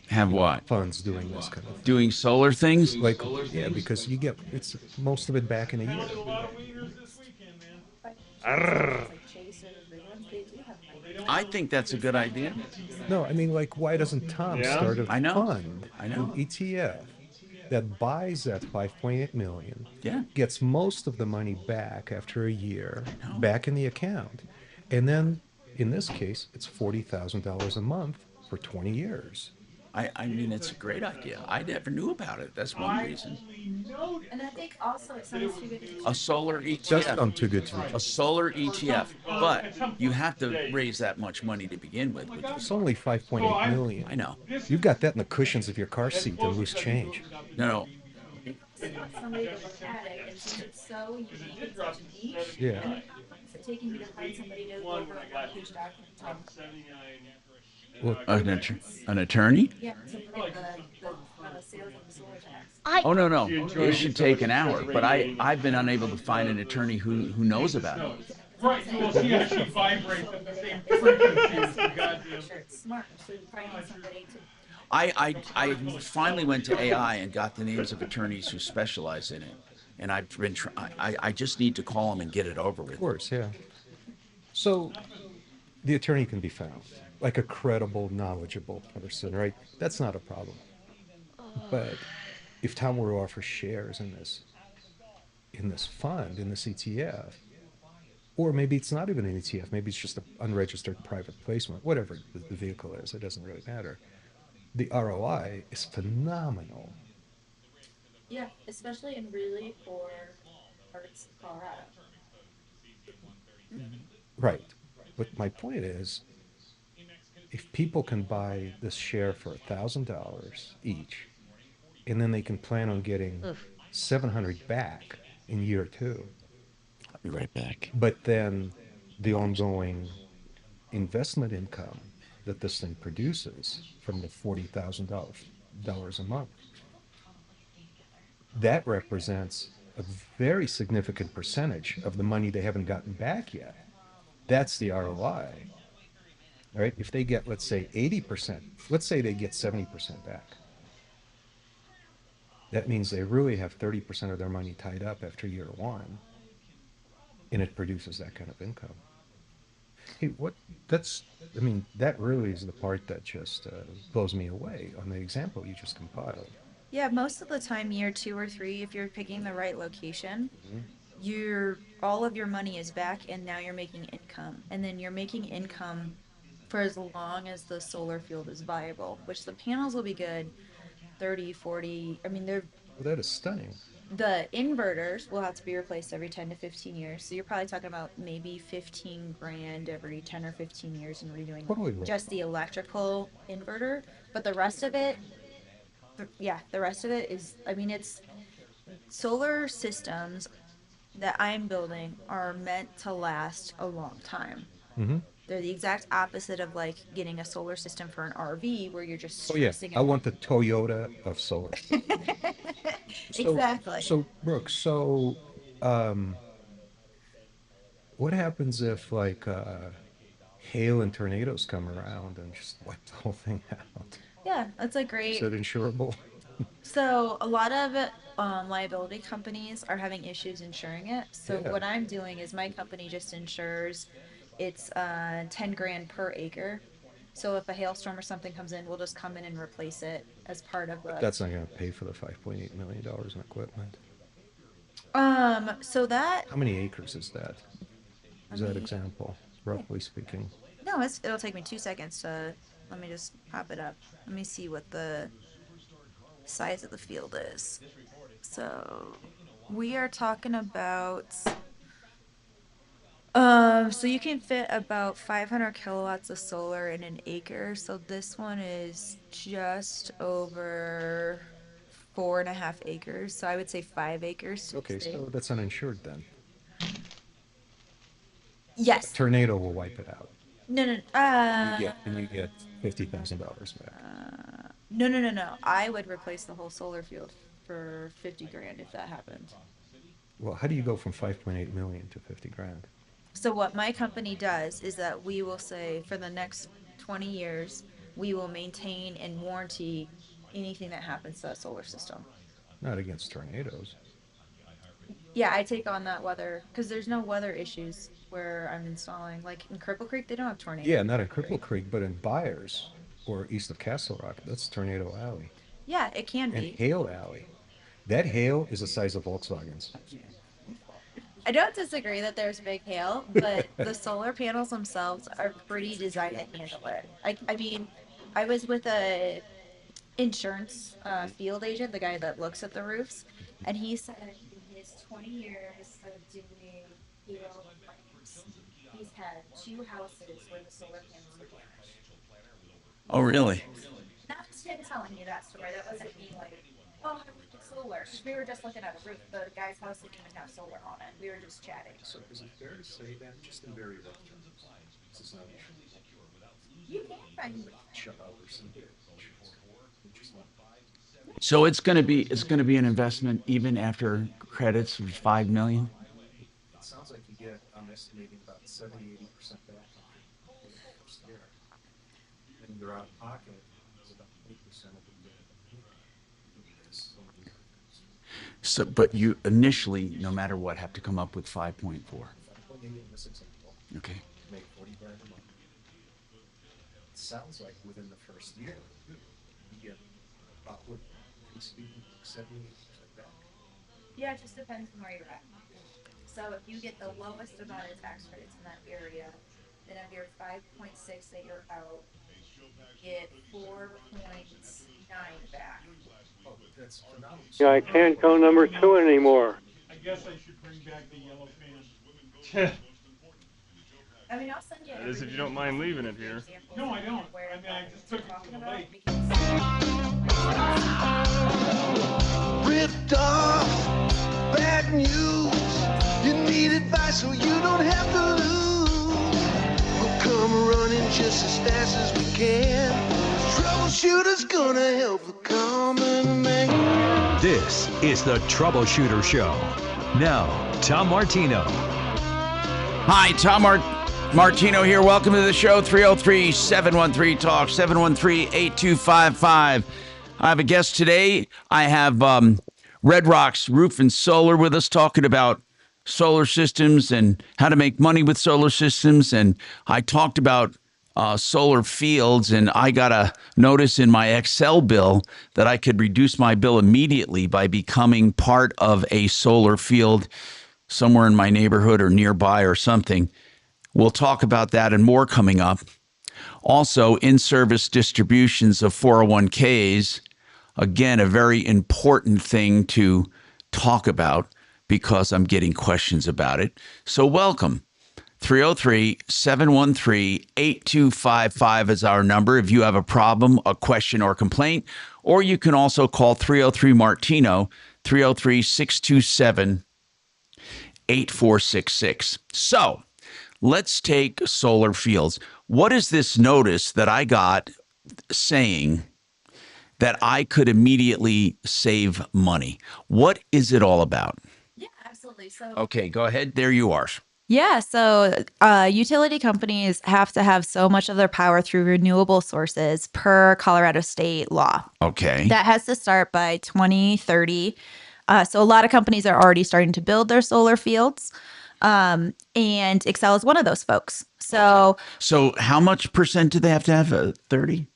have what? Funds doing this kind of thing? Doing solar things? Like, yeah, because you get it's most of it back in a year. I think that's a good idea. No, I mean, like, why doesn't Tom start a fund, an ETF, that buys that 5.8 million, gets most of the money back after a year, back in the account, and then, in this case, it's $40,000 a month for 20 years. I mean, it's a great idea. I never knew about it. That's one reason. And I think also it sounds too good to be A solar ETF. Does sound too good to me. A solar ETF. But you have to raise that much money to begin with. It's only 5.8 million. I know. You've got that in the cushions of your car seat and loose change. No. Somebody to look at it, and since it's so unique and such a niche, Yeah. I mean, how long is it taking you to find somebody to go over a one-page document, Tom? An attorney? Yeah, to look at the sales and solar tax. Oh, no. It should take an hour. But I've been unable to find an attorney who knows about it. Right, well, see how she vibrates at the same frequency. It's smart, so you probably need somebody to. I finally went to AI and got the names of attorneys who specialize in it. And I've been I just need to call them and get it over with. Of course, yeah. So the attorney can be found, like a credible, knowledgeable person, right? That's not a problem. But if Tom were to offer shares in this fund, in this ETF, or maybe it's not even an ETF, maybe it's just an unregistered private placement, whatever the vehicle is, it doesn't really matter. The ROI is phenomenal. Yeah, especially in really poor parts of Colorado. Right. But my point is, if people can buy this share for $1,000 each, and then they can plan on getting $700 back in year 2. I'll be right back. But then the ongoing investment income that this thing produces from the $40,000 a month, that represents a very significant percentage of the money they haven't gotten back yet. That's the ROI. All right, if they get, let's say, 80%, let's say they get 70% back. That means they really have 30% of their money tied up after year 1, and it produces that kind of income. Hey, that really is the part that just blows me away on the example you just compiled. Yeah, most of the time, year 2 or 3, if you're picking the right location, all of your money is back, and now you're making income. And then you're making income for as long as the solar field is viable, which the panels will be good 30, 40. I mean, Well, that is stunning. the inverters will have to be replaced every 10 to 15 years. So you're probably talking about maybe 15 grand every 10 or 15 years in redoing Totally right. just the electrical inverter. But the rest of it, the rest of it is, I mean, it's solar systems that I'm building are meant to last a long time. Mm-hmm. They're the exact opposite of like getting a solar system for an RV where you're just Oh yeah, stressing I out. want the Toyota of solar. Exactly. So Brooke, um, what happens if like hail and tornadoes come around and just wipe the whole thing out? Yeah, that's a Is great. it insurable? So a lot of liability companies are having issues insuring it. So Yeah. what I'm doing is my company just insures it's 10 grand per acre. So if a hailstorm or something comes in, we'll just come in and replace it as part of the. That's not going to pay for the $5.8 million in equipment. So that. How many acres is that? Is that me- example, roughly speaking? No, it'll take me 2 seconds to. Let me just pop it up. Let me see what the size of the field is. So we are talking about. So you can fit about 500 kilowatts of solar in an acre. So this one is just over 4.5 acres. So I would say 5 acres. Okay, so that's uninsured then. Yes. A tornado will wipe it out. No, no. You get $50,000 back. No. I would replace the whole solar field for 50 grand if that happened. Well, how do you go from 5.8 million to 50 grand? So what my company does is that we will say for the next 20 years, we will maintain and warranty anything that happens to that solar system. Not against tornadoes. Yeah, I take on that weather because there's no weather issues where I'm installing. Like in Cripple Creek, they don't have tornadoes. Yeah, not in Cripple Creek, but in Byers or east of Castle Rock, that's Tornado Alley. Yeah, it can And be. Hail Alley. That hail is the size of Volkswagens. I don't disagree that there's big hail, but the solar panels themselves are pretty designed to handle it. I mean, I was with a insurance field agent, the guy that looks at the roofs, and he said in his 20 years of doing hail claims, he's had 2 houses where the solar panels were damaged. Oh, really? Not just him telling you that story. That wasn't me like, oh, I looked at solar. We were just looking at a roof. The guy's house didn't even have solar on it. We were just chatting. So is it fair to say that just in very rough terms, this is not You can find shut out or something? So it's going to be an investment even after credits of $5 million. It sounds like you get, I'm estimating about 70-80% back on the first year. And your out of pocket is about 8% of the year. So, but you initially, no matter what, have to come up with 5.4. Okay. Make 40 grand a month. It sounds like within the first year, you get upward, speaking, 70% back. Yeah, it just depends on where you're at. So if you get the lowest amount of tax credits in that area, then of your 5.6 that you're out, you get 4.9 back. Oh, that's phenomenal. Yeah, I can't go number 2 anymore. I guess I should bring back the yellow fan. I mean, I'll send you. That is if you don't mind leaving it here. No, I don't. I mean, I just took it to the lake. Ripped off, bad news. You need advice so you don't have to lose. We'll come running just as fast as we can. Troubleshooter's gonna help the common man. This is the Troubleshooter Show. Now, Tom Martino. Hi, Tom Martino here. Welcome to the show. 303-713-TALK, 713-8255. I have a guest today. I have Red Rocks Roof and Solar with us talking about solar systems and how to make money with solar systems. And I talked about solar fields, and I got a notice in my Excel bill that I could reduce my bill immediately by becoming part of a solar field somewhere in my neighborhood or nearby or something. We'll talk about that and more coming up. Also, in-service distributions of 401ks. Again, a very important thing to talk about because I'm getting questions about it. So welcome. 303-713-8255 is our number if you have a problem, a question, or complaint. Or you can also call 303-MARTINO, 303-627-8255. 8466. So let's take solar fields. What is this notice that I got saying that I could immediately save money? What is it all about? Yeah, absolutely. So Okay, go ahead. There you are. yeah, so utility companies have to have so much of their power through renewable sources per Colorado state law. Okay. That has to start by 2030. So a lot of companies are already starting to build their solar fields. And Excel is one of those folks. So, So how much percent do they have to have? 30?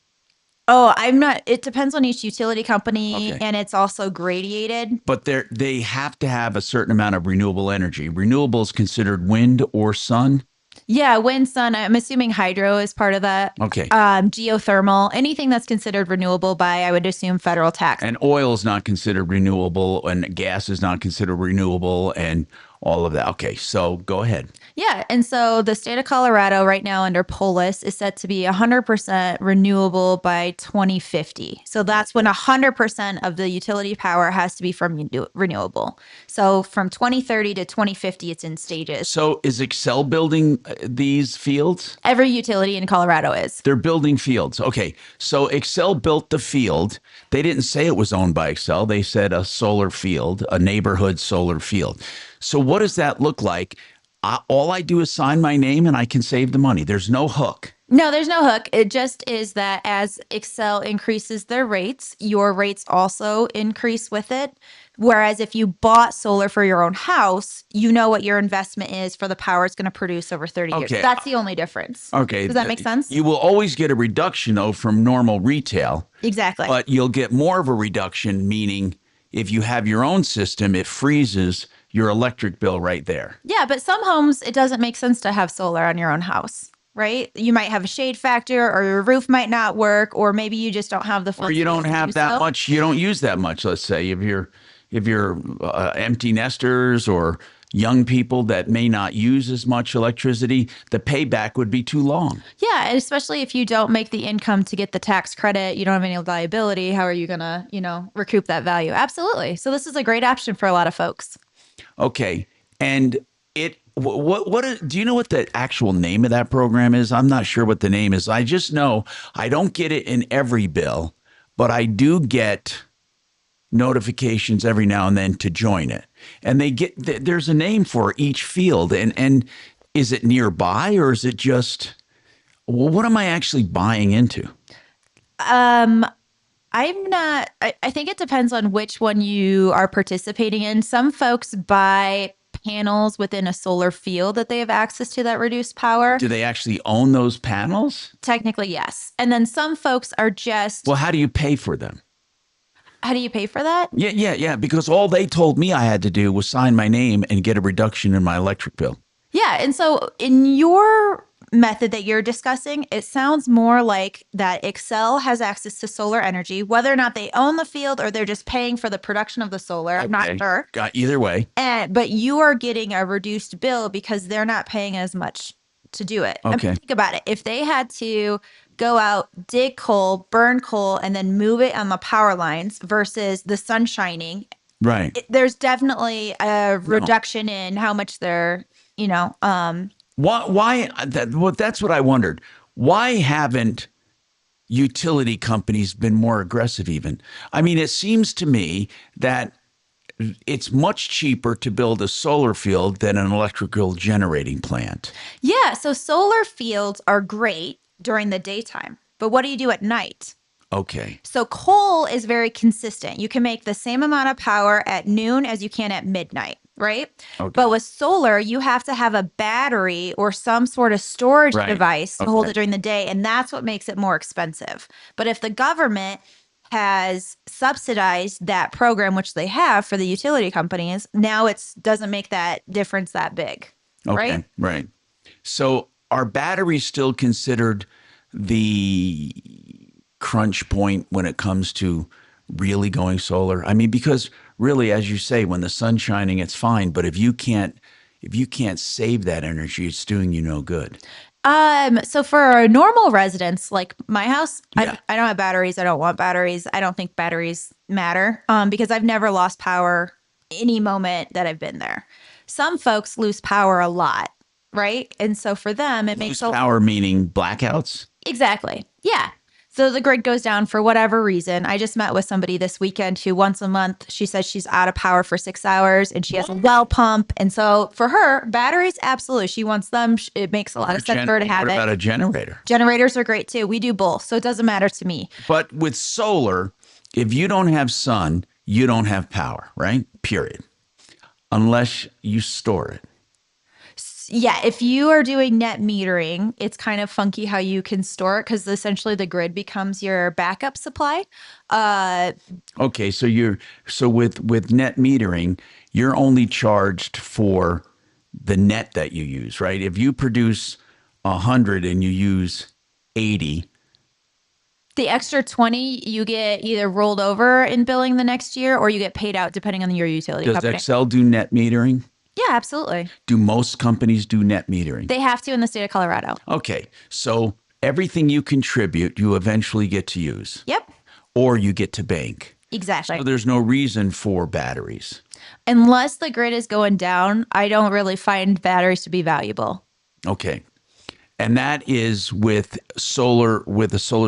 it depends on each utility company, Okay. and it's also gradated. But they have to have a certain amount of renewable energy. Renewable is considered wind or sun. Yeah, wind, sun. I'm assuming hydro is part of that. Okay. Geothermal, anything that's considered renewable by, I would assume, federal tax. And oil is not considered renewable, and gas is not considered renewable, and all of that. Okay, so go ahead. Yeah, and so the state of Colorado right now under POLIS is set to be 100% renewable by 2050. So that's when 100% of the utility power has to be from renewable. So from 2030 to 2050, it's in stages. So is Excel building these fields? Every utility in Colorado is. They're building fields. Okay, so Excel built the field. They didn't say it was owned by Excel. They said a solar field, a neighborhood solar field. So what does that look like? All I do is sign my name and I can save the money. There's no hook. No, there's no hook. It just is that as Excel increases their rates, your rates also increase with it. Whereas if you bought solar for your own house, you know what your investment is for the power it's going to produce over 30 years. Okay. That's the only difference. Okay. Does that make sense? You will always get a reduction, though, from normal retail. Exactly. But you'll get more of a reduction, meaning if you have your own system, it freezes your electric bill right there. Yeah, but some homes, it doesn't make sense to have solar on your own house, right? You might have a shade factor, or your roof might not work, or maybe you just don't have the Or you don't have that much. You don't use that much. Let's say if you're empty nesters or young people that may not use as much electricity, the payback would be too long. Yeah, and especially if you don't make the income to get the tax credit, you don't have any liability. How are you gonna, recoup that value? Absolutely. So this is a great option for a lot of folks. Okay, and do you know what the actual name of that program is? I'm not sure what the name is. I just know I don't get it in every bill, but I do get notifications every now and then to join it. And there's a name for each field. And is it nearby, or is it just, what am I actually buying into? I think it depends on which one you are participating in. Some folks buy panels within a solar field that they have access to that reduced power. Do they actually own those panels? Technically, yes. And then some folks are just... Well, how do you pay for them? How do you pay for that? Yeah. Because all they told me I had to do was sign my name and get a reduction in my electric bill. Yeah. And so in your method that you're discussing, it sounds more like that Excel has access to solar energy, whether or not they own the field or they're just paying for the production of the solar. I'm not sure. Either way. But you are getting a reduced bill because they're not paying as much to do it. Okay. I mean, think about it. If they had to go out, dig coal, burn coal, and then move it on the power lines versus the sun shining, right? There's definitely a reduction in how much they're, Why? That's what I wondered. Why haven't utility companies been more aggressive even? I mean, it seems to me that it's much cheaper to build a solar field than an electrical generating plant. Yeah, so solar fields are great during the daytime, but what do you do at night? Okay. So coal is very consistent. You can make the same amount of power at noon as you can at midnight, right? Okay. But with solar, you have to have a battery or some sort of storage device to hold it during the day, and that's what makes it more expensive. But if the government has subsidized that program, which they have for the utility companies, now it doesn't make that difference that big, right? Right. So are batteries still considered the crunch point when it comes to really going solar? I mean, because really, as you say, when the sun's shining, it's fine. But if you can't save that energy, it's doing you no good. So for normal residents like my house, I don't have batteries. I don't want batteries. I don't think batteries matter because I've never lost power any moment that I've been there. some folks lose power a lot, right? And so for them, it makes Power meaning blackouts? Exactly. Yeah. So the grid goes down for whatever reason. I just met with somebody this weekend who once a month, she says she's out of power for 6 hours and she has a well pump. And so for her, batteries, absolutely. She wants them. It makes a lot of sense for her to have What it. about a generator? Generators are great too. We do both. So it doesn't matter to me. But with solar, if you don't have sun, you don't have power, right? Period. Unless you store it. Yeah, if you are doing net metering, it's kind of funky how you can store it because essentially the grid becomes your backup supply. Okay, so with net metering, you're only charged for the net that you use, right? If you produce 100 and you use 80, the extra 20 you get either rolled over in billing the next year or you get paid out depending on your utility does company. Excel do net metering? Yeah, absolutely. Do most companies do net metering? They have to in the state of Colorado. Okay, so everything you contribute, you eventually get to use. Yep. Or you get to bank. Exactly. So there's no reason for batteries. Unless the grid is going down, I don't really find batteries to be valuable. Okay. And that is with a solar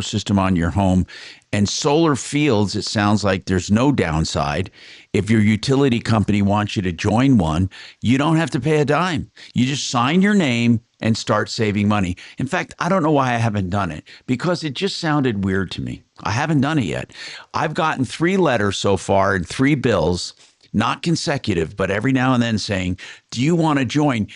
system on your home. And solar fields, it sounds like there's no downside. If your utility company wants you to join one, you don't have to pay a dime. You just sign your name and start saving money. In fact, I don't know why I haven't done it, because it just sounded weird to me. I haven't done it yet. I've gotten 3 letters so far and 3 bills, not consecutive, but every now and then saying, do you want to join?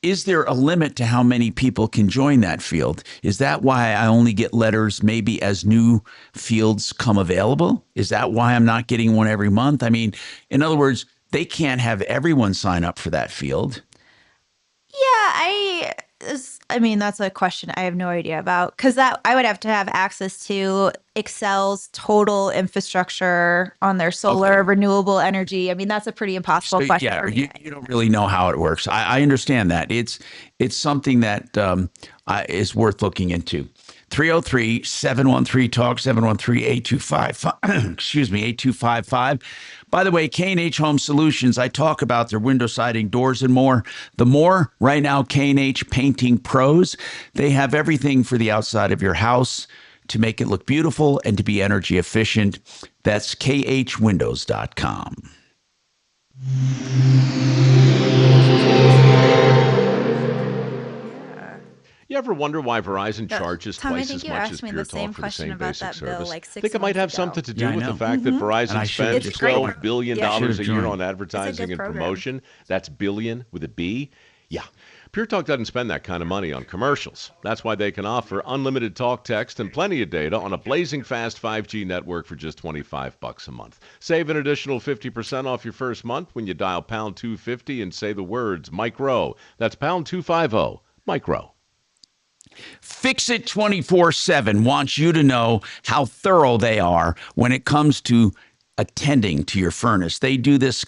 Is there a limit to how many people can join that field? Is that why I only get letters maybe as new fields come available? Is that why I'm not getting one every month? I mean, in other words, they can't have everyone sign up for that field. Yeah, I mean, that's a question I have no idea about because I would have to have access to Excel's total infrastructure on their solar renewable energy. I mean, that's a pretty impossible question. Yeah, for me. you don't really know how it works. I understand that. It's something that is worth looking into. 303-713-TALK, 713-825, excuse me, 8255. By the way, K&H Home Solutions, I talk about their window siding, doors, and more. The more, right now, K&H Painting Pros, they have everything for the outside of your house to make it look beautiful and to be energy efficient. That's khwindows.com. You ever wonder why Verizon charges Tom, I twice think as you much asked as me Pure the same Talk for the question same about basic that bill, service? like, 6 I think it might have months ago. something to do Yeah, I with the know. fact that And I Verizon should've spends just $12 joined. billion Yeah. a year joined. on advertising and program. promotion. That's billion with a B. Yeah. Pure Talk doesn't spend that kind of money on commercials. That's why they can offer unlimited talk, text, and plenty of data on a blazing fast 5G network for just $25 a month. Save an additional 50% off your first month when you dial pound 250 and say the words micro. That's pound 250, micro. Fix It 24/7 wants you to know how thorough they are when it comes to attending to your furnace. They do this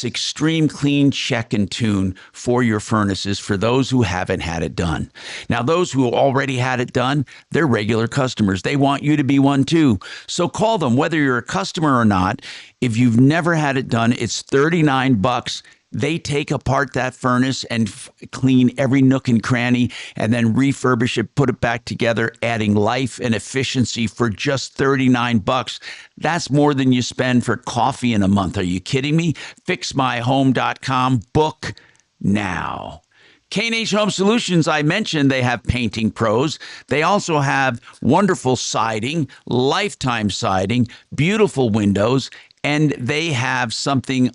extreme clean check and tune for your furnaces for those who haven't had it done. Now, those who already had it done, they're regular customers. They want you to be one too. So call them, whether you're a customer or not. If you've never had it done, it's $39. They take apart that furnace and clean every nook and cranny and then refurbish it, put it back together, adding life and efficiency for just $39. That's more than you spend for coffee in a month. Are you kidding me? FixMyHome.com. Book now. K&H Home Solutions, I mentioned they have painting pros. They also have wonderful siding, lifetime siding, beautiful windows, and they have something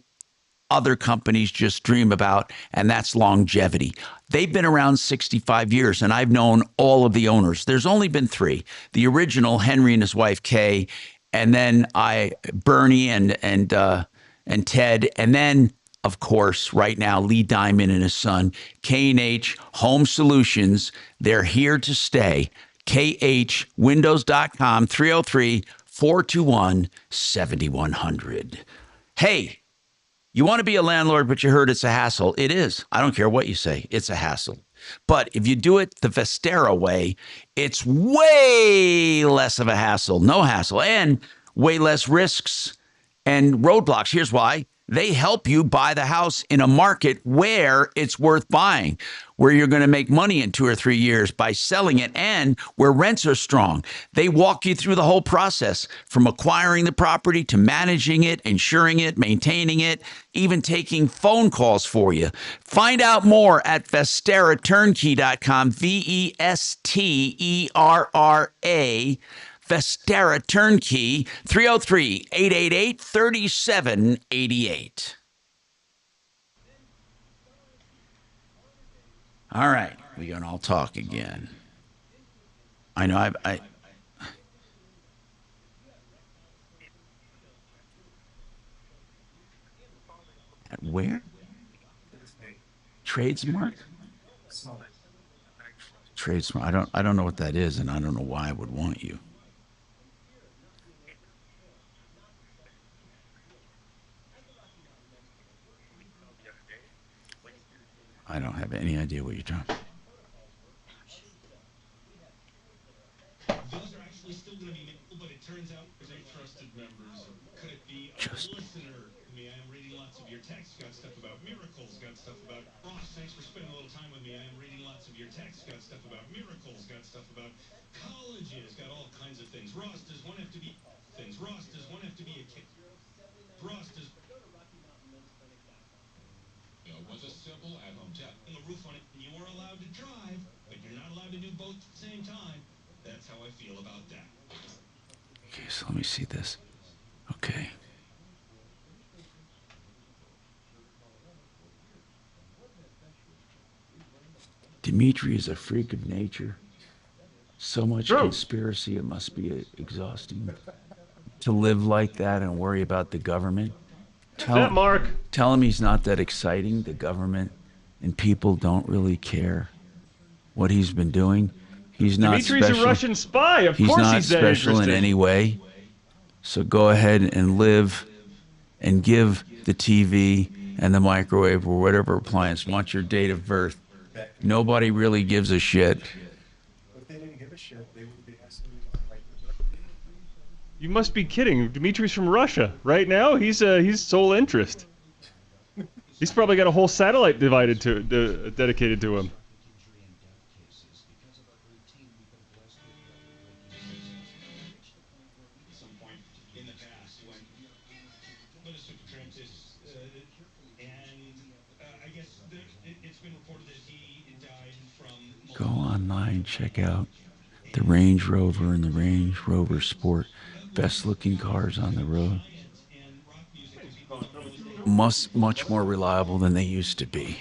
other companies just dream about, and that's longevity. They've been around 65 years, and I've known all of the owners. There's only been 3. The original, Henry and his wife, Kay, and then Bernie and Ted, and then, of course, right now, Lee Diamond and his son, K&H Home Solutions. They're here to stay. khwindows.com, 303-421-7100. Hey, you want to be a landlord, but you heard it's a hassle. It is. I don't care what you say. It's a hassle. But if you do it the Vestera way, it's way less of a hassle. No hassle. And way less risks and roadblocks. Here's why. They help you buy the house in a market where it's worth buying, where you're going to make money in 2 or 3 years by selling it, and where rents are strong. They walk you through the whole process, from acquiring the property to managing it, insuring it, maintaining it, even taking phone calls for you. Find out more at VesteraTurnkey.com, VESTERRA. Vestera Turnkey, 303-888-3788. All right, we're going to all talk again. I know I at where? Tradesmark? Tradesmark. I don't know what that is, and I don't know why I would want you. I don't have any idea what you're talking about. Those are actually still going to be made, but it turns out they're trusted members. Could it be a listener? I mean, I am reading lots of your texts. Got stuff about miracles. Got stuff about Ross. Thanks for spending a little time with me. I am reading lots of your texts. Got stuff about miracles. Got stuff about colleges. Got all kinds of things. Ross, does one have to be things? Ross, does one have to be a kid? Ross, does was a simple at-home test. The roof on it, you are allowed to drive, but you're not allowed to do both at the same time. That's how I feel about that. Okay, so let me see this. Okay. Dimitri is a freak of nature. So much conspiracy, it must be exhausting to live like that and worry about the government. Mark. Tell him he's not that exciting. The government and people don't really care what he's been doing. He's not Dimitri's special. a Russian spy. Of He's course not he's that special in interesting. any way. So go ahead and live and give the TV and the microwave or whatever appliance want your date of birth. Nobody really gives a shit. If they didn't give a shit, they would be asking You must be kidding. Dimitri's from Russia. Right now, he's sole interest. He's probably got a whole satellite dedicated to him. Go online, check out the Range Rover and the Range Rover Sport. Best looking cars on the road. Much more reliable than they used to be.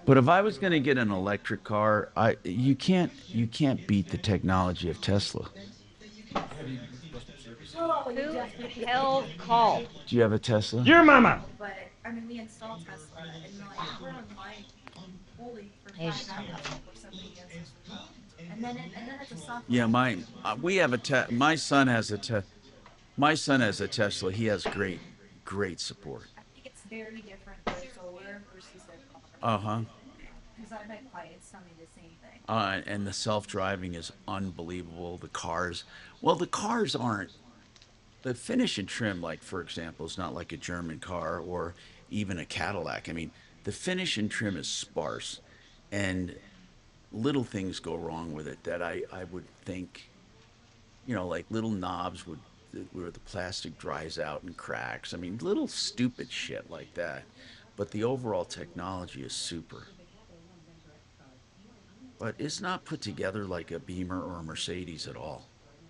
But if I was going to get an electric car, you can't beat the technology of Tesla. Who the hell called? Do you have a Tesla? Your mama. But I mean, we installed Tesla, and like we're online fully for They just hung up. and then it's a software. Yeah, we have my son has a Tesla. He has great support. I think it's very different for solar versus a Uh-huh. because I've had clients tell me the same thing. And the self-driving is unbelievable. The cars aren't. The finish and trim, like, for example, is not like a German car or even a Cadillac. I mean, the finish and trim is sparse, and little things go wrong with it that I would think, like little knobs where the plastic dries out and cracks. I mean, little stupid shit like that. But the overall technology is super. But it's not put together like a Beamer or a Mercedes at all,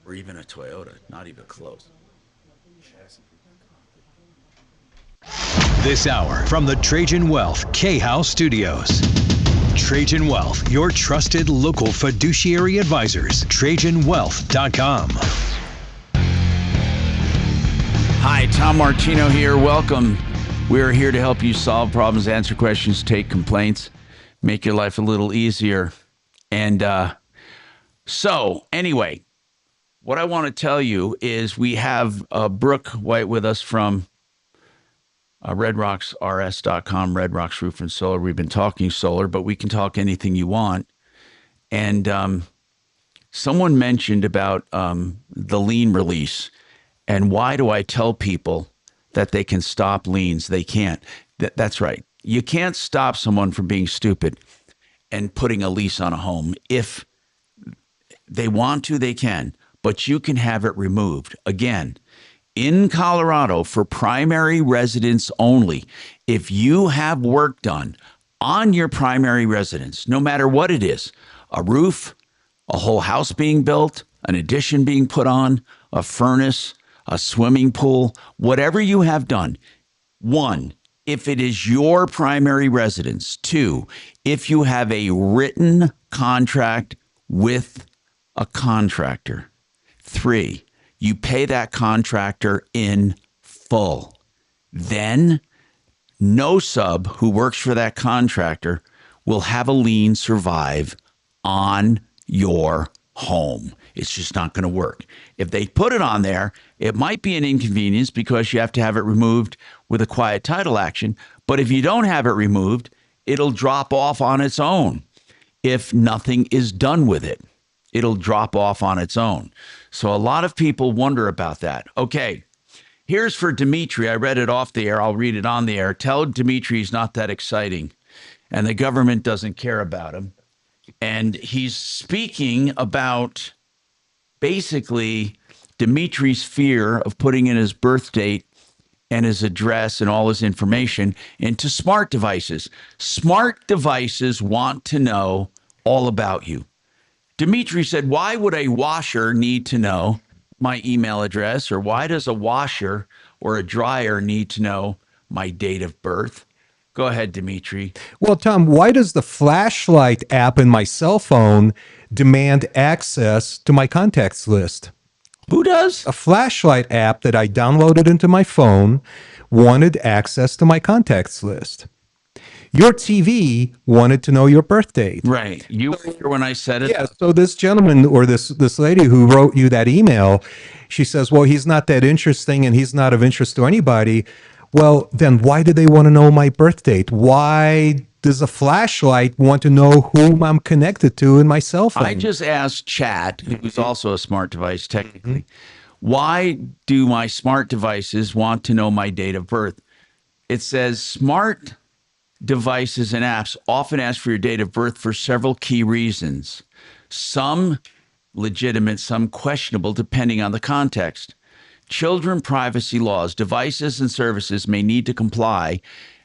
or even a Toyota, not even close. This hour from the Trajan Wealth K-House Studios. Trajan Wealth, your trusted local fiduciary advisors. TrajanWealth.com. Hi, Tom Martino here. Welcome. We're here to help you solve problems, answer questions, take complaints, make your life a little easier. And so, anyway, what I want to tell you is we have Brooke White with us from RedRocksRS.com, Red Rocks Roof and Solar. We've been talking solar, but we can talk anything you want. And Someone mentioned about the lien release, and why do I tell people that they can stop liens? They can't. That's right. You can't stop someone from being stupid and putting a lease on a home. If they want to, they can, but you can have it removed. Again, in Colorado, for primary residence only, if you have work done on your primary residence, no matter what it is, a roof, a whole house being built, an addition being put on, a furnace, a swimming pool, whatever you have done. 1, if it is your primary residence. 2, if you have a written contract with a contractor. 3, you pay that contractor in full. Then no sub who works for that contractor will have a lien survive on your home. It's just not going to work. If they put it on there, it might be an inconvenience because you have to have it removed with a quiet title action. But if you don't have it removed, it'll drop off on its own. If nothing is done with it, it'll drop off on its own. So a lot of people wonder about that. Okay, here's for Dimitri. I read it off the air. I'll read it on the air. Tell Dimitri he's not that exciting and the government doesn't care about him. And he's speaking about basically Dimitri's fear of putting in his birth date and his address and all his information into smart devices. Smart devices want to know all about you. Dimitri said, why would a washer need to know my email address, or why does a washer or a dryer need to know my date of birth? Go ahead, Dimitri. Well, Tom, why does the flashlight app in my cell phone demand access to my contacts list? Who does? A flashlight app that I downloaded into my phone wanted access to my contacts list. Your TV wanted to know your birth date. Right. You were here when I said it. Yeah. So this gentleman or this lady who wrote you that email, she says, well, he's not that interesting and he's not of interest to anybody. Well, then why do they want to know my birth date? Why does a flashlight want to know whom I'm connected to in my cell phone? I just asked Chat, who's also a smart device technically, why do my smart devices want to know my date of birth? It says smart devices and apps often ask for your date of birth for several key reasons. Some legitimate, some questionable, depending on the context. Children privacy laws, devices and services may need to comply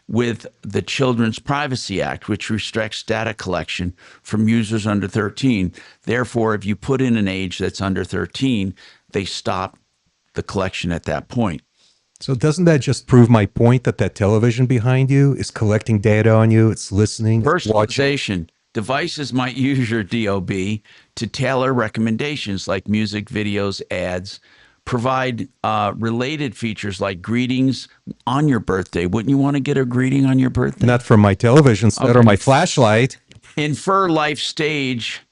with the Children's Privacy Act, which restricts data collection from users under 13. Therefore, if you put in an age that's under 13, they stop the collection at that point. So doesn't that just prove my point that that television behind you is collecting data on you? It's listening. Personalization. Devices might use your DOB to tailor recommendations like music, videos, ads, provide related features like greetings on your birthday. Wouldn't you want to get a greeting on your birthday? Not from my television set or my flashlight. Infer life stage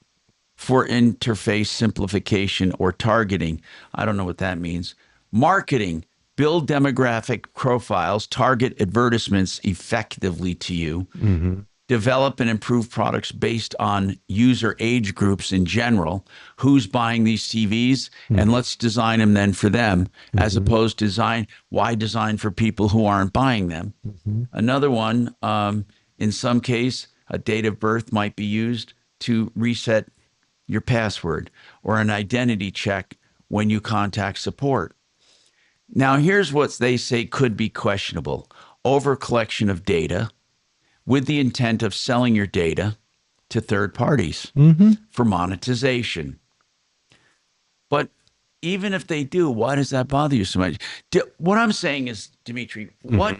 for interface simplification or targeting. I don't know what that means. Marketing. Build demographic profiles, target advertisements effectively to you. Mm-hmm. Develop and improve products based on user age groups in general. Who's buying these TVs? And let's design them then for them, as opposed to why design for people who aren't buying them? Another one, in some case, a date of birth might be used to reset your password or an identity check when you contact support. Now, here's what they say could be questionable. Over collection of data with the intent of selling your data to third parties for monetization. But even if they do, why does that bother you so much? What I'm saying is, Dimitri, what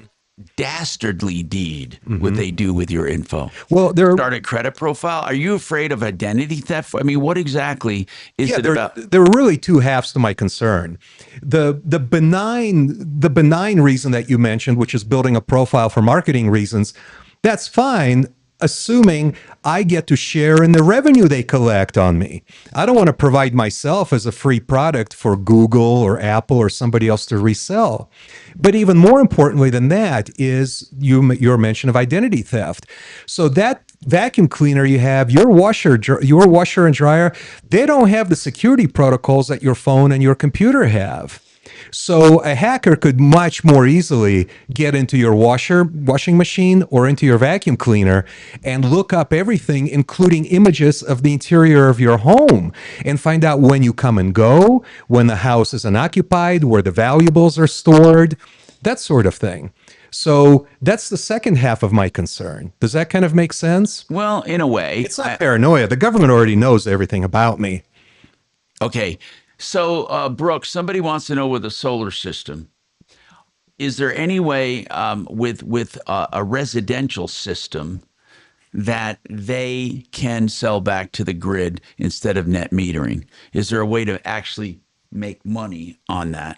dastardly deed would they do with your info? Well, start a credit profile. Are you afraid of identity theft? I mean, what exactly is it about? There are really two halves to my concern. The benign reason that you mentioned, which is building a profile for marketing reasons, that's fine, assuming I get to share in the revenue they collect on me. I don't want to provide myself as a free product for Google or Apple or somebody else to resell. But even more importantly than that is your mention of identity theft. So that vacuum cleaner you have, your washer and dryer, they don't have the security protocols that your phone and your computer have. So a hacker could much more easily get into your washing machine or into your vacuum cleaner and look up everything, including images of the interior of your home, and find out when you come and go, when the house is unoccupied, where the valuables are stored, that sort of thing. So that's the second half of my concern. Does that kind of make sense? Well, in a way. It's not paranoia. The government already knows everything about me. Okay. So, Brooke, somebody wants to know with a solar system, is there any way with a residential system that they can sell back to the grid instead of net metering? Is there a way to actually make money on that?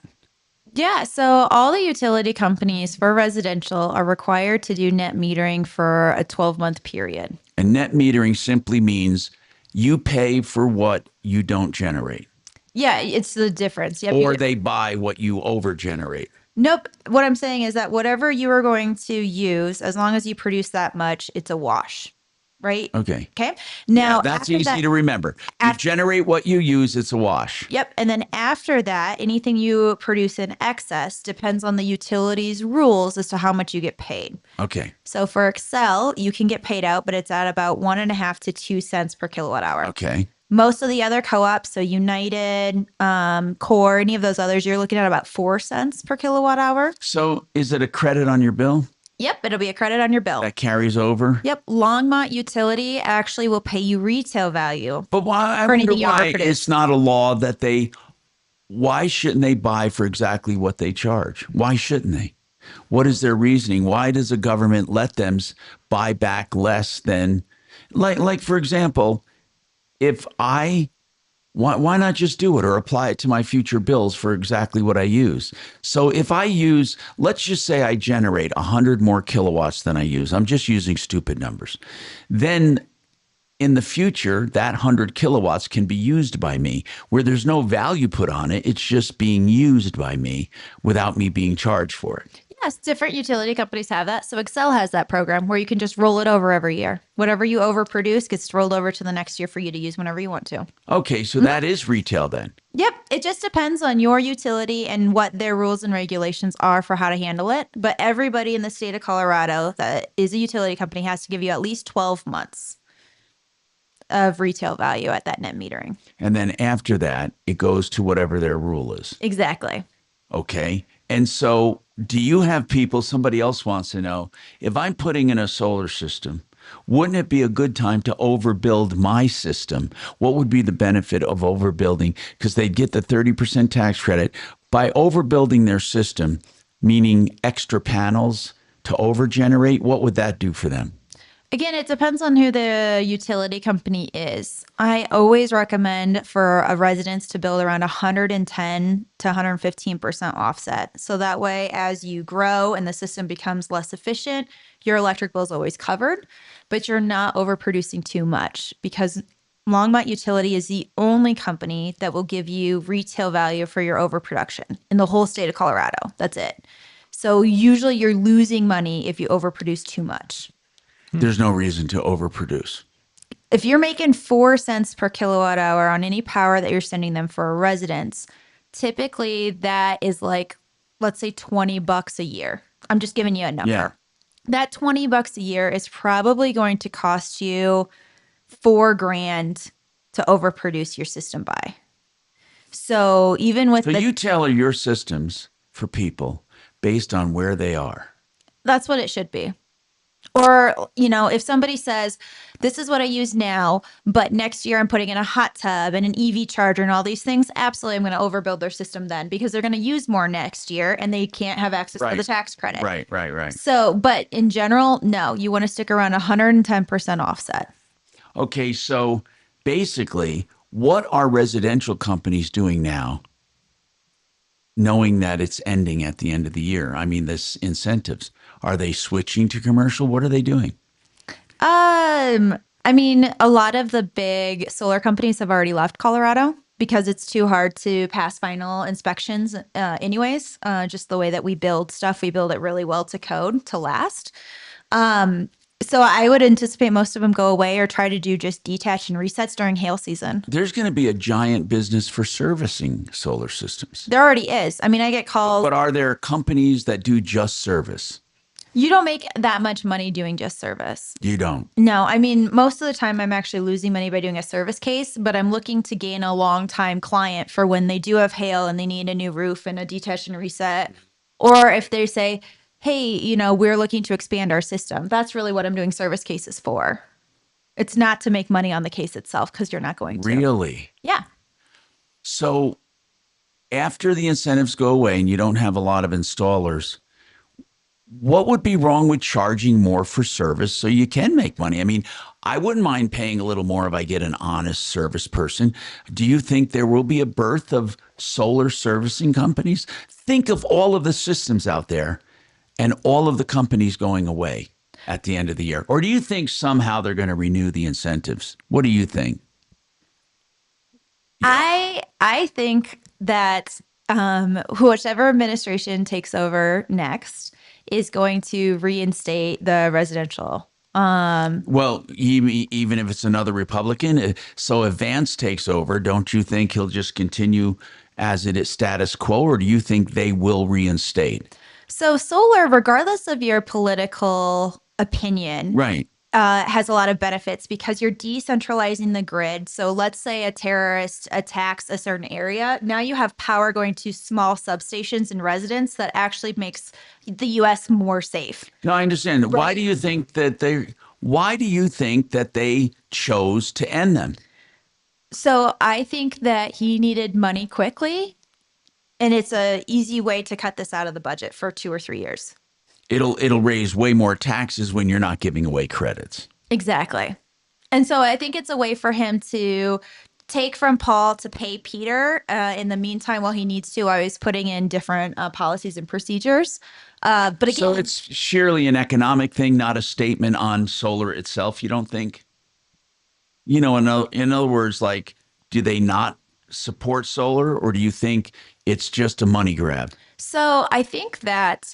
Yeah, so all the utility companies for residential are required to do net metering for a 12-month period. And net metering simply means you pay for what you don't generate. Yeah, it's the difference. Yep, Or they buy what you overgenerate. Nope. What I'm saying is that whatever you are going to use, as long as you produce that much, it's a wash, right? Okay. Okay. Now, that's after easy that, to remember. You generate what you use, it's a wash. Yep. And then after that, anything you produce in excess depends on the utility's rules as to how much you get paid. Okay. So for Excel, you can get paid out, but it's at about 1.5 to 2 cents per kilowatt hour. Okay. Most of the other co-ops, so United, Core, any of those others, you're looking at about 4 cents per kilowatt hour. So is it a credit on your bill? Yep, it'll be a credit on your bill. That carries over? Yep, Longmont Utility actually will pay you retail value. But why? I for wonder anything you why overproduce. it's not a law that they. Why shouldn't they buy for exactly what they charge? Why shouldn't they? What is their reasoning? Why does the government let them buy back less than, like for example, if why not just do it or apply it to my future bills for exactly what I use? So if I use, let's just say I generate 100 more kilowatts than I use. I'm just using stupid numbers. Then in the future, that 100 kilowatts can be used by me where there's no value put on it. It's just being used by me without me being charged for it. Yes, different utility companies have that. So Excel has that program where you can just roll it over every year. Whatever you overproduce gets rolled over to the next year for you to use whenever you want to. Okay, so that is retail then. Yep, it just depends on your utility and what their rules and regulations are for how to handle it. But everybody in the state of Colorado that is a utility company has to give you at least 12 months of retail value at that net metering. And then after that, it goes to whatever their rule is. Exactly. Okay. And so do you have people, somebody else wants to know, if I'm putting in a solar system, wouldn't it be a good time to overbuild my system? What would be the benefit of overbuilding? Because they'd get the 30% tax credit. By overbuilding their system, meaning extra panels to overgenerate, what would that do for them? Again, it depends on who the utility company is. I always recommend for a residence to build around 110 to 115% offset. So that way, as you grow and the system becomes less efficient, your electric bill is always covered, but you're not overproducing too much because Longmont Utility is the only company that will give you retail value for your overproduction in the whole state of Colorado. That's it. So usually you're losing money if you overproduce too much. There's no reason to overproduce. If you're making 4 cents per kilowatt hour on any power that you're sending them for a residence, typically that is like, let's say $20 a year. I'm just giving you a number. Yeah. That $20 a year is probably going to cost you $4,000 to overproduce your system by. So even with you tailor your systems for people based on where they are. That's what it should be. Or, if somebody says, this is what I use now, but next year I'm putting in a hot tub and an EV charger and all these things, absolutely I'm going to overbuild their system then because they're going to use more next year and they can't have access to the tax credit. Right. So, but in general, no, you want to stick around 110% offset. Okay, so basically, what are residential companies doing now, knowing that it's ending at the end of the year? I mean, this incentives. Are they switching to commercial? What are they doing? I mean, a lot of the big solar companies have already left Colorado because it's too hard to pass final inspections anyways. Just the way that we build stuff, we build it really well to code to last. So I would anticipate most of them go away or try to do just detach and resets during hail season. There's going to be a giant business for servicing solar systems. There already is. I mean, I get calls. But are there companies that do just service? You don't make that much money doing just service. You don't. No, I mean, most of the time I'm actually losing money by doing a service case, but I'm looking to gain a long time client for when they do have hail and they need a new roof and a detach and reset. Or if they say, hey, you know, we're looking to expand our system. That's really what I'm doing service cases for. It's not to make money on the case itself because you're not going to. Really? Yeah. So after the incentives go away and you don't have a lot of installers, what would be wrong with charging more for service so you can make money? I mean, I wouldn't mind paying a little more if I get an honest service person. Do you think there will be a birth of solar servicing companies? Think of all of the systems out there and all of the companies going away at the end of the year. Or do you think somehow they're going to renew the incentives? What do you think? I think that whichever administration takes over next is going to reinstate the residential. Well, even if it's another Republican, so if Vance takes over, don't you think he'll just continue as it is status quo, or do you think they will reinstate? So solar, regardless of your political opinion, Right. Has a lot of benefits because you're decentralizing the grid. So let's say a terrorist attacks a certain area. Now you have power going to small substations and residents that actually makes the U.S. more safe. No, I understand. Right. Why do you think that they chose to end them? So I think that he needed money quickly, and it's an easy way to cut this out of the budget for 2 or 3 years. It'll raise way more taxes when you're not giving away credits. Exactly. And so I think it's a way for him to take from Paul to pay Peter in the meantime while he needs to. I was putting in different policies and procedures. But again, so it's sheerly an economic thing, not a statement on solar itself, you don't think? You know, in other words, like, do they not support solar, or do you think it's just a money grab? So I think that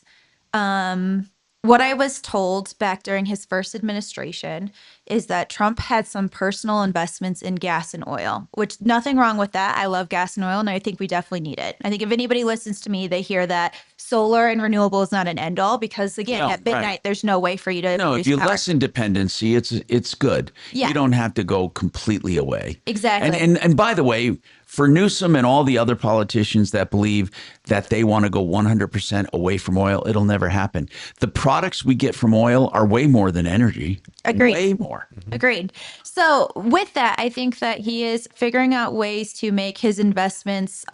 what I was told back during his first administration is that Trump had some personal investments in gas and oil, which nothing wrong with that. I love gas and oil, and I think we definitely need it. I think if anybody listens to me, they hear that solar and renewable is not an end all because, again, at midnight, right. There's no way for you to No, if you power. lessen dependency, it's good. Yeah. You don't have to go completely away. Exactly. And by the way, for Newsom and all the other politicians that believe that they want to go 100% away from oil, it'll never happen. The products we get from oil are way more than energy. Agreed. Way more. Agreed. So with that, I think that he is figuring out ways to make his investments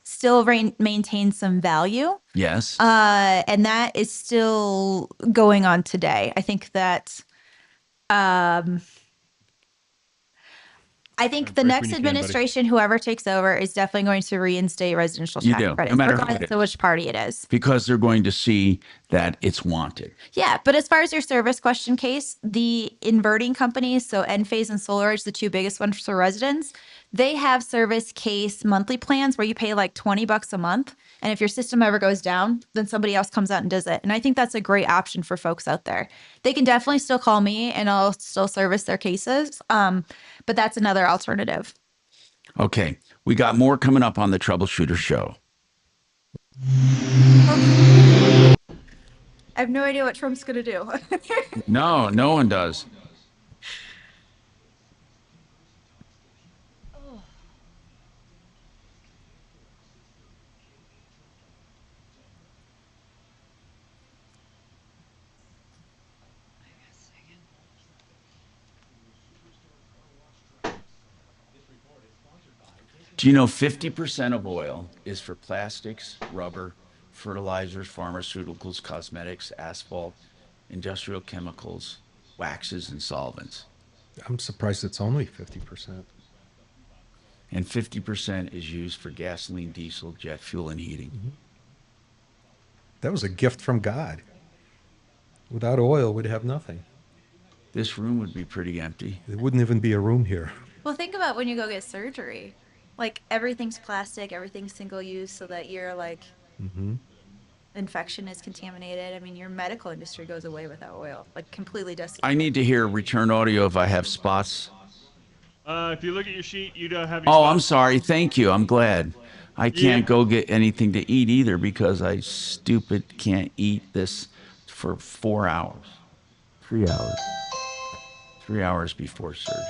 still maintain some value. Yes. And that is still going on today. I think that the next administration, whoever takes over, is definitely going to reinstate residential You tax do, credits, no matter who regardless it of which party it is. Because they're going to see that it's wanted. Yeah, but as far as your service question case, the inverting companies, so Enphase and SolarEdge, the two biggest ones for residents, they have service case monthly plans where you pay like $20 a month. And if your system ever goes down, then somebody else comes out and does it. And I think that's a great option for folks out there. They can definitely still call me and I'll still service their cases. But that's another alternative. Okay. We got more coming up on the Troubleshooter Show. I have no idea what Trump's going to do. No, no one does. Do you know 50% of oil is for plastics, rubber, fertilizers, pharmaceuticals, cosmetics, asphalt, industrial chemicals, waxes, and solvents? I'm surprised it's only 50%. And 50% is used for gasoline, diesel, jet fuel, and heating. Mm-hmm. That was a gift from God. Without oil, we'd have nothing. This room would be pretty empty. There wouldn't even be a room here. Well, think about when you go get surgery. Like, everything's plastic, everything's single use, so that you're like, Mm-hmm. infection is contaminated. I mean, your medical industry goes away without oil, like completely I decimated. need to hear return audio if I have spots. If you look at your sheet, you don't have any Oh, I'm spots. sorry. Thank you. I'm glad. I can't go get anything to eat either because I stupid can't eat this for 4 hours. 3 hours. 3 hours before surgery.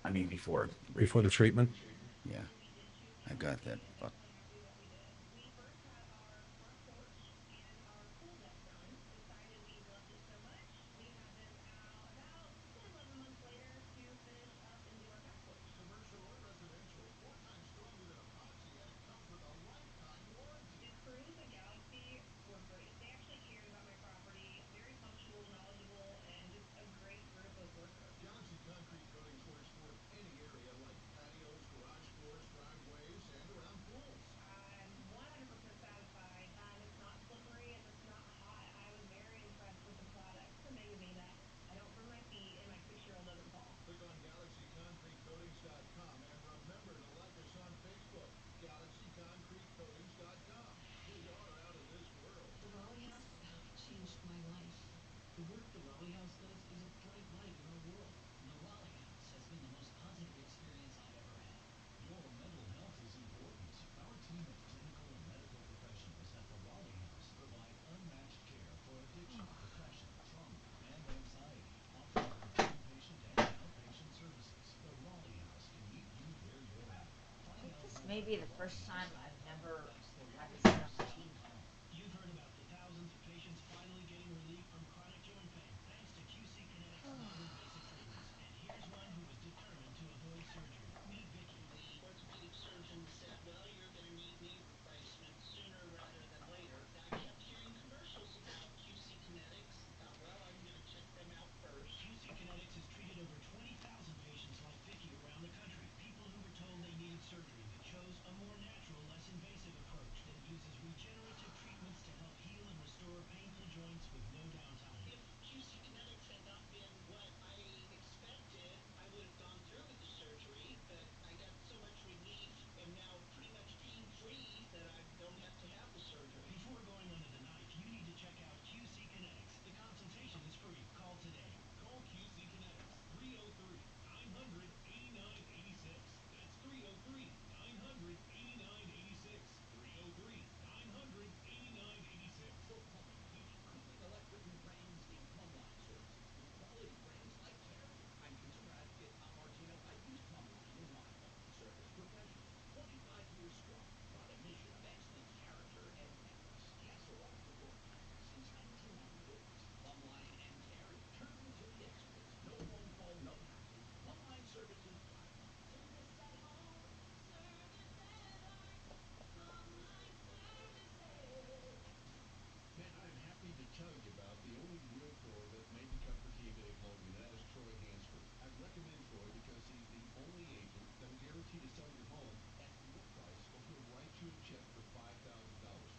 I mean before the treatment. Yeah. I got that. Commercial or residential, 4 times stronger than epoxy, and it comes with a lifetime warranty. The crews at Galaxy were great. They actually cared about my property. Very punctual, knowledgeable, and just a great group of workers. Galaxy Concrete Coatings works for any area like patios, garage floors, driveways, and around pools. I'm 100% satisfied. It's not slippery and it's not hot. I was very impressed with the product. It's amazing that I don't burn my feet and my 6-year-old doesn't fall. Click on GalaxyConcreteCoatings.com and remember to like us on Facebook, GalaxyConcreteCoatings.com. They are out of this world. The Raleigh House changed my life. The work the Raleigh House does is a bright light in our world. The Raleigh House has been the most positive experience I've ever had. Your mental health is important. Our team of clinical and medical professionals at the Raleigh House provide unmatched care for addiction, depression, trauma, and anxiety, offering both inpatient and outpatient services. The Raleigh House can meet you where you're at. Find out This more may at be the the first Raleigh time House. I've never had to sit on the TV. You've heard about the thousands of patients finally getting relief from chronic joint pain thanks to QC Kinetics non-invasive treatments. And here's one who was determined to avoid surgery. Meet Vicky. The orthopedic surgeon said, well, you're going to need knee replacement sooner rather than later. I kept hearing commercials about QC Kinetics. Thought, well, I'm going to check them out first. QC Kinetics has treated over 20,000 patients like Vicky around the country. People who were told they needed surgery but chose a more natural, less invasive approach that uses regenerative treatments to help heal and restore painful joints with no downtime. If QC Kinetics had not been what I expected, I would have gone through with the surgery, but I got so much relief, am now pretty much pain-free that I don't have to have the surgery. Before going under the knife, you need to check out QC Kinetics. The consultation is free. Call today. Call QC Kinetics, 303-900-8986. That's 303-900-8986. 303-900-8986. For plumbing, heating, cooling, electric, and drains, need Plumbline services with quality brands like Carrier. I'm consumer advocate Tom Martino. I've used Plumbline in my home. Service professionals, 25 years strong. Proud of mission of excellence, character, and endless casserole support time since 1998. Plumbline and Carrier. Turn to the experts. No phone call, no hassle. PlumblineServices.com. Service at home, service at heart. Plumbline services. Man, I'm happy to tell you about the only realtor that made the cut for TMA Logan, and that is Troy Hansford. I recommend Troy because he's the only agent that will guarantee to sell your home at your price, or he'll write you a check for $5,000.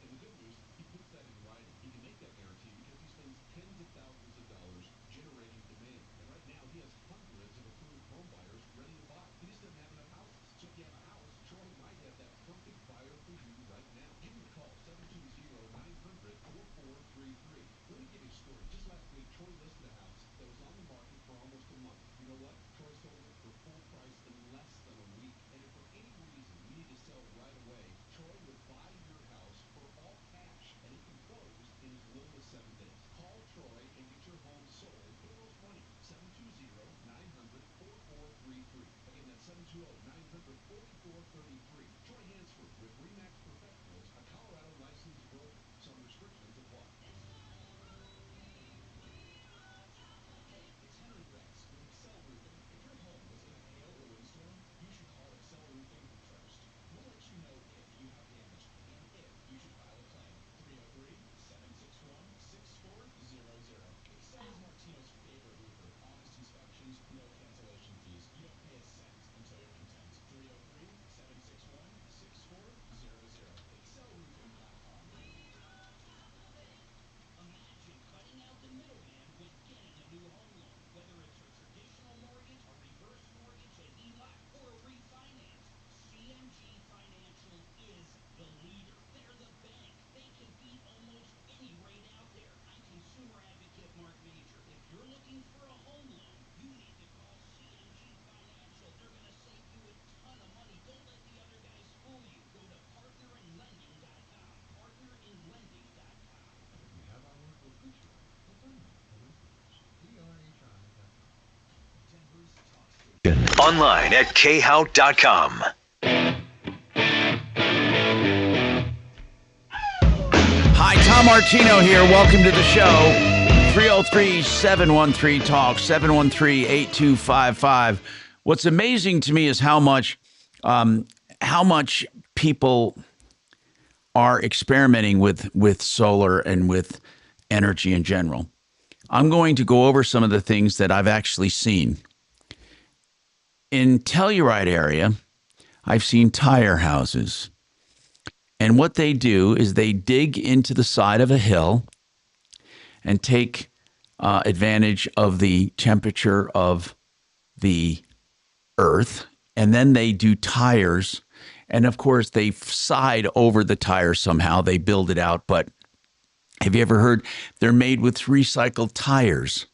And the good news, he puts that in writing. He can make that guarantee because he spends tens of thousands of dollars generating demand. And right now, he has hundreds of approved home buyers ready to buy. He just doesn't have enough houses. So if you have a house, Troy might have that perfect buyer for you right now. Give him a call, 720-900-4433. Let me give you a story. Just last week, Troy listed a house that was on the market for almost a month. You know what? Troy sold it for full price in less than a week. And if for any reason you need to sell right away, Troy would buy your house for all cash, and he can close in as little as 7 days. Call Troy and get your home sold for the most money. 720-900-4433. Again, that's 720-900-4433. Troy Hansford with RE/MAX Professionals, a Colorado licensed broker. Some restrictions apply. It's Henry Ricks with Excel Roofing. If your home was in a hail or windstorm, you should call Excel Roofing first. We'll let you know if you have damage and if you should file a claim. 303-761-6400. Excel is Martino's favorite roofer. Honest inspections, no cancellation fees. You don't pay a cent until you're content. 303-761-6400. Online at khout.com. Hi, Tom Martino here. Welcome to the show. 303-713-TALK, 713-8255. What's amazing to me is how much people are experimenting with solar and with energy in general. I'm going to go over some of the things that I've actually seen. In Telluride area, I've seen tire houses. And what they do is they dig into the side of a hill and take advantage of the temperature of the earth. And then they do tires. And of course, they side over the tires somehow. They build it out. But have you ever heard they're made with recycled tires?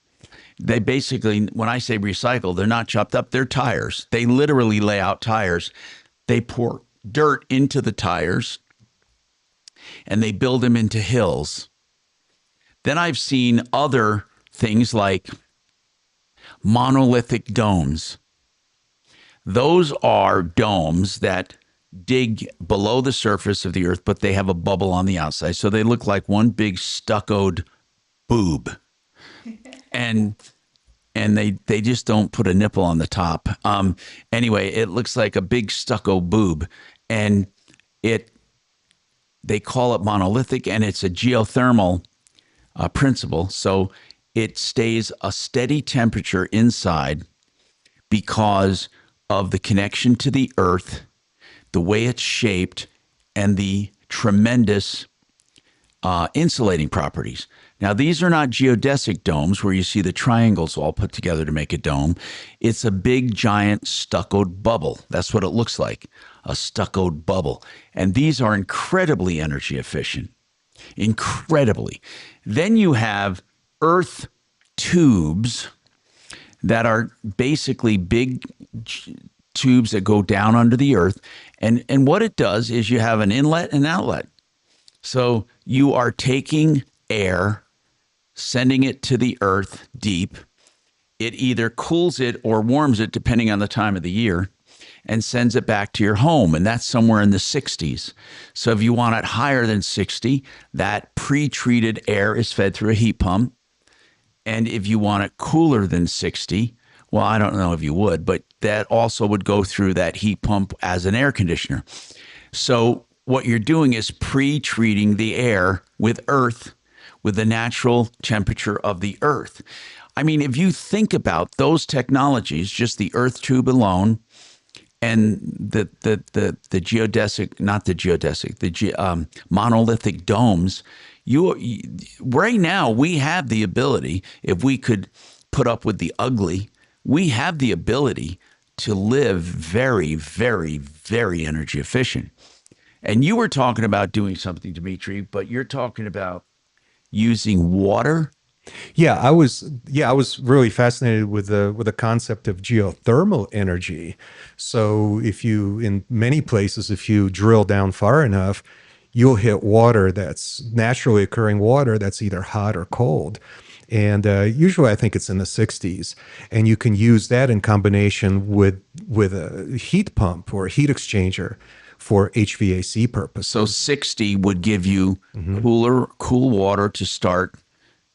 They basically, when I say recycled, they're not chopped up. They're tires. They literally lay out tires. They pour dirt into the tires and they build them into hills. Then I've seen other things like monolithic domes. Those are domes that dig below the surface of the earth, but they have a bubble on the outside. So they look like one big stuccoed boob. And they just don't put a nipple on the top. Anyway, it looks like a big stucco boob. And they call it monolithic, and it's a geothermal principle. So it stays a steady temperature inside because of the connection to the earth, the way it's shaped, and the tremendous insulating properties. Now, these are not geodesic domes where you see the triangles all put together to make a dome. It's a big, giant stuccoed bubble. That's what it looks like, a stuccoed bubble. And these are incredibly energy efficient, incredibly. Then you have earth tubes that are basically big tubes that go down under the earth. And what it does is you have an inlet and outlet. So you are taking air, sending it to the earth deep. It either cools it or warms it, depending on the time of the year, and sends it back to your home. And that's somewhere in the 60s. So if you want it higher than 60, that pre-treated air is fed through a heat pump. And if you want it cooler than 60, well, I don't know if you would, but that also would go through that heat pump as an air conditioner. So what you're doing is pre-treating the air with earth, with the natural temperature of the earth. I mean, if you think about those technologies, just the earth tube alone, and the geodesic, not the geodesic, the monolithic domes, right now we have the ability, if we could put up with the ugly, we have the ability to live very, very, very energy efficient. And you were talking about doing something, Dimitri, but you're talking about using water. Yeah, I was really fascinated with the concept of geothermal energy. So in many places, if you drill down far enough, you'll hit water that's naturally occurring water that's either hot or cold. And usually I think it's in the 60s. And you can use that in combination with a heat pump or a heat exchanger for HVAC purposes. So 60 would give you cool water to start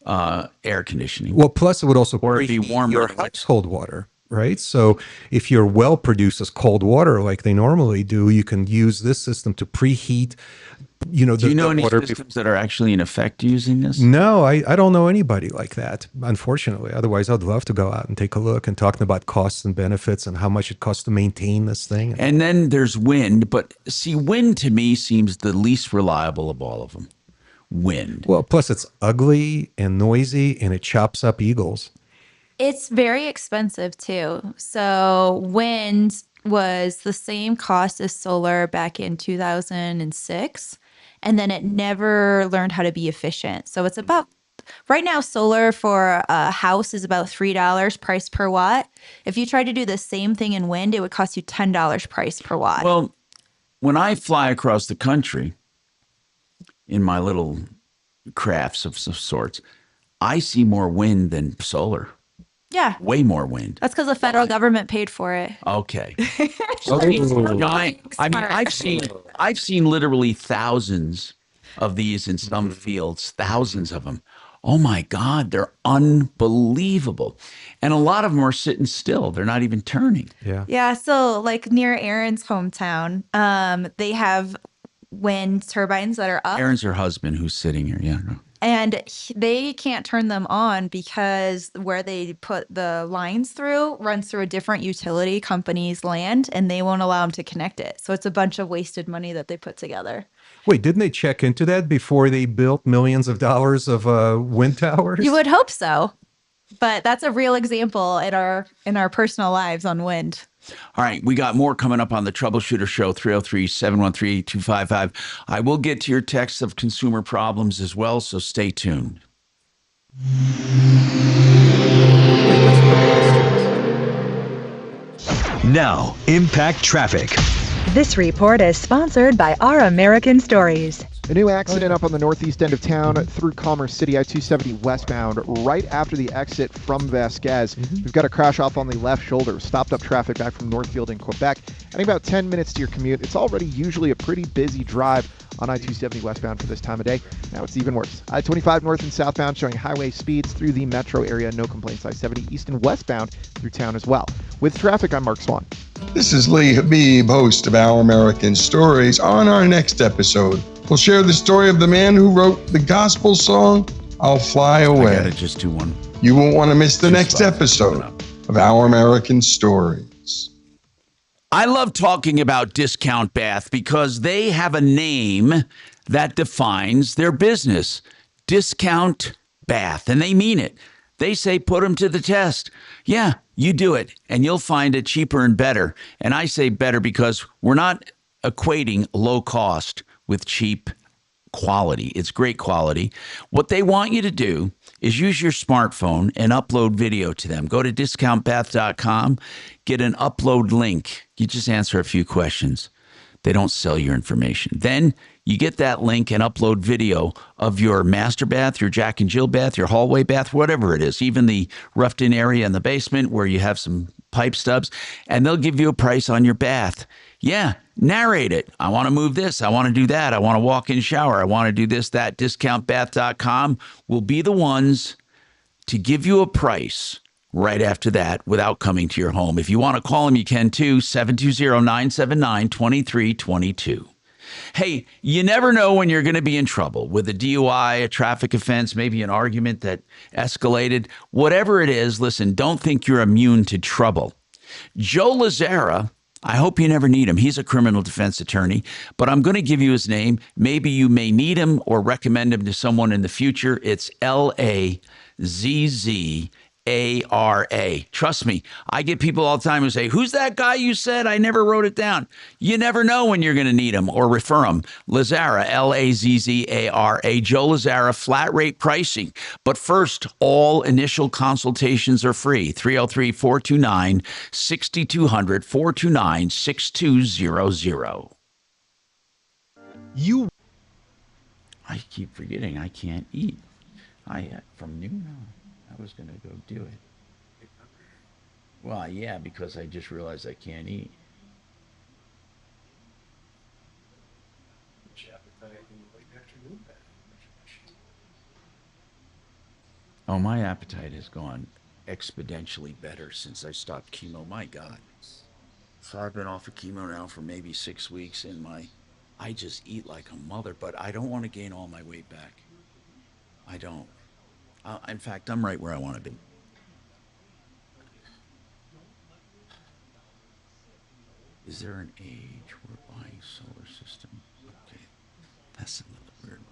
air conditioning. Well, plus it would also preheat your household water, right? So if your well produces cold water like they normally do, you can use this system to preheat. Do you know any systems that are actually in effect using this? No, I don't know anybody like that, unfortunately. Otherwise, I'd love to go out and take a look and talking about costs and benefits and how much it costs to maintain this thing. And then there's wind, but see, wind to me seems the least reliable of all of them. Wind. Well, plus it's ugly and noisy and it chops up eagles. It's very expensive too. So wind was the same cost as solar back in 2006. And then it never learned how to be efficient. So it's about, right now, solar for a house is about $3 price per watt. If you try to do the same thing in wind, it would cost you $10 price per watt. Well, when I fly across the country in my little crafts of sorts, I see more wind than solar. Yeah. Way more wind. That's because the federal government paid for it. Okay. So I've seen literally thousands of these in some fields, thousands of them. Oh my God, they're unbelievable. And a lot of them are sitting still. They're not even turning. Yeah, so like near Aaron's hometown, they have wind turbines that are up. Aaron's her husband who's sitting here. Yeah. And they can't turn them on because where they put the lines through runs through a different utility company's land, and they won't allow them to connect it. So it's a bunch of wasted money that they put together. Wait, didn't they check into that before they built millions of dollars of wind towers? You would hope so, but that's a real example in our personal lives on wind. All right, we got more coming up on the Troubleshooter Show, 303-713-8255. I will get to your texts of consumer problems as well, so stay tuned. Now, Impact Traffic. This report is sponsored by Our American Stories. A new accident up on the northeast end of town through Commerce City, I-270 westbound, right after the exit from Vasquez. We've got a crash off on the left shoulder, stopped up traffic back from Northfield in Quebec. Adding about 10 minutes to your commute. It's already usually a pretty busy drive on I-270 westbound for this time of day. Now it's even worse. I-25 north and southbound showing highway speeds through the metro area. No complaints. I-70 east and westbound through town as well. With traffic, I'm Mark Swan. This is Lee Habib, host of Our American Stories. On our next episode, we'll share the story of the man who wrote the gospel song, I'll Fly Away. I gotta just do one. You won't want to miss the next episode of Our American Stories. I love talking about Discount Bath because they have a name that defines their business. Discount Bath, and they mean it. They say put them to the test. Yeah, you do it, and you'll find it cheaper and better. And I say better because we're not equating low cost with cheap quality. It's great quality. What they want you to do is use your smartphone and upload video to them. Go to discountbath.com, get an upload link. You just answer a few questions. They don't sell your information. Then you get that link and upload video of your master bath, your Jack and Jill bath, your hallway bath, whatever it is, even the roughed-in area in the basement where you have some pipe stubs, and they'll give you a price on your bath. Yeah, narrate it. I want to move this. I want to do that. I want to walk in shower. I want to do this, that. Discountbath.com will be the ones to give you a price right after that without coming to your home. If you want to call them, you can too, 720-979-2322. Hey, you never know when you're going to be in trouble with a DUI, a traffic offense, maybe an argument that escalated. Whatever it is, listen, don't think you're immune to trouble. Joe Lazzara, I hope you never need him. He's a criminal defense attorney, but I'm going to give you his name. Maybe you may need him or recommend him to someone in the future. It's Lazzara. Trust me, I get people all the time who say, who's that guy you said? I never wrote it down. You never know when you're going to need him or refer him. Lazzara, Lazzara, Joe Lazzara, flat rate pricing. But first, all initial consultations are free. 303-429-6200, 429-6200. I keep forgetting I can't eat. From noon on. I was going to go do it. Well, yeah, because I just realized I can't eat. Oh, my appetite has gone exponentially better since I stopped chemo. My God. So I've been off of chemo now for maybe 6 weeks, and I just eat like a mother, but I don't want to gain all my weight back. I don't. In fact, I'm right where I want to be. Is there an age we're buying solar system? Okay, that's another weird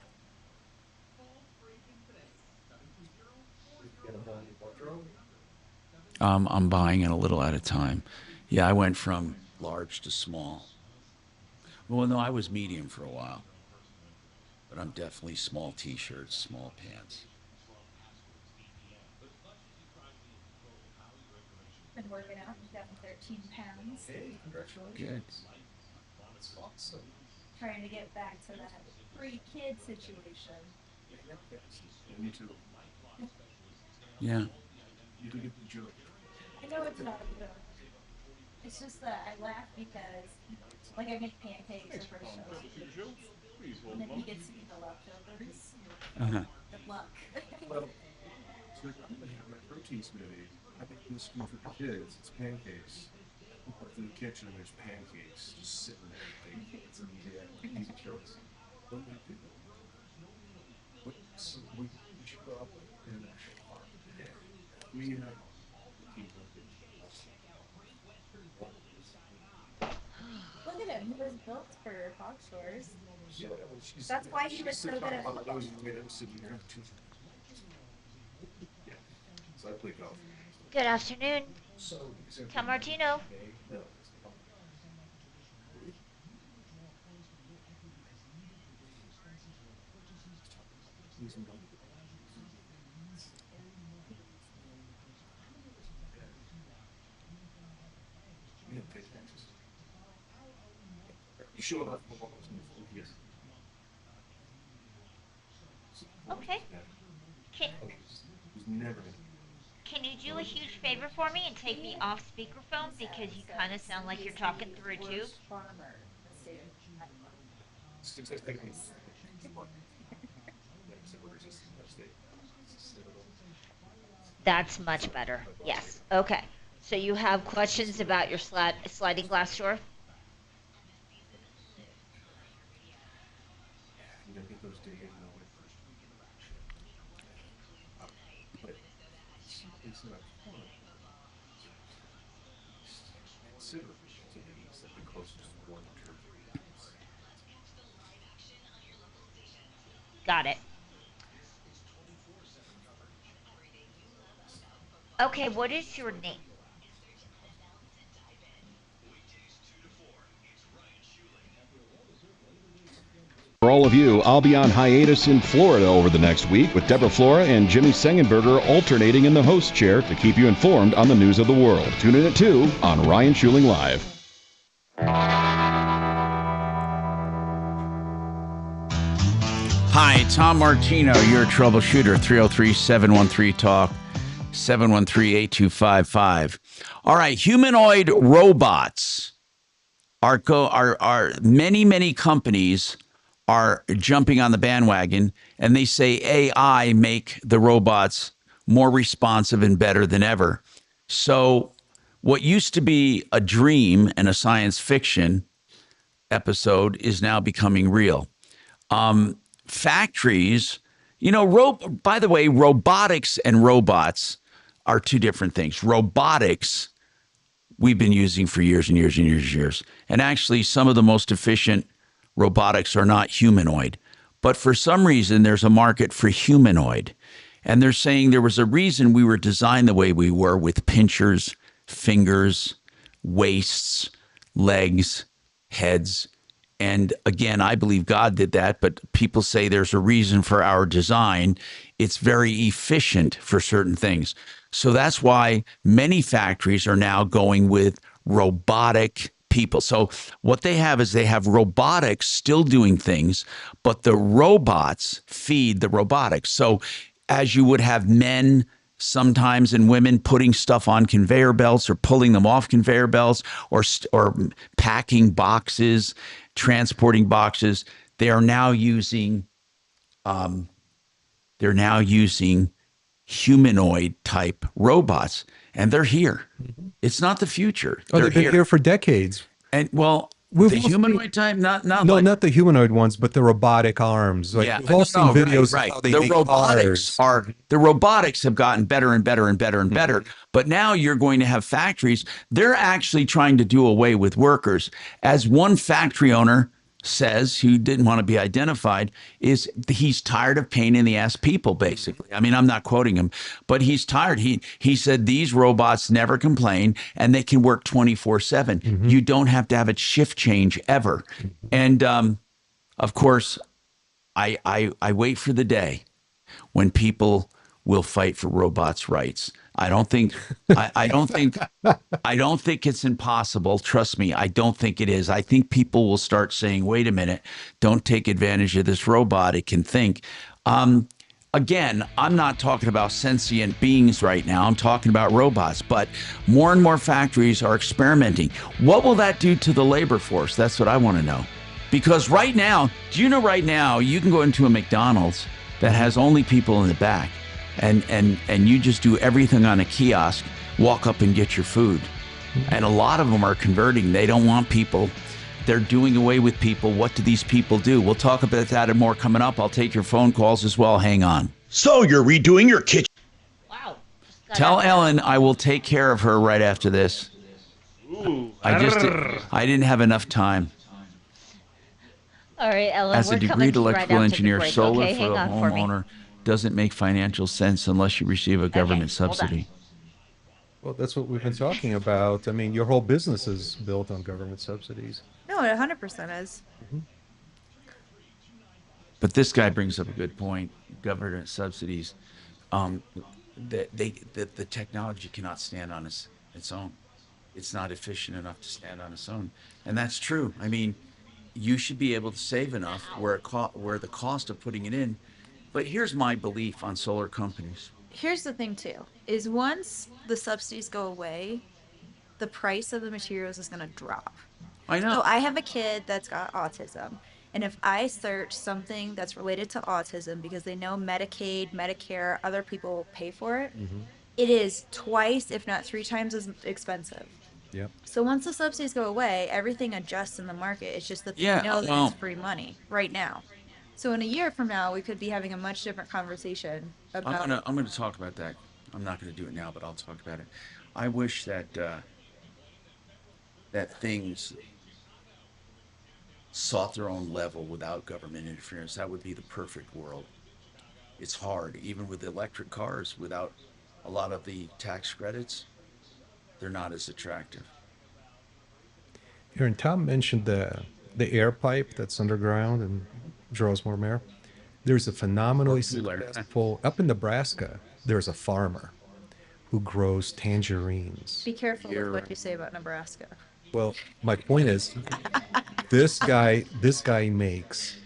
one. I'm buying it a little at a time. Yeah, I went from large to small. Well, no, I was medium for a while. But I'm definitely small t-shirts, small pants. Been working out, down 13 pounds. Hey, congratulations. Good. That's awesome. Trying to get back to that pre-kid situation. Me too. Yeah. You do get the joke. I know it's not a joke. It's just that I laugh because, like, I make pancakes for shows. And then he gets to eat the leftovers. Uh-huh. Good luck. Well, so I'm going to have my protein smoothie. I think this food for the kids, it's pancakes. But in the kitchen, there's pancakes just sitting there. It's an easy choice. What do we do? So we should go up and we Look at him. He was built for hog shores. That's why he was so good at football. So I play golf. Good afternoon, Tom Martino. You show up. Okay. Can you do a huge favor for me and take me off speakerphone because you kind of sound like you're talking through a tube? That's much better. Yes. Okay. So you have questions about your sliding glass door? Got it. Okay, what is your name? For all of you, I'll be on hiatus in Florida over the next week with Deborah Flora and Jimmy Sengenberger alternating in the host chair to keep you informed on the news of the world. Tune in at 2 on Ryan Schuling Live. Hi, Tom Martino, your troubleshooter, 303-713-TALK, 713-8255. All right, humanoid robots are many companies are jumping on the bandwagon, and they say AI make the robots more responsive and better than ever. So what used to be a dream and a science fiction episode is now becoming real. Factories, by the way, robotics and robots are two different things. Robotics, we've been using for years and years and years and years. And actually, some of the most efficient robotics are not humanoid. But for some reason, there's a market for humanoid. And they're saying there was a reason we were designed the way we were, with pinchers, fingers, waists, legs, heads. And again, I believe God did that, but people say there's a reason for our design. It's very efficient for certain things. So that's why many factories are now going with robotic people. So what they have is they have robotics still doing things, but the robots feed the robotics. So as you would have men sometimes and women putting stuff on conveyor belts or pulling them off conveyor belts or packing boxes, transporting boxes, they are now using humanoid type robots, and they're here. It's not the future. Oh, they've been here for decades. And well, the humanoid type, not the humanoid ones, but the robotic arms. Like, yeah, we've all seen videos right. of how they The make robotics cars. the robotics have gotten better and better and better and better. But now you're going to have factories. They're actually trying to do away with workers. As one factory owner says, who didn't want to be identified, is he's tired of pain in the ass people, basically. I mean, I'm not quoting him, but he's tired. He said these robots never complain and they can work 24/7. You don't have to have a shift change ever. And of course, I wait for the day when people will fight for robots' rights. I don't think it's impossible. Trust me, I don't think it is. I think people will start saying, "Wait a minute, don't take advantage of this robot. It can think." Again, I'm not talking about sentient beings right now. I'm talking about robots. But more and more factories are experimenting. What will that do to the labor force? That's what I want to know. Because right now, do you know right now you can go into a McDonald's that has only people in the back, and you just do everything on a kiosk, walk up and get your food. And a lot of them are converting. They don't want people. They're doing away with people. What do these people do? We'll talk about that and more coming up. I'll take your phone calls as well. Hang on. So you're redoing your kitchen. Wow. Tell Ellen I will take care of her right after this. Ooh. I didn't have enough time. All right, Ellen, As we're a coming degreed to you right electrical after the engineer, break. solar Okay, for hang a on for me. homeowner doesn't make financial sense unless you receive a government hold on. subsidy. Well, that's what we've been talking about. I mean, your whole business is built on government subsidies. No, it 100% is. But this guy brings up a good point. Government subsidies, the technology cannot stand on its own. It's not efficient enough to stand on its own, and that's true. I mean, you should be able to save enough where the cost of putting it in. But here's my belief on solar companies. Here's the thing too, is once the subsidies go away, the price of the materials is going to drop. I know. So I have a kid that's got autism, and if I search something that's related to autism because they know Medicaid, Medicare, other people pay for it, it is twice, if not 3 times as expensive. Yep. So once the subsidies go away, everything adjusts in the market. It's just that they Yeah, know that well- it's free money right now. So in a year from now, we could be having a much different conversation about. I'm gonna talk about that. I'm not gonna do it now, but I'll talk about it. I wish that things sought their own level without government interference. That would be the perfect world. It's hard, even with electric cars, without a lot of the tax credits, they're not as attractive. Here, and Tom mentioned the air pipe that's underground and draws more air. There's a phenomenally successful up in Nebraska. There's a farmer who grows tangerines. Be careful with what you say about Nebraska. Well, my point is, this guy makes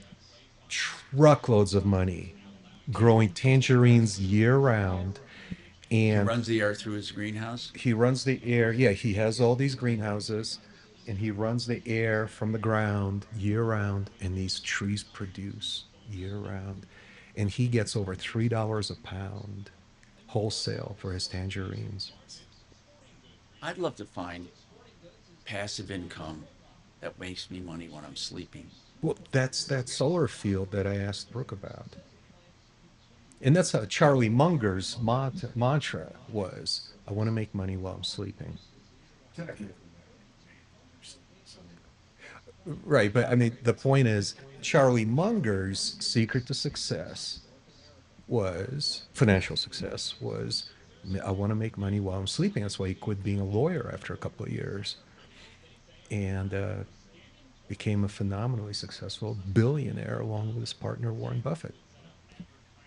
truckloads of money growing tangerines year round. And He runs the air through his greenhouse. he runs the air. Yeah, he has all these greenhouses, and he runs the air from the ground year round, and these trees produce year round. And he gets over $3 a pound wholesale for his tangerines. I'd love to find passive income that makes me money when I'm sleeping. Well, that's that solar field that I asked Brooke about. And that's how Charlie Munger's mantra was, I want to make money while I'm sleeping. Right, but I mean, the point is, Charlie Munger's secret to success was, financial success was, I want to make money while I'm sleeping. That's why he quit being a lawyer after a couple of years. And became a phenomenally successful billionaire along with his partner, Warren Buffett.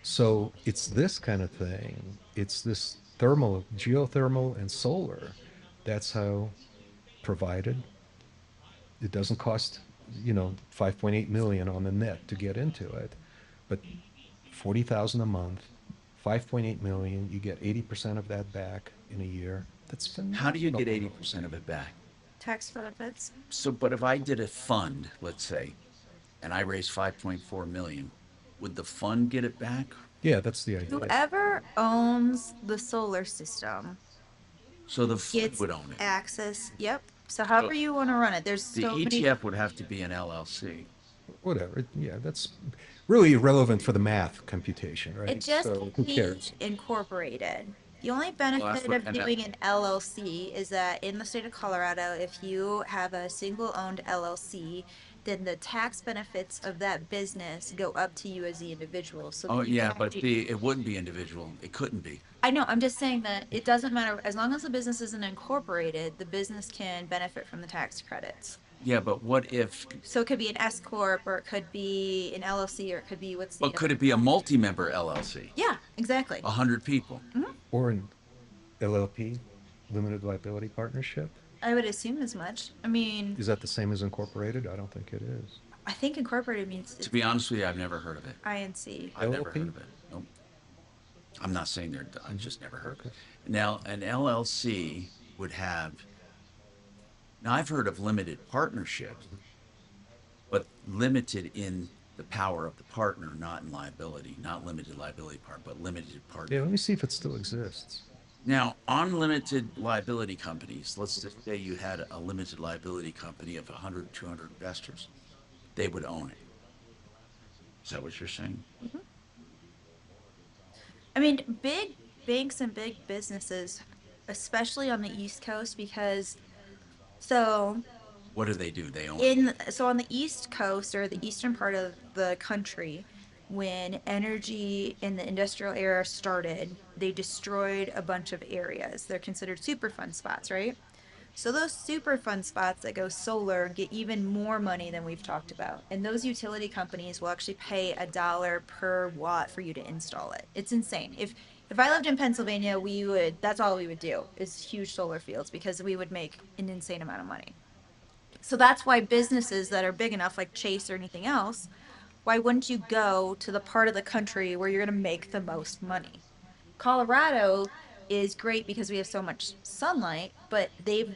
So it's this kind of thing. It's this thermal, geothermal, and solar. That's how provided. It doesn't cost, $5.8 million on the net to get into it, but $40,000 a month, $5.8 million. You get 80% of that back in a year. That's phenomenal. How do you get 80% of it back? Tax benefits. So, but if I did a fund, let's say, and I raised 5.4 million, would the fund get it back? Yeah, that's the idea. Whoever owns the solar system So the fund gets would own it. access. Yep. So however you want to run it, there's The so many. ETF would have to be an LLC. Whatever. Yeah, that's really irrelevant for the math computation, right? It just So can who be cares? incorporated. The only that's benefit what- of and that- doing an LLC is that in the state of Colorado, if you have a single-owned LLC, then the tax benefits of that business go up to you as the individual. So Oh, that you yeah, can but actually- it wouldn't be individual. It couldn't be. I know. I'm just saying that it doesn't matter as long as the business isn't incorporated. The business can benefit from the tax credits. Yeah, but what if, So it could be an S corp, or it could be an LLC, or it could be what's the. but could it be a multi-member LLC? Yeah, exactly. 100 people. Or an LLP, limited liability partnership. I would assume as much. I mean, Is that the same as incorporated? I don't think it is. I think incorporated means To be honest with you, I've never heard of it. INC. I've never LLP? heard of it. Nope. I'm not saying they're. I just never heard. Now, an LLC would have. Now, I've heard of limited partnerships, but limited in the power of the partner, not in liability, not limited liability part, but limited partner. Yeah, let me see if it still exists. Now, unlimited liability companies, let's just say you had a limited liability company of 100, 200 investors, they would own it. Is that what you're saying? I mean, big banks and big businesses, especially on the East Coast, because so What do? They own it. on the East Coast or the eastern part of the country, when energy in the industrial era started, they destroyed a bunch of areas. They're considered Superfund spots, right? So those Superfund spots that go solar get even more money than we've talked about. And those utility companies will actually pay $1 per watt for you to install it. It's insane. If I lived in Pennsylvania, that's all we would do is huge solar fields because we would make an insane amount of money. So that's why businesses that are big enough, like Chase or anything else, why wouldn't you go to the part of the country where you're going to make the most money? Colorado is great because we have so much sunlight, but the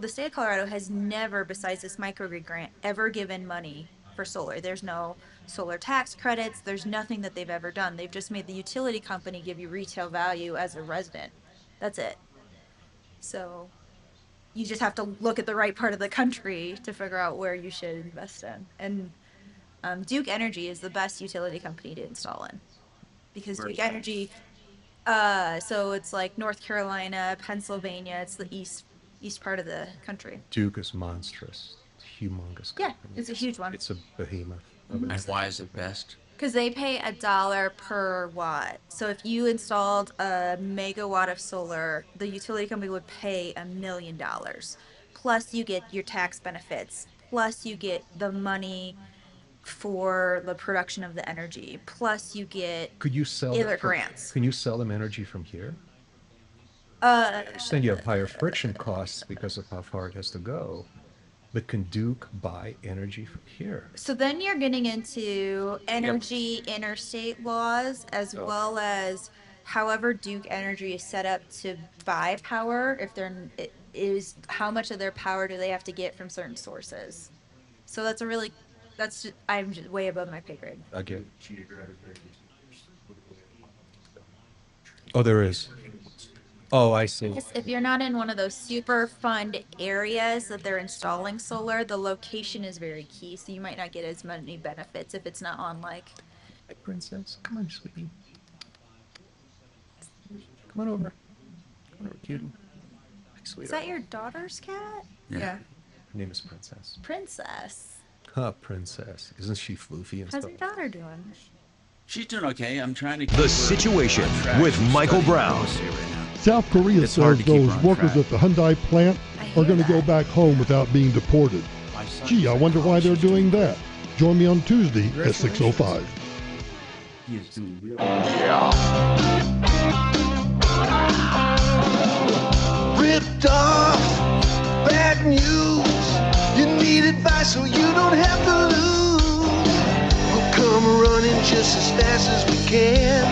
state of Colorado has never, besides this microgrid grant, ever given money for solar. There's no solar tax credits. There's nothing that they've ever done. They've just made the utility company give you retail value as a resident. That's it. So you just have to look at the right part of the country to figure out where you should invest in. And Duke Energy is the best utility company to install in because Duke Energy, so it's like North Carolina, Pennsylvania. It's the east part of the country. Duke is monstrous, humongous. Yeah, it's a huge one. It's a behemoth. And why is it best? Because they pay $1 per watt. So if you installed a megawatt of solar, the utility company would pay $1 million. Plus you get your tax benefits. Plus you get the money for the production of the energy. Plus you get Could you sell other grants. Can you sell them energy from here? Then you have higher friction costs because of how far it has to go. But can Duke buy energy from here? So then you're getting into energy interstate laws as well as however Duke Energy is set up to buy power. It is how much of their power do they have to get from certain sources? So I'm just way above my pay grade. Again. Oh, there is. Oh, I see. If you're not in one of those super fund areas that they're installing solar, the location is very key. So you might not get as many benefits if it's not on Hi, princess. Come on, sweetie. Come on over. Come on over, cutie. Is that your daughter's cat? Yeah. Her name is Princess. Princess. Huh, Princess. Isn't she floofy and How's stuff? your daughter doing? She's doing okay. I'm trying to keep The Situation with Michael Brown. South Korea It's hard says to keep those her on workers track. at the Hyundai plant are going to go back home without being deported. Gee, I wonder why they're doing that. Join me on Tuesday at 6:05. He is doing real Ripped off, bad news. You need advice so you don't have to lose. We'll come running just as fast as we can.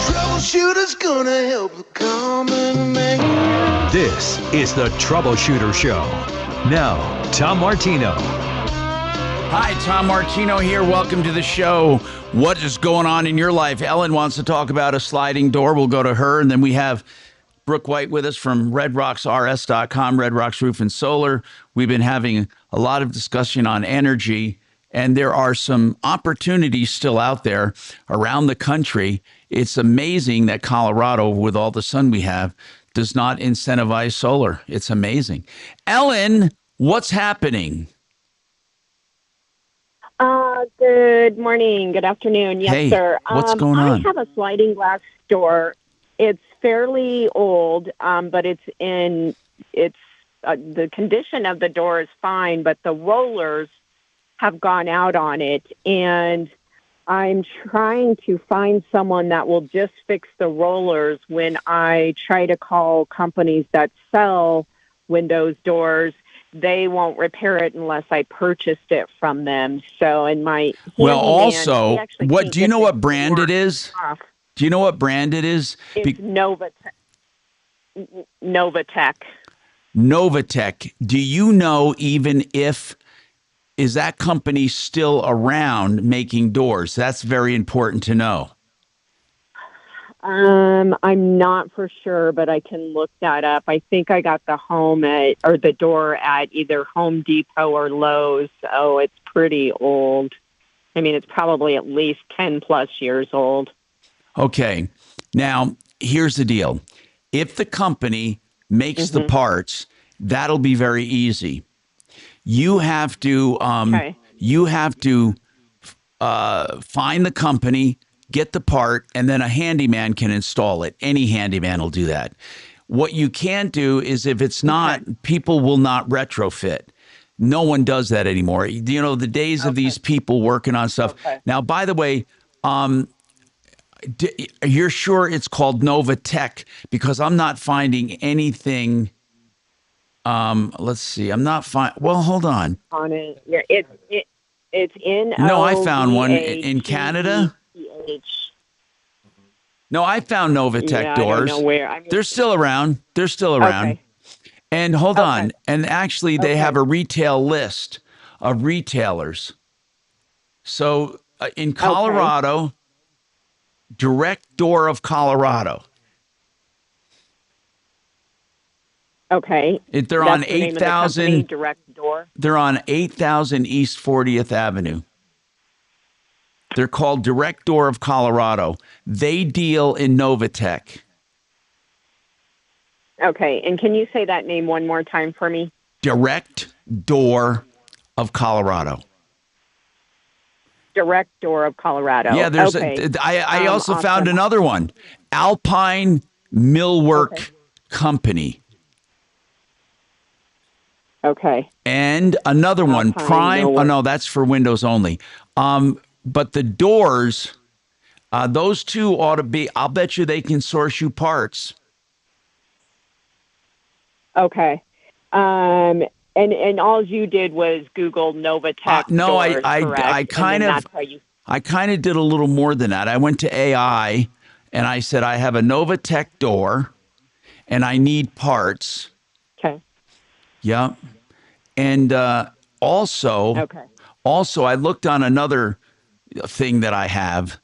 Troubleshooter's gonna help the common man. This is the Troubleshooter Show. Now, Tom Martino. Hi, Tom Martino here. Welcome to the show. What is going on in your life? Ellen wants to talk about a sliding door. We'll go to her. And then we have Brooke White with us from redrocksrs.com, Red Rocks Roof and Solar. We've been having a lot of discussion on energy, and there are some opportunities still out there around the country. It's amazing that Colorado, with all the sun we have, does not incentivize solar. It's amazing. Ellen, what's happening? Good morning. Good afternoon. Yes, Hey, sir. what's going on? I have a sliding glass door. It's fairly old, but the condition of the door is fine, but the rollers have gone out on it, and I'm trying to find someone that will just fix the rollers when I try to call companies that sell windows, doors. They won't repair it unless I purchased it from them. So in my Well, handyman, also, he actually what can't do you get know the what brand door it is? off. Do you know what brand it is? It's Novatech. Novatech. Do you know even if is that company still around making doors? That's very important to know. I'm not for sure, but I can look that up. I think I got the door at either Home Depot or Lowe's. So it's pretty old. I mean, it's probably at least 10 plus years old. Okay. Now, here's the deal. If the company makes the parts, that'll be very easy. You have to find the company, get the part, and then a handyman can install it. Any handyman will do that. What you can't do is if it's not, people will not retrofit. No one does that anymore. You know, the days of these people working on stuff. Now, by the way, you're sure it's called Novatech? Because I'm not finding anything. Let's see. I'm not well, hold on. On it. Yeah, it's in. No, I found one in Canada. No, I found Novatech doors. I don't know where. They're still around. They're still around. Okay. And hold on. And actually, they have a retail list of retailers. So in Colorado, Direct Door of Colorado. Okay. They're on 8,000. Direct Door. They're on 8,000 East 40th Avenue. They're called Direct Door of Colorado. They deal in Novatech. Okay. And can you say that name one more time for me? Direct Door of Colorado. Direct Door of Colorado. Yeah, there's. I also found another one, Alpine Millwork Company. Okay. And another one, Prime. Oh no, that's for Windows only. But the doors, those two ought to be. I'll bet you they can source you parts. Okay. And all you did was Google Novatech. No, doors, I kind of did a little more than that. I went to AI and I said, I have a Novatech door and I need parts. Okay. Yeah. And also, I looked on another thing that I have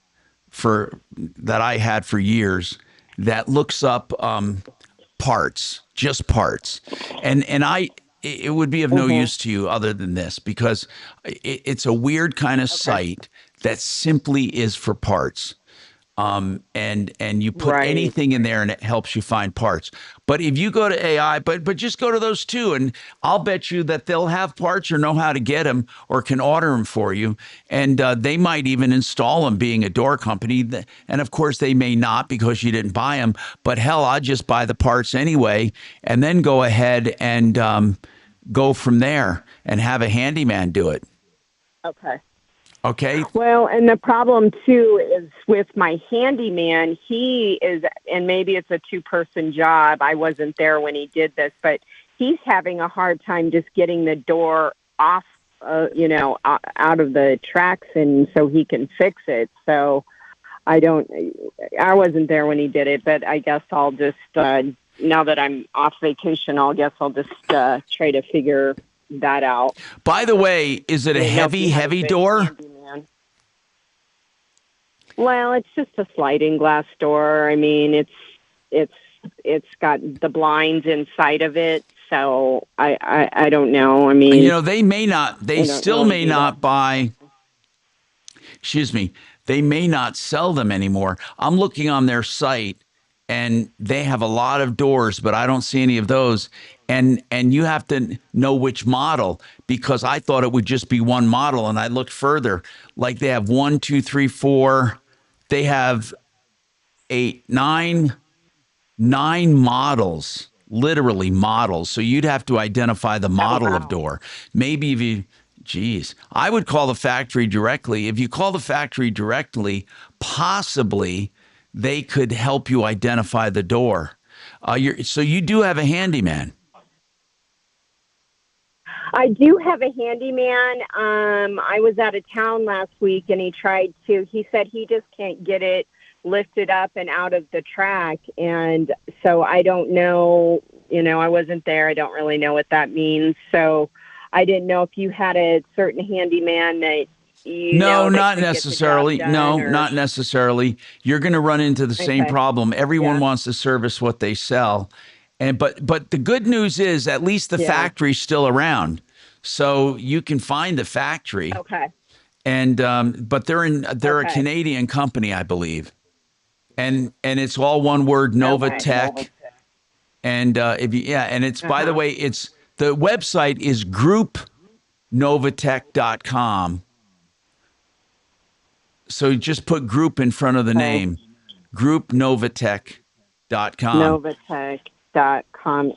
that I had for years that looks up parts, just parts. And it would be of no use to you other than this because it's a weird kind of site that simply is for parts. And you put anything in there and it helps you find parts. But if you go to AI, but just go to those two and I'll bet you that they'll have parts or know how to get them or can order them for you. And they might even install them being a door company. And of course they may not because you didn't buy them, but hell, I'll just buy the parts anyway and then go ahead and go from there and have a handyman do it. Okay. Okay. Well, and the problem too is with my handyman, he is, and maybe it's a 2-person job. I wasn't there when he did this, but he's having a hard time just getting the door off, out of the tracks and so he can fix it. So I wasn't there when he did it, but I guess I'll just, now that I'm off vacation, I'll just try to figure that out. By the way, is it a heavy door? Well, it's just a sliding glass door. I mean, it's got the blinds inside of it, so I don't know. I mean, they still may not buy. Excuse me, they may not sell them anymore. I'm looking on their site, and they have a lot of doors, but I don't see any of those. And you have to know which model because I thought it would just be one model, and I looked further. Like they have 1, 2, 3, 4. They have 8, 9 models, literally models. So you'd have to identify the model of door. Maybe if you, I would call the factory directly. If you call the factory directly, possibly they could help you identify the door. So you do have a handyman. I do have a handyman. I was out of town last week and he said he just can't get it lifted up and out of the track. And so I don't know, I wasn't there. I don't really know what that means. So I didn't know if you had a certain handyman that No, that not could get the job necessarily. done, No, or- not necessarily. You're going to run into the same Okay. problem. Everyone Yeah. wants to service what they sell. And but the good news is at least the Yeah. factory's still around. So you can find the factory. Okay. And but they're a Okay. Canadian company, I believe. And it's all one word, Nova Okay. Tech. And and it's by the Uh-huh. way, it's the website is groupnovatech.com. So just put group in front of the name, groupnovatech.com. Novatech.com.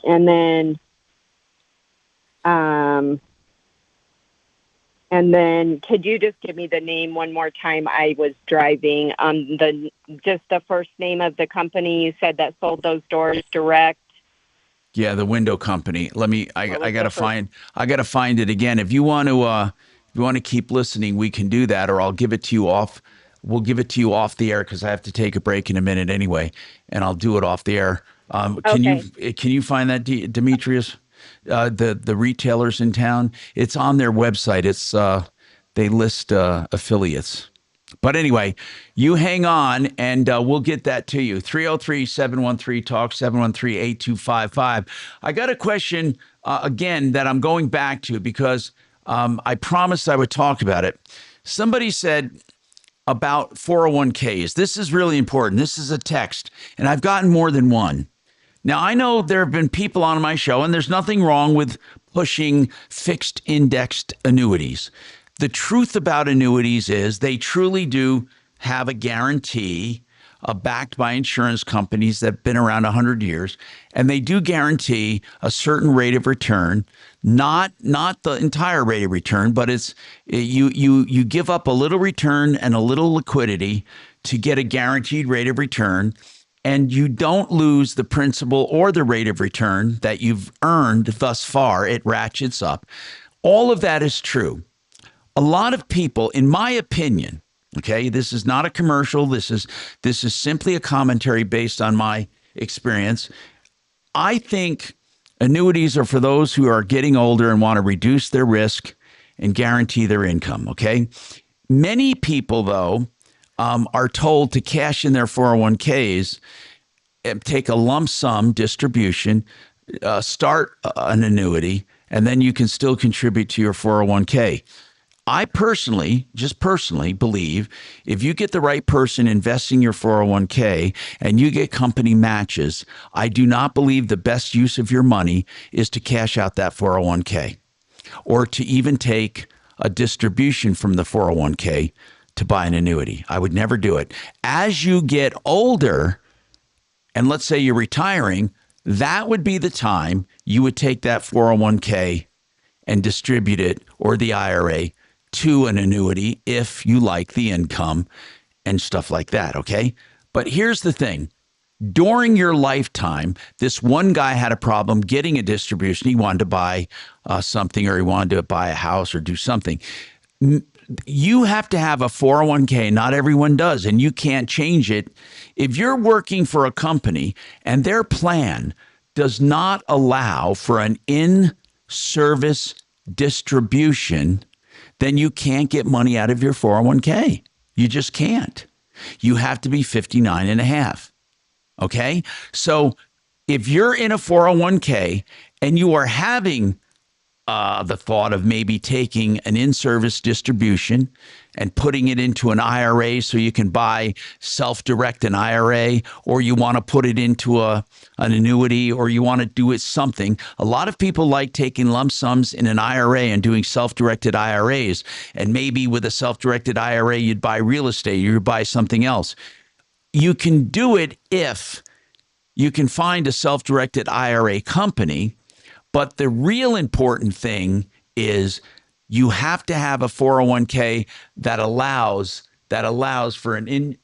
And then could you just give me the name one more time? I was driving. Just the first name of the company you said that sold those doors direct. Yeah, the window company. I was gotta the first- find it again. If you want to keep listening, we can do that, or I'll give it to you off. We'll give it to you off the air because I have to take a break in a minute anyway, and I'll do it off the air. Can you find that, Demetrius? The retailers in town. It's on their website. It's they list affiliates. But anyway, you hang on and we'll get that to you. 303-713-TALK, 713-8255. I got a question again that I'm going back to because I promised I would talk about it. Somebody said about 401ks. This is really important. This is a text, and I've gotten more than one. Now, I know there have been people on my show, and there's nothing wrong with pushing fixed indexed annuities. The truth about annuities is they truly do have a guarantee backed by insurance companies that have been around 100 years, and they do guarantee a certain rate of return, not the entire rate of return, but you give up a little return and a little liquidity to get a guaranteed rate of return. And you don't lose the principal or the rate of return that you've earned thus far. It ratchets up. All of that is true. A lot of people, in my opinion, okay, this is not a commercial. This is simply a commentary based on my experience. I think annuities are for those who are getting older and want to reduce their risk and guarantee their income, okay? Many people, though, are told to cash in their 401ks, take a lump sum distribution, start an annuity, and then you can still contribute to your 401k. I personally believe if you get the right person investing your 401k and you get company matches, I do not believe the best use of your money is to cash out that 401k or to even take a distribution from the 401k to buy an annuity. I would never do it. As you get older, and let's say you're retiring, that would be the time you would take that 401k and distribute it, or the IRA, to an annuity if you like the income and stuff like that, okay? But here's the thing. During your lifetime, this one guy had a problem getting a distribution. He wanted to buy something, or he wanted to buy a house or do something. You have to have a 401k. Not everyone does, and you can't change it. If you're working for a company and their plan does not allow for an in-service distribution, then you can't get money out of your 401k. You just can't. You have to be 59 and a half. Okay? So if you're in a 401k and you are having the thought of maybe taking an in-service distribution and putting it into an IRA so you can buy self-direct an IRA, or you want to put it into an annuity, or you want to do it something. A lot of people like taking lump sums in an IRA and doing self-directed IRAs. And maybe with a self-directed IRA, you'd buy real estate, you'd buy something else. You can do it if you can find a self-directed IRA company. But the real important thing is you have to have a 401k that allows for an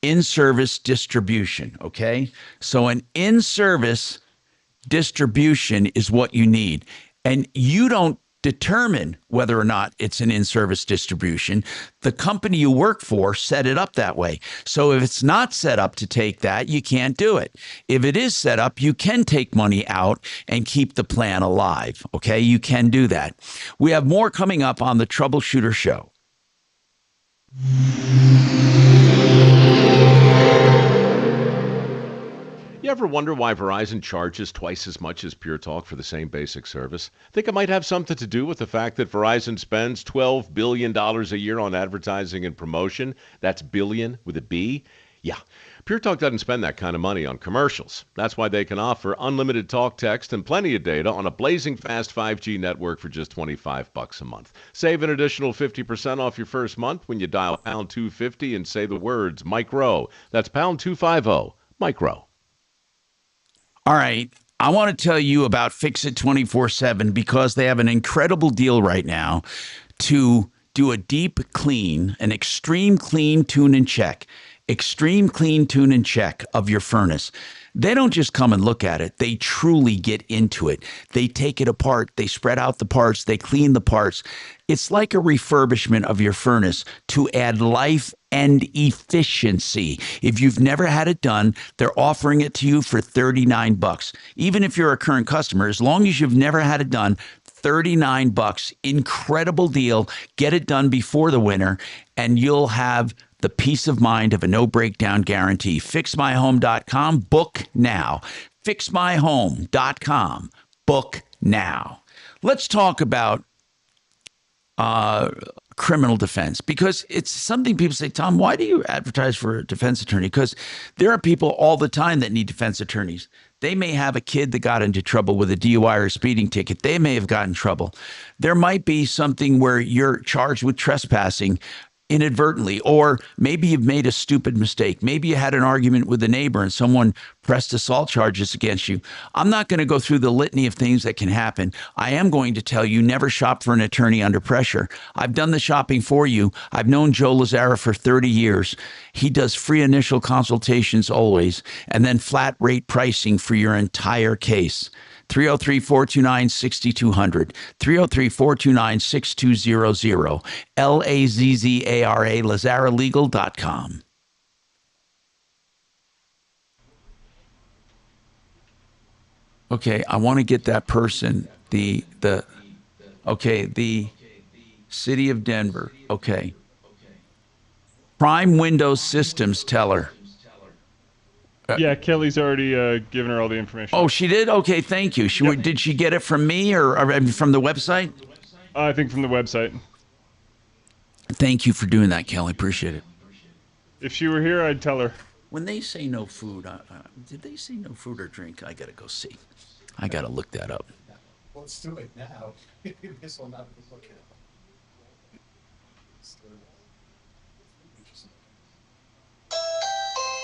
in-service distribution, okay? So an in-service distribution is what you need. And you don't determine whether or not it's an in-service distribution. The company you work for set it up that way. So if it's not set up to take that, you can't do it. If it is set up, you can take money out and keep the plan alive. Okay, you can do that. We have more coming up on the Troubleshooter Show. You ever wonder why Verizon charges twice as much as Pure Talk for the same basic service? Think it might have something to do with the fact that Verizon spends $12 billion a year on advertising and promotion. That's billion with a B. Yeah, Pure Talk doesn't spend that kind of money on commercials. That's why they can offer unlimited talk, text, and plenty of data on a blazing fast 5G network for just $25 a month. Save an additional 50% off your first month when you dial pound 250 and say the words micro. That's pound 250, micro. All right. I want to tell you about Fix It 24/7 because they have an incredible deal right now to do a deep clean, an extreme clean, tune and check. Extreme clean, tune and check of your furnace. They don't just come and look at it. They truly get into it. They take it apart. They spread out the parts. They clean the parts. It's like a refurbishment of your furnace to add life and efficiency. If you've never had it done, they're offering it to you for $39. Even if you're a current customer, as long as you've never had it done, $39. Incredible deal. Get it done before the winter, and you'll have the peace of mind of a no breakdown guarantee. FixMyHome.com. Book now. FixMyHome.com. Book now. Let's talk about criminal defense, because it's something people say, Tom, why do you advertise for a defense attorney? Because there are people all the time that need defense attorneys. They may have a kid that got into trouble with a DUI or a speeding ticket. They may have gotten in trouble. There might be something where you're charged with trespassing inadvertently, or maybe you've made a stupid mistake. Maybe you had an argument with a neighbor and someone pressed assault charges against you. I'm not going to go through the litany of things that can happen. I am going to tell you, never shop for an attorney under pressure. I've done the shopping for you. I've known Joe Lazara for 30 years. He does free initial consultations always, and then flat rate pricing for your entire case. 303-429-6200, 303-429-6200, Lazzara, LazzaraLegal.com. Okay, I want to get that person, the City of Denver. Okay. Prime Windows Systems teller. Yeah, Kelly's already given her all the information. Oh, she did? Okay, thank you. Did she get it from me or from the website? I think from the website. Thank you for doing that, Kelly. Appreciate it. If she were here, I'd tell her. When they say no food, did they say no food or drink? I got to go see. I got to look that up. Well, let's do it now. This will not be looking at.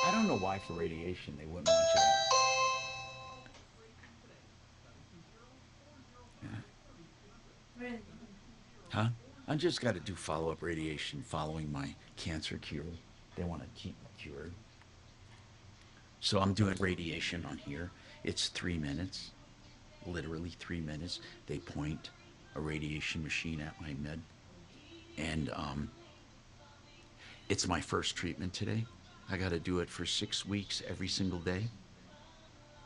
I don't know why for radiation they wouldn't want you. Yeah. Huh? I just got to do follow-up radiation following my cancer cure. They want to keep me cured. So I'm doing radiation on here. It's 3 minutes, literally 3 minutes. They point a radiation machine at my med. And it's my first treatment today. I got to do it for 6 weeks every single day.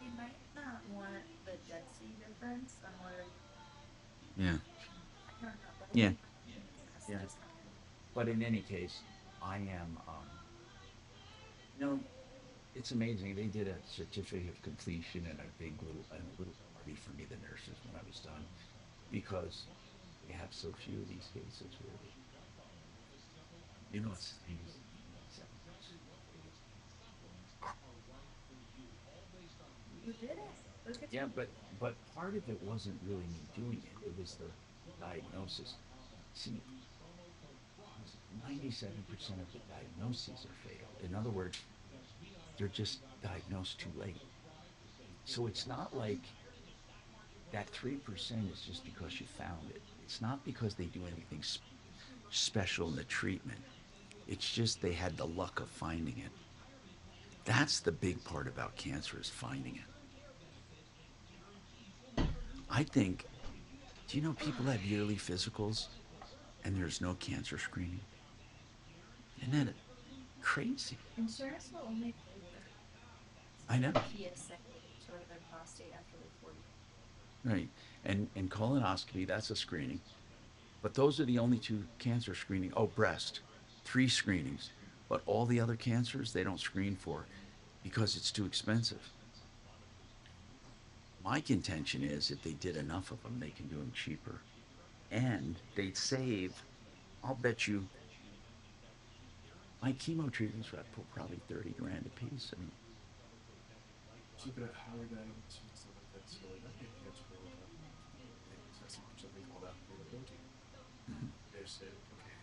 You might not want the Dead Sea difference on where. Yeah. Yeah. Yeah. But in any case, I am, it's amazing. They did a certificate of completion and a little party for me, the nurses, when I was done, because we have so few of these cases where, it's things. You did it. Look at Yeah, but part of it wasn't really me doing it. It was the diagnosis. See, 97% of the diagnoses are fatal. In other words, they're just diagnosed too late. So it's not like that 3% is just because you found it. It's not because they do anything special in the treatment. It's just they had the luck of finding it. That's the big part about cancer, is finding it. I think Do you know people have yearly physicals and there's no cancer screening? Isn't that crazy? Insurance will only pay I know. PSA for their prostate after they're 40. Right. And colonoscopy, that's a screening. But those are the only two cancer screening. Oh, breast, 3 screenings. But all the other cancers, they don't screen for because it's too expensive. My contention is if they did enough of them, they can do them cheaper. And they'd save, I'll bet you, my chemo treatments would probably 30 grand a piece. I mean, Keep it at higher diamonds and stuff like that. So like, okay, that's what that's something called that protein. They said, okay.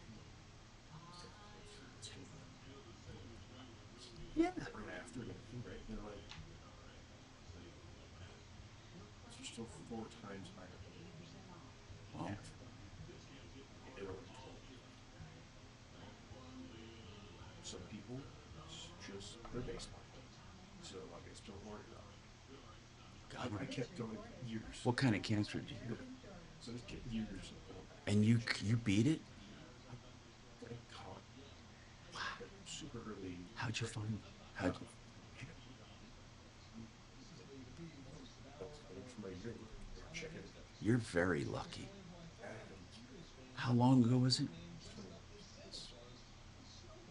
Yeah. Right after it, right? They're like, it's still 4 times higher. Wow. They were told. Some people just their baseline. So like I still worried about it. I kept going years. What kind of cancer did you have? So just kept years of going. And you beat it? I caught super early. How'd you find? How'd you? You're very lucky. How long ago was it?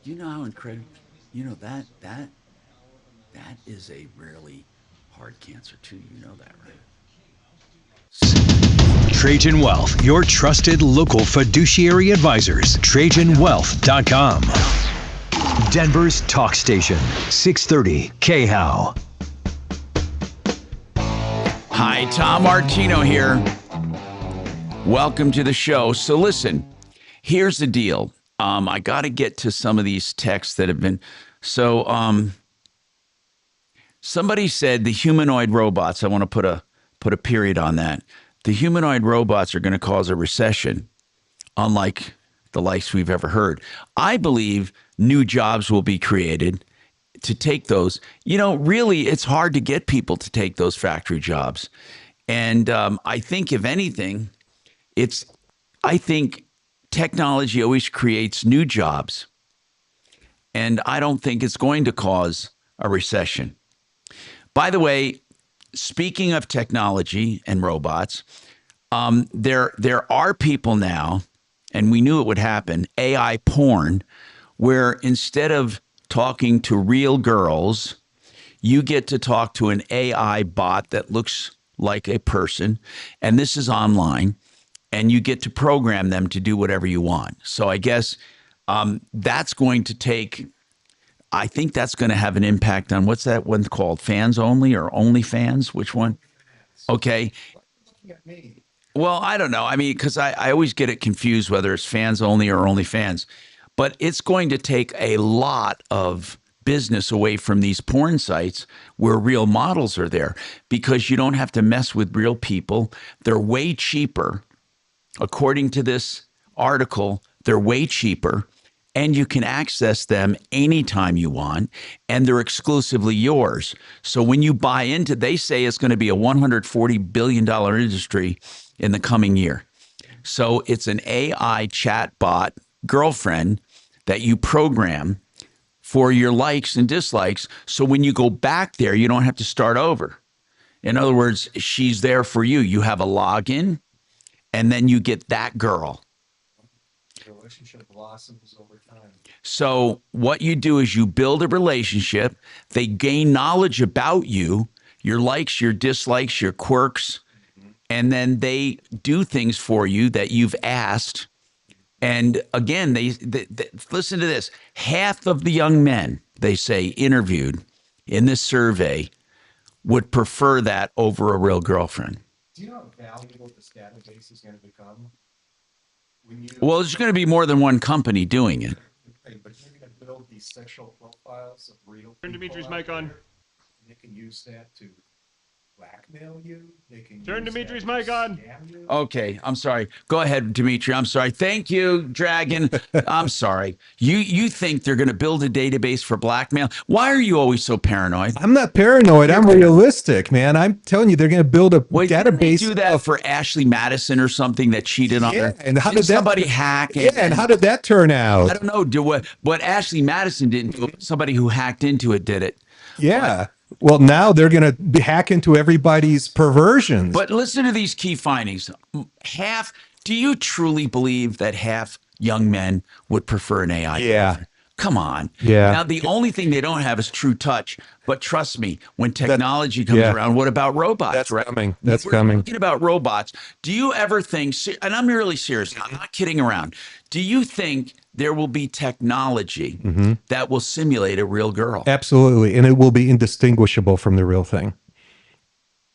You know how incredible. You know that is a really hard cancer too. You know that, right? Trajan Wealth, your trusted local fiduciary advisors. TrajanWealth.com. Denver's talk station, 630 KHOW. Hi, Tom Martino here. Welcome to the show. So listen, here's the deal. I got to get to some of these texts that have been. So somebody said the humanoid robots. I want to put a period on that. The humanoid robots are going to cause a recession, unlike the likes we've ever heard. I believe new jobs will be created to take those. You know, really, it's hard to get people to take those factory jobs. And I think, if anything, I think technology always creates new jobs. And I don't think it's going to cause a recession. By the way, speaking of technology and robots, there are people now, and we knew it would happen, AI porn, where instead of talking to real girls, you get to talk to an AI bot that looks like a person, and this is online, and you get to program them to do whatever you want. So I guess that's going to take, I think that's going to have an impact on, what's that one called? Fans only or only fans? Which one? Okay. Well, I don't know. I mean, because I always get it confused whether it's fans only or only fans. But it's going to take a lot of business away from these porn sites where real models are there, because you don't have to mess with real people. They're way cheaper. According to this article, they're way cheaper, and you can access them anytime you want, and they're exclusively yours. So when you buy into, they say it's going to be a $140 billion industry in the coming year. So it's an AI chatbot girlfriend that you program for your likes and dislikes. So when you go back there, you don't have to start over. In other words, she's there for you. You have a login, and then you get that girl. The relationship blossoms over time. So what you do is you build a relationship. They gain knowledge about you, your likes, your dislikes, your quirks, and then they do things for you that you've asked. And again, they listen to this. Half of the young men, they say, interviewed in this survey would prefer that over a real girlfriend. Do you know how valuable this database is going to become? Well, there's going to be more than one company doing it. But you're going to build these sexual profiles of real people. Turn Dimitri's mic on. They can use that to blackmail you. Turn Dimitri's mic on. Okay, I'm sorry. Go ahead, Dimitri. I'm sorry. Thank you, Dragon. I'm sorry. You think they're going to build a database for blackmail? Why are you always so paranoid? I'm not paranoid. I'm realistic, man. I'm telling you, they're going to build a Didn't they database. do that for Ashley Madison or something that cheated on her? And how Didn't did that somebody hack? And how did that turn out? I don't know. What Ashley Madison didn't do it. Somebody who hacked into it did it. Yeah. Well, now they're going to hack into everybody's perversions. But listen to these key findings. Do you truly believe that half young men would prefer an AI? Yeah. Come on. Yeah. Now, the only thing they don't have is true touch. But trust me, when technology comes around, what about robots? That's right? coming. That's We're coming. talking about robots. Do you ever think, and I'm really serious, I'm not kidding around. Do you think there will be technology that will simulate a real girl? Absolutely. And it will be indistinguishable from the real thing.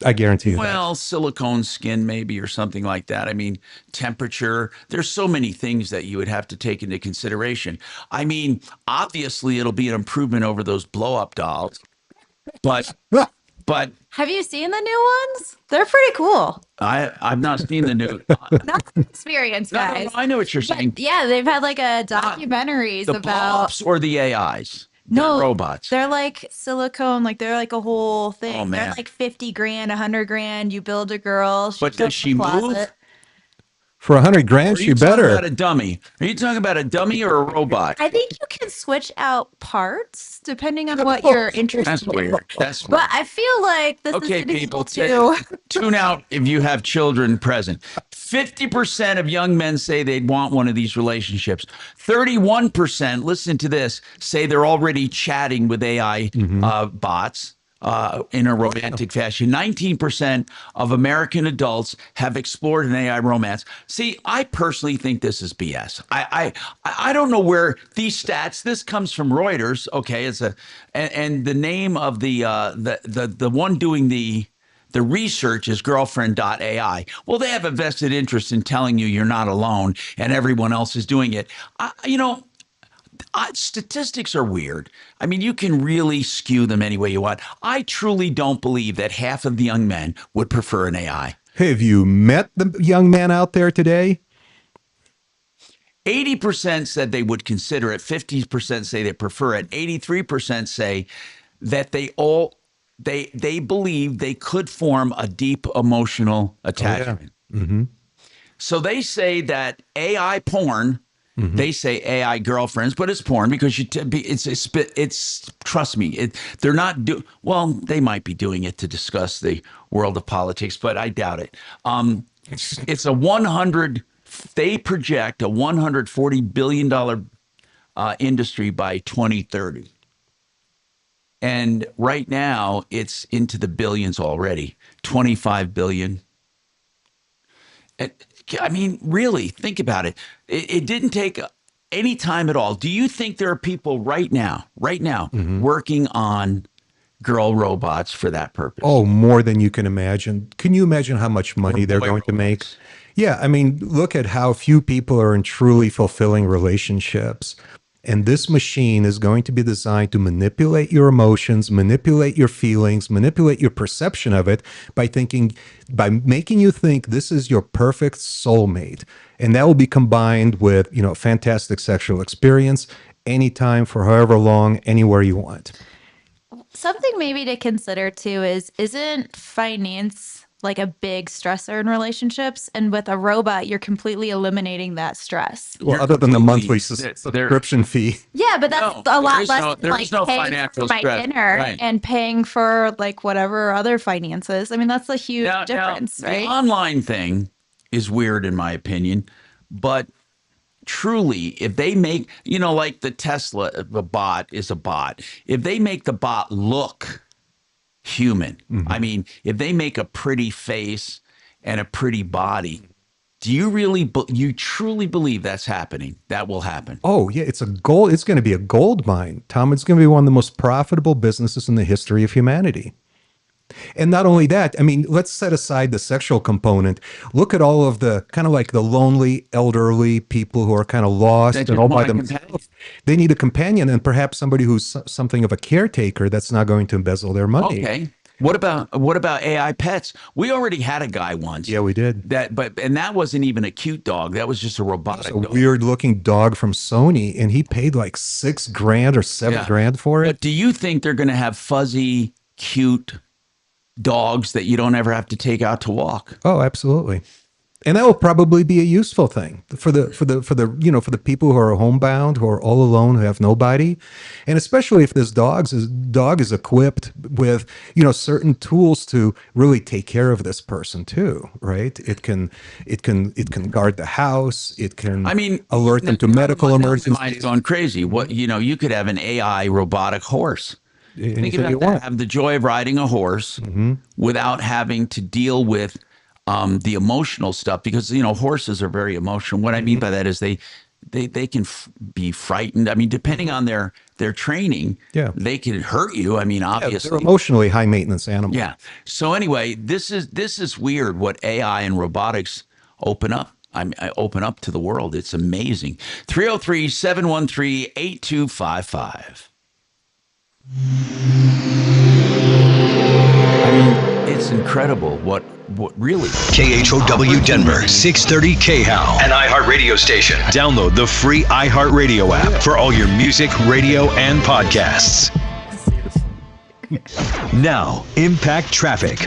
I guarantee you Well, silicone skin maybe or something like that. I mean, temperature. There's so many things that you would have to take into consideration. I mean, obviously it'll be an improvement over those blow-up dolls. But Have you seen the new ones? They're pretty cool. I've not seen the new Not experience, guys. No, I know what you're saying. Yeah, they've had like a documentaries The about blow-ups or the AIs? no The robots. They're like silicone, like they're like a whole thing. Oh, man. They're like 50 grand, 100 grand. You build a girl. But does she move? For 100 grand, Are she you talking better. about a dummy? Are you talking about a dummy or a robot? I think you can switch out parts depending on what you're interested That's in. weird. That's But I feel like this okay, is people. too. Tune out if you have children present. 50% of young men say they'd want one of these relationships. 31%, listen to this, say they're already chatting with AI bots. In a romantic fashion. 19% of American adults have explored an AI romance. See, I personally think this is BS. I don't know where these stats. This comes from Reuters. Okay, and the name of the one doing the research is girlfriend.ai. Well, they have a vested interest in telling you you're not alone and everyone else is doing it. Statistics are weird. I mean, you can really skew them any way you want. I truly don't believe that half of the young men would prefer an AI. Have you met the young man out there today? 80% said they would consider it. 50% say they prefer it. 83% say that they believe they could form a deep emotional attachment. So they say that AI porn. They say AI girlfriends, but it's porn because it's trust me, they're not well, they might be doing it to discuss the world of politics, but I doubt it. It's they project a $140 billion industry by 2030. And right now it's into the billions already, 25 billion. I mean, really, think about it. It didn't take any time at all. Do you think there are people right now, working on girl robots for that purpose? Oh, more than you can imagine. Can you imagine how much money they're going to make? Yeah, I mean, look at how few people are in truly fulfilling relationships. And this machine is going to be designed to manipulate your emotions, manipulate your feelings, manipulate your perception of it by making you think this is your perfect soulmate. And that will be combined with, fantastic sexual experience anytime for however long, anywhere you want. Something maybe to consider too isn't finance like a big stressor in relationships? And with a robot, you're completely eliminating that stress. Well, other than the monthly subscription fee. Yeah, but that's a lot less than like no paying financial for my stress. dinner Right. and paying for like whatever other finances. I mean, that's a huge difference, The right? online thing is weird in my opinion, but truly, if they make, like the Tesla, the bot is a bot. If they make the bot look human, I mean, if they make a pretty face and a pretty body, do you truly believe that's happening? That will happen? Oh, yeah, it's going to be a gold mine, Tom. It's going to be one of the most profitable businesses in the history of humanity. And not only that, I mean, let's set aside the sexual component. Look at all of the kind of like the lonely, elderly people who are kind of lost and all by themselves. They need a companion and perhaps somebody who's something of a caretaker that's not going to embezzle their money. Okay. What about AI pets? We already had a guy once. Yeah, we did. That wasn't even a cute dog. That was just a robotic A dog. weird looking dog from Sony, and he paid like $6,000 or $7,000 for it. But do you think they're going to have fuzzy, cute dogs that you don't ever have to take out to walk? Oh, absolutely. And that will probably be a useful thing for the people who are homebound, who are all alone, who have nobody, and especially if this dog is equipped with certain tools to really take care of this person too, right? It can guard the house. It can alert them to medical emergencies. Mine's gone crazy. What you could have an AI robotic horse. Think about that. Have the joy of riding a horse without having to deal with the emotional stuff, because horses are very emotional. What I mean by that is they can be frightened. I mean, depending on their training, they can hurt you. I mean, obviously, they're emotionally high maintenance animals. Yeah. So anyway, this is weird what AI and robotics open up. I open up to the world. It's amazing. 303-713-8255. I mean, it's incredible what really. KHOW Denver, 630 KHOW, an iHeart radio station. Download the free iHeart Radio app for all your music, radio, and podcasts. Now, Impact Traffic.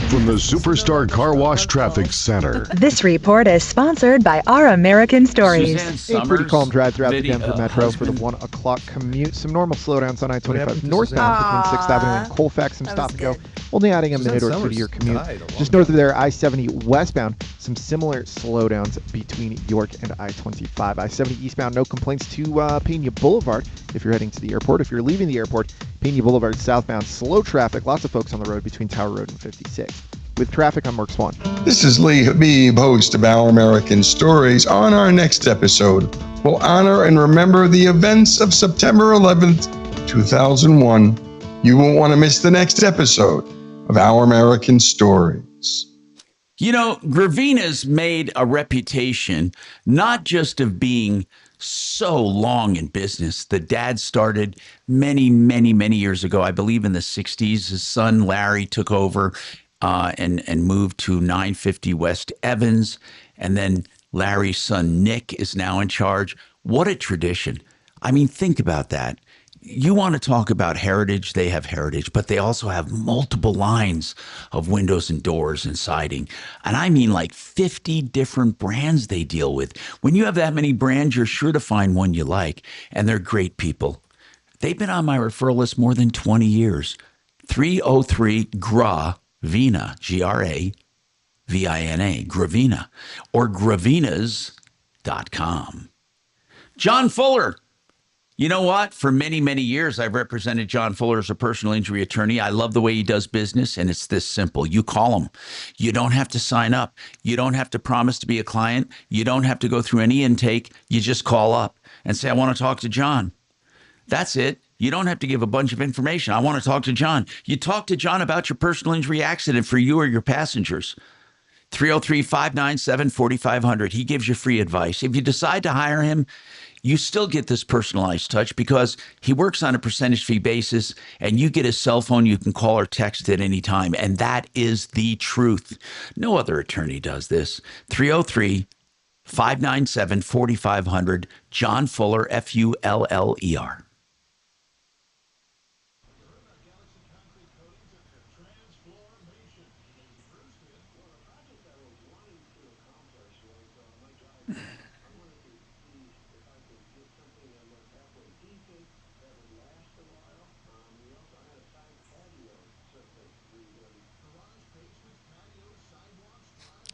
From the Superstar Car Wash Traffic Center. This report is sponsored by Our American Stories. A pretty calm drive throughout the Denver Metro for the 1 o'clock commute. Some normal slowdowns on I-25 northbound between 6th Avenue and Colfax. Some stop and go. Only adding a minute or two to your commute. Just north of there, I-70 westbound. Some similar slowdowns between York and I-25. I-70 eastbound, no complaints to Pena Boulevard if you're heading to the airport. If you're leaving the airport, Pena Boulevard southbound, slow traffic. Lots of folks on the road between Tower Road and 56. With traffic, I'm Mark Swan. This is Lee Habib, host of Our American Stories. On our next episode, we'll honor and remember the events of September 11th, 2001. You won't want to miss the next episode of Our American Stories. Gravina's made a reputation not just of being so long in business. The dad started many, many, many years ago. I believe in the 60s. His son Larry took over and moved to 950 West Evans. And then Larry's son Nick is now in charge. What a tradition. I mean, think about that. You want to talk about heritage, they have heritage, but they also have multiple lines of windows and doors and siding. And I mean like 50 different brands they deal with. When you have that many brands, you're sure to find one you like. And they're great people. They've been on my referral list more than 20 years. 303-GRAVINA, Gravina, Gravina, or gravinas.com. John Fuller. You know what? For many, many years, I've represented John Fuller as a personal injury attorney. I love the way he does business, and it's this simple. You call him. You don't have to sign up. You don't have to promise to be a client. You don't have to go through any intake. You just call up and say, I want to talk to John. That's it. You don't have to give a bunch of information. I want to talk to John. You talk to John about your personal injury accident for you or your passengers. 303-597-4500. He gives you free advice. If you decide to hire him, you still get this personalized touch because he works on a percentage fee basis and you get his cell phone. You can call or text at any time. And that is the truth. No other attorney does this. 303-597-4500. John Fuller, Fuller.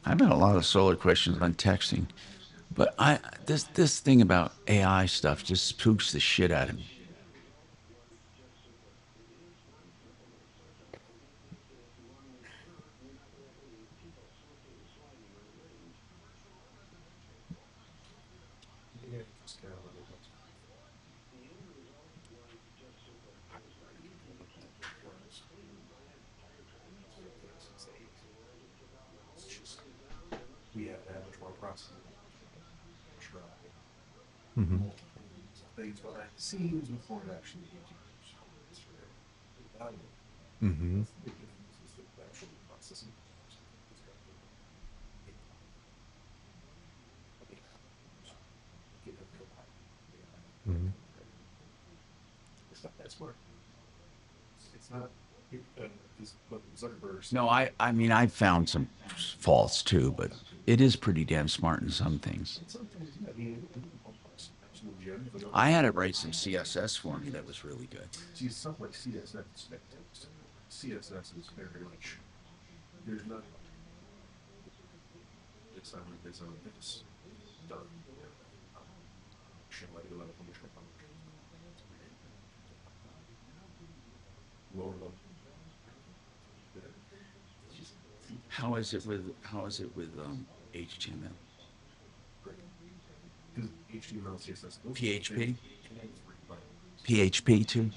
I've had a lot of solar questions on texting, but this thing about AI stuff just spooks the shit out of me. We have that much more processing. Things behind the scenes before it actually. That's where it's not. Zuckerberg's. No, I mean, I've found some faults too, but it is pretty damn smart in some things. I had it write some CSS for me that was really good. See, stuff like CSS is fantastic. CSS is very much. There's not. It's on this. Done. How is it with HTML? HTML, CSS, PHP? PHP too?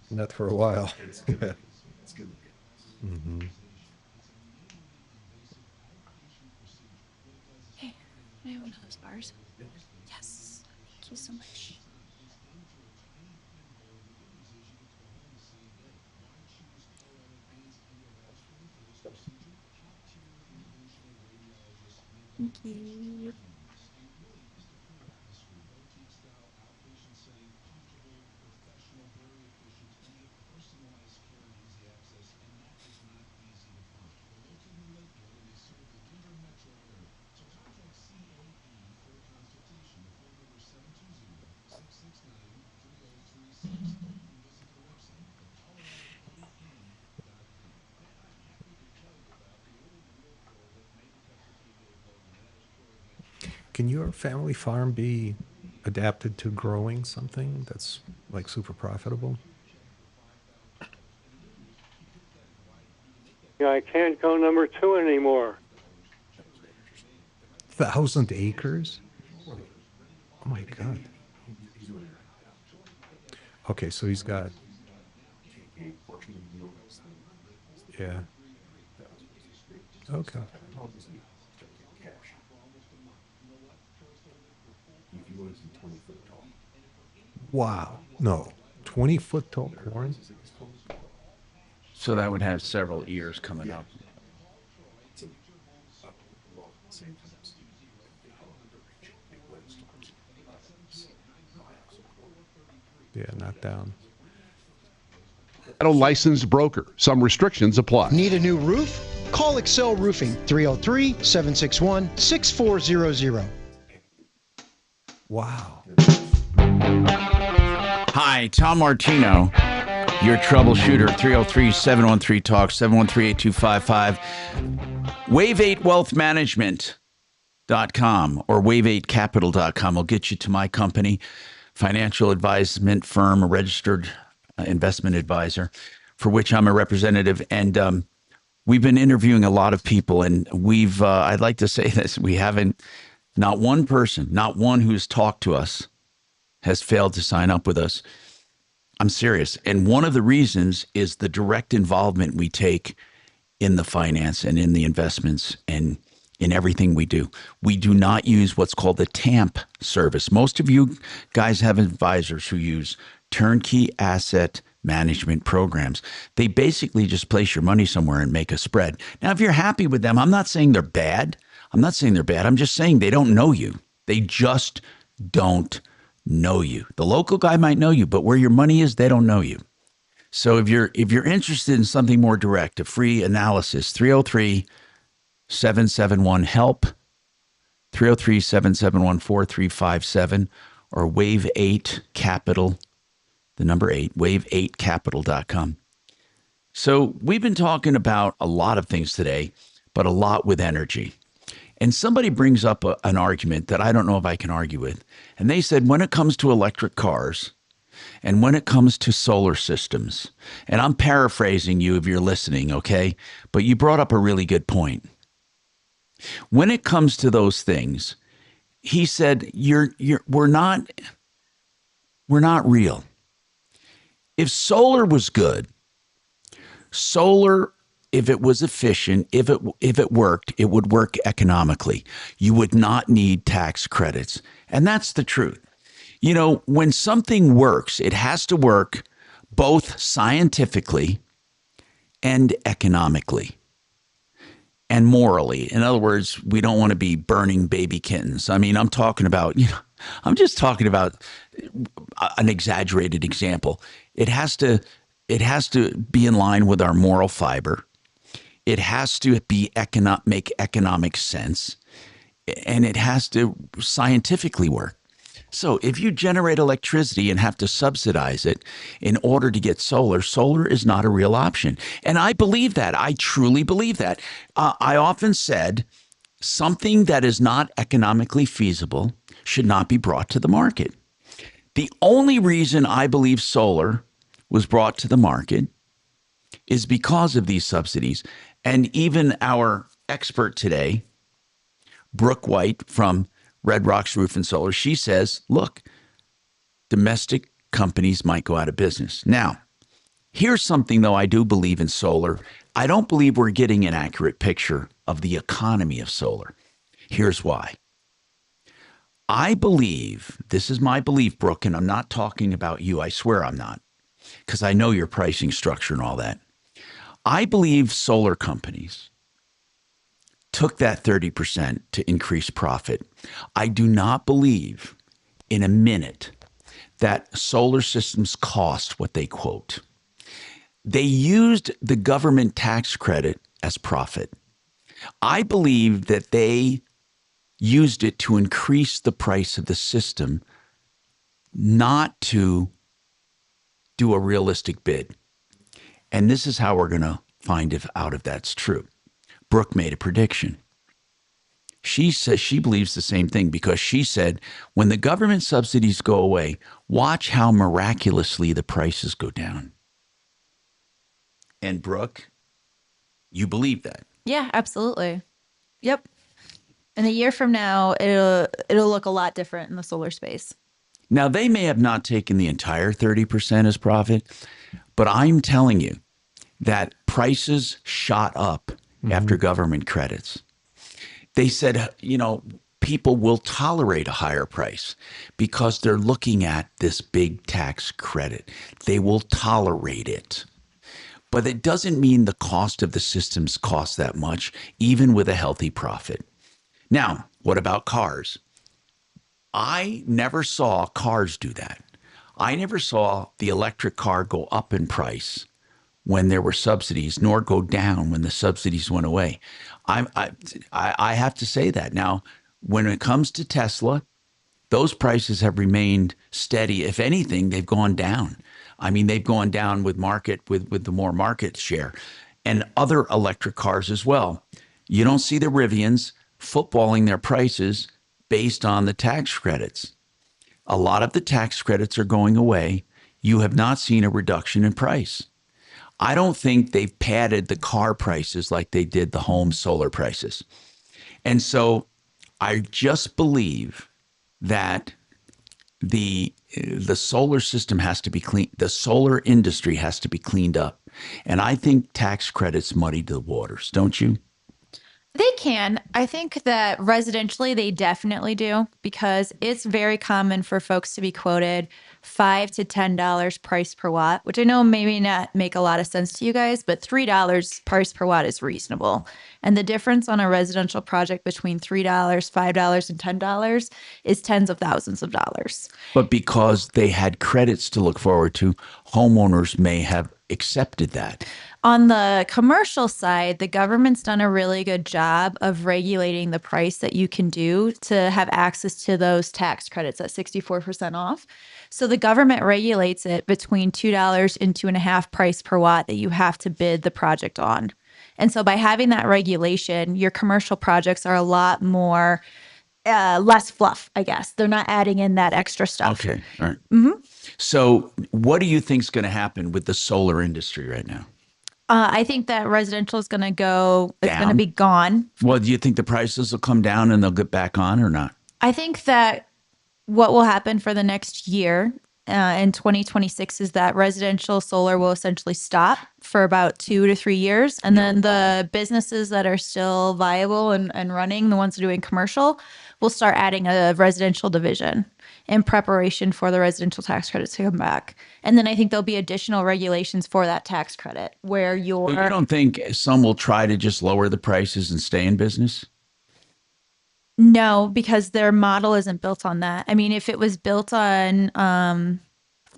Not for a while. It's good. It's good. Mm-hmm. Hey, can I have one of those bars? Yes. Thank you so much. Thank you. Can your family farm be adapted to growing something that's like super profitable? Yeah, I can't go number 2 anymore. 1,000 acres? Oh my God. Okay, so he's got. Yeah. Okay. Wow. No. 20-foot tall corn? So that would have several ears coming up. Yeah, not down. At a licensed broker. Some restrictions apply. Need a new roof? Call Excel Roofing, 303-761-6400. Wow. Hi, Tom Martino, your troubleshooter, 303-713-TALK, 713-8255. Wave8wealthmanagement.com or wave8capital.com will get you to my company, financial advisement firm, a registered investment advisor, for which I'm a representative. And we've been interviewing a lot of people, and we've, I'd like to say this, we haven't, not one person, not one who's talked to us has failed to sign up with us. I'm serious. And one of the reasons is the direct involvement we take in the finance and in the investments and in everything we do. We do not use what's called the TAMP service. Most of you guys have advisors who use turnkey asset management programs. They basically just place your money somewhere and make a spread. Now, if you're happy with them, I'm not saying they're bad. I'm just saying they don't know you. They just don't know you. The local guy might know you, but where your money is, they don't know you. So if you're interested in something more direct, a free analysis, 303-771-HELP, 303-771-4357, or Wave 8 Capital, the number 8, wave8capital.com. So we've been talking about a lot of things today, but a lot with energy. And somebody brings up an argument that I don't know if I can argue with. And they said, when it comes to electric cars and when it comes to solar systems, and I'm paraphrasing you if you're listening, okay? But you brought up a really good point. When it comes to those things, he said, we're not real. If solar was good, if it was efficient, if it worked, it would work economically. You would not need tax credits. And that's the truth. You know, when something works, it has to work both scientifically and economically and morally. In other words, we don't want to be burning baby kittens. I mean, I'm talking about, I'm just talking about an exaggerated example. It has to be in line with our moral fiber. It has to be make economic sense, and it has to scientifically work. So if you generate electricity and have to subsidize it in order to get solar, solar is not a real option. And I believe that. I truly believe that. I often said something that is not economically feasible should not be brought to the market. The only reason I believe solar was brought to the market is because of these subsidies. And even our expert today, Brooke White from Red Rocks Roof and Solar, she says, look, domestic companies might go out of business. Now, here's something, though, I do believe in solar. I don't believe we're getting an accurate picture of the economy of solar. Here's why. I believe, this is my belief, Brooke, and I'm not talking about you. I swear I'm not, because I know your pricing structure and all that. I believe solar companies took that 30% to increase profit. I do not believe in a minute that solar systems cost what they quote. They used the government tax credit as profit. I believe that they used it to increase the price of the system, not to do a realistic bid. And this is how we're going to find out if that's true. Brooke made a prediction. She says she believes the same thing because she said, when the government subsidies go away, watch how miraculously the prices go down. And Brooke, you believe that? Yeah, absolutely. Yep. And a year from now, it'll look a lot different in the solar space. Now, they may have not taken the entire 30% as profit, but I'm telling you that prices shot up after government credits. They said, people will tolerate a higher price because they're looking at this big tax credit. They will tolerate it. But it doesn't mean the cost of the systems cost that much, even with a healthy profit. Now, what about cars? I never saw cars do that. I never saw the electric car go up in price when there were subsidies, nor go down when the subsidies went away. I have to say that. Now, when it comes to Tesla, those prices have remained steady. If anything, they've gone down. I mean, they've gone down with the more market share, and other electric cars as well. You don't see the Rivians footballing their prices based on the tax credits. A lot of the tax credits are going away. You have not seen a reduction in price. I don't think they've padded the car prices like they did the home solar prices. And so I just believe that the solar system has to be clean. The solar industry has to be cleaned up. And I think tax credits muddy the waters, don't you? They can. I think that residentially they definitely do because it's very common for folks to be quoted $5 to $10 price per watt, which I know maybe not make a lot of sense to you guys, but $3 price per watt is reasonable. And the difference on a residential project between $3, $5, and $10 is tens of thousands of dollars. But because they had credits to look forward to, homeowners may have accepted that. On the commercial side, the government's done a really good job of regulating the price that you can do to have access to those tax credits at 64% off. So the government regulates it between $2 and $2.50 price per watt that you have to bid the project on. And so by having that regulation, your commercial projects are a lot more less fluff, I guess. They're not adding in that extra stuff. Okay. All right. Mm-hmm. So what do you think is going to happen with the solar industry right now? I think that residential is going to go, it's Down? going to be gone. Well, do you think the prices will come down and they'll get back on or not? I think that what will happen for the next year in 2026 is that residential solar will essentially stop for about 2 to 3 years. And then the businesses that are still viable and running, the ones doing commercial, will start adding a residential division. in preparation for the residential tax credits to come back. And then I think there'll be additional regulations for that tax credit where you're. So you don't think some will try to just lower the prices and stay in business? No, because their model isn't built on that. I mean, if it was built on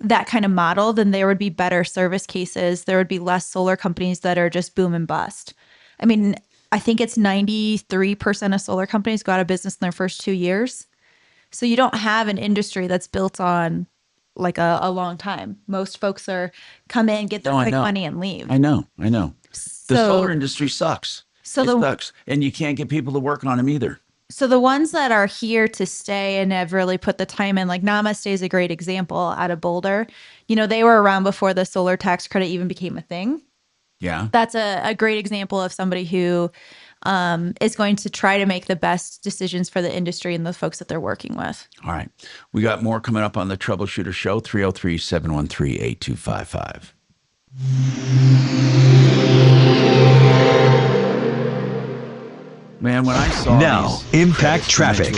that kind of model, then there would be better service cases. There would be less solar companies that are just boom and bust. I mean, I think it's 93% of solar companies go out of business in their first 2 years. So you don't have an industry that's built on like a long time. Most folks are come in, get their quick money and leave. I know. The solar industry sucks. So it sucks. And you can't get people to work on them either. So the ones that are here to stay and have really put the time in, like Namaste is a great example out of Boulder. You know, they were around before the solar tax credit even became a thing. Yeah. That's a great example of somebody who is going to try to make the best decisions for the industry and the folks that they're working with. All right. We got more coming up on the Troubleshooter Show, 303-713-8255. Man, when I saw now, impact traffic.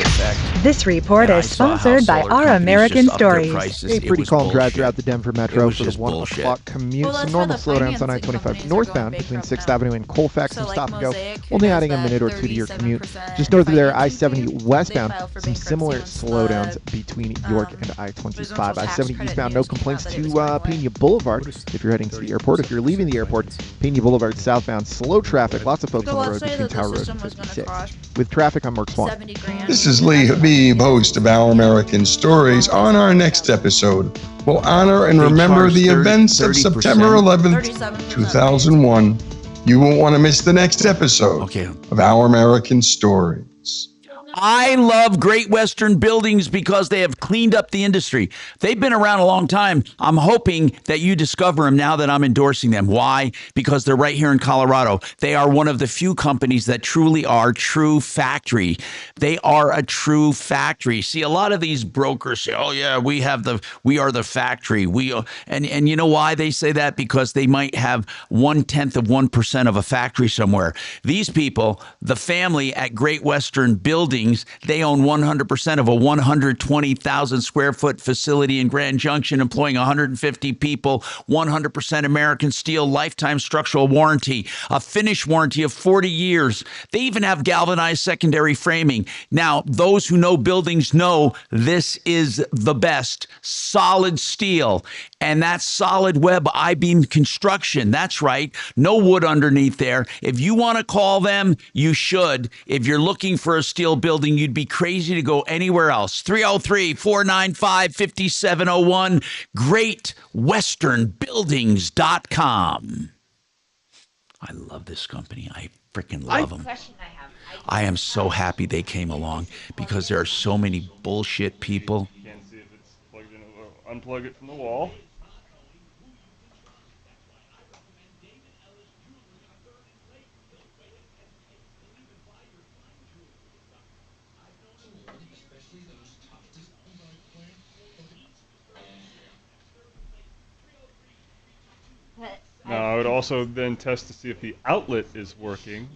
This report is sponsored by Our American Stories. A pretty calm drive throughout the Denver Metro for the 1 o'clock commute. Some normal slowdowns on I-25 northbound between 6th Avenue and Colfax. Some stop and go, only adding a minute or two to your commute. Just north of there, I-70 westbound. Some similar slowdowns between York and I-25. I-70 eastbound, no complaints to Pena Boulevard if you're heading to the airport. If you're leaving the airport, Pena Boulevard southbound, slow traffic. Lots of folks on the road between Tower Road and 56. With traffic, I'm Mark Swan. This is Lee Habib, host of Our American Stories. On our next episode, we'll honor and remember the events of September 11th, 2001. You won't want to miss the next episode of Our American Stories. I love Great Western Buildings because they have cleaned up the industry. They've been around a long time. I'm hoping that you discover them now that I'm endorsing them. Why? Because they're right here in Colorado. They are one of the few companies that truly are true factory. They are a true factory. See, a lot of these brokers say, "Oh yeah, we are the factory." And you know why they say that? Because they might have 0.1% of a factory somewhere. These people, the family at Great Western Buildings, they own 100% of a 120,000 square foot facility in Grand Junction, employing 150 people, 100% American steel, lifetime structural warranty, a finish warranty of 40 years. They even have galvanized secondary framing. Now, those who know buildings know this is the best solid steel, and that's solid web I-beam construction. That's right. No wood underneath there. If you want to call them, you should. If you're looking for a steel building, you'd be crazy to go anywhere else. 303-495-5701, greatwesternbuildings.com. I love this company. I freaking love them. I am so happy they came along because there are so many bullshit people. Can't see if it's plugged in. Unplug it from the wall. Now, I would also then test to see if the outlet is working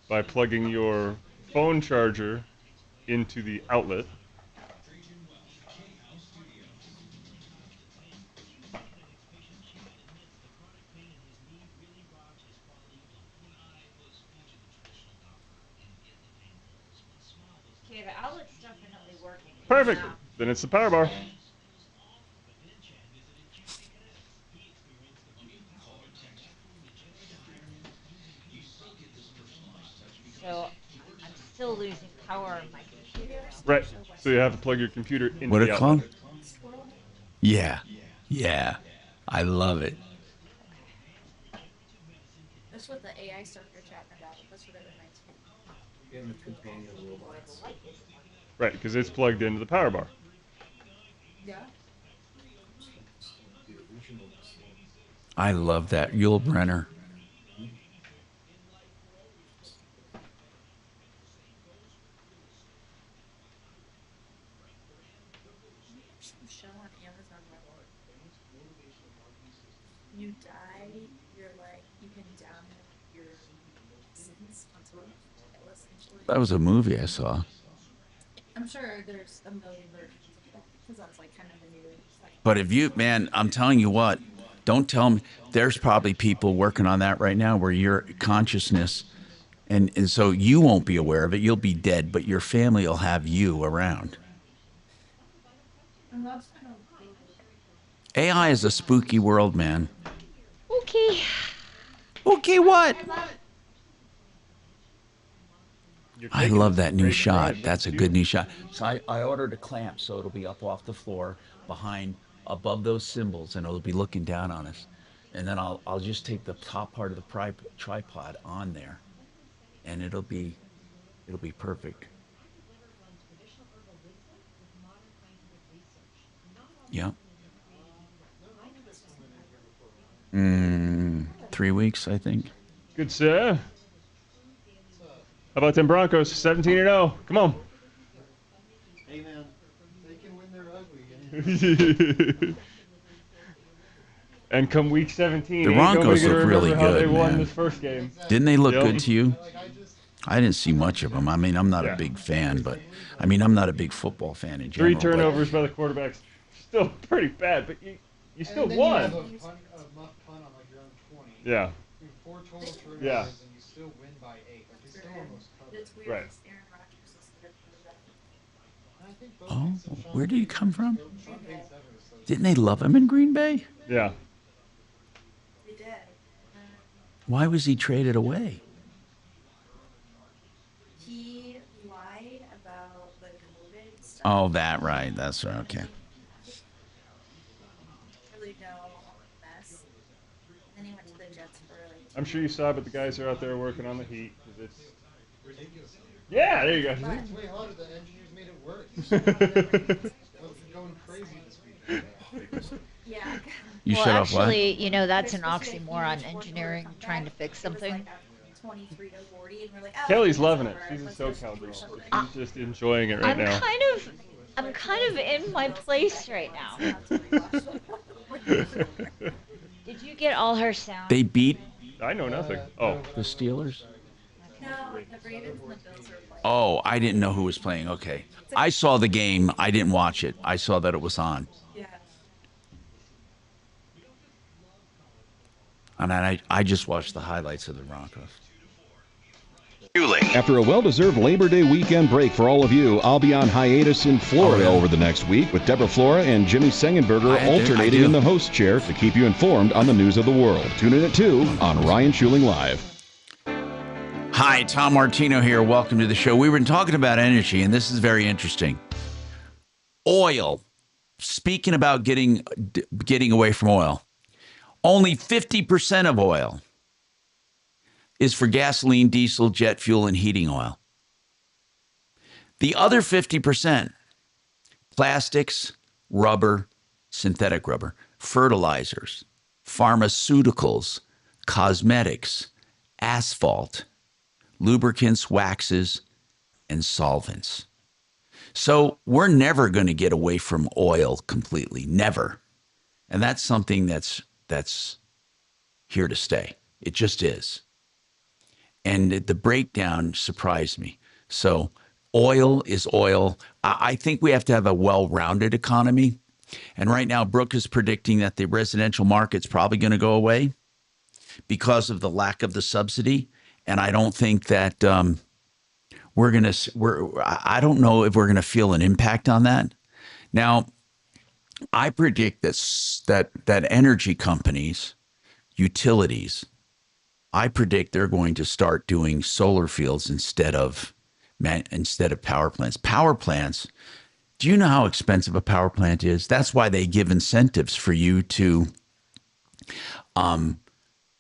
by plugging your phone charger into the outlet. Okay, the outlet's definitely working. Perfect. Then it's the power bar. So I'm still losing power on my computer. Right. So you have to plug your computer into What the it called? outlet. Yeah. I love it. That's what the AI started chatting about. That's what it reminds me. And the companion robots. Right, because it's plugged into the power bar. Yeah. I love that. Yul Brenner. Show on Amazon you die, you're like, you can download your sins onto it, essentially. That was a movie I saw. I'm sure there's a million versions of But if you, man, I'm telling you what, don't tell me. There's probably people working on that right now where your consciousness, and so you won't be aware of it. You'll be dead, but your family will have you around. AI is a spooky world, man. Okay. Okay, what? I love that new shot. That's a good new shot. So I ordered a clamp so it'll be up off the floor above those symbols, and it'll be looking down on us. And then I'll just take the top part of the tripod on there, and it'll be perfect. Yeah. 3 weeks, I think. Good, sir. How about them Broncos? 17-0. Come on. Hey, man. They can win their ugly. And come week 17, the Broncos look really good, they won man. this first game. Didn't they look good to you? I didn't see much of them. I mean, I'm not a big fan, but I'm not a big football fan in general. 3 turnovers by the quarterbacks. Still pretty bad, but you still won. You have a muff punt on like your own 20. Yeah. 4 total turnovers, Yeah. and you still win by 8. Like, you still almost covered. Right. Oh, where did he come from? Didn't they love him in Green Bay? Yeah. Why was he traded away? He lied about the COVID stuff. Oh, that right. That's right. Okay. Really no mess. Then he went to the Jets for like. I'm sure you saw, but the guys are out there working on the heat. 'Cause it's ridiculous. Yeah, there you go. It's way hotter than engineers made it work. I was going crazy this week. Yeah. You well, shut off what? actually, you know, that's an oxymoron, engineering trying to fix something. 23 to 40, and we're like, oh, Kelly's loving it. She's a SoCal girl. So she's just enjoying it right now. I'm kind of in my place right now. Did you get all her sound? They beat I know nothing. Oh. the Steelers? No, the Ravens and the Bills are playing. Oh, I didn't know who was playing. Okay. I saw the game. I didn't watch it. I saw that it was on. Yeah. And I just watched the highlights of the Broncos. After a well-deserved Labor Day weekend break for all of you, I'll be on hiatus in Florida over the next week with Deborah Flora and Jimmy Sengenberger alternating in the host chair to keep you informed on the news of the world. Tune in at 2 on Ryan Schuling Live. Hi, Tom Martino here. Welcome to the show. We've been talking about energy, and this is very interesting. Oil. Speaking about getting away from oil, only 50% of oil is for gasoline, diesel, jet fuel, and heating oil. The other 50%, plastics, rubber, synthetic rubber, fertilizers, pharmaceuticals, cosmetics, asphalt, lubricants, waxes, and solvents. So we're never going to get away from oil completely, never. And that's something that's here to stay. It just is. And the breakdown surprised me. So oil is oil. I think we have to have a well-rounded economy. And right now, Brooke is predicting that the residential market's probably going to go away because of the lack of the subsidy. And I don't think that I don't know if we're going to feel an impact on that. Now, I predict that energy companies, utilities, I predict they're going to start doing solar fields instead of power plants. Power plants, do you know how expensive a power plant is? That's why they give incentives for you to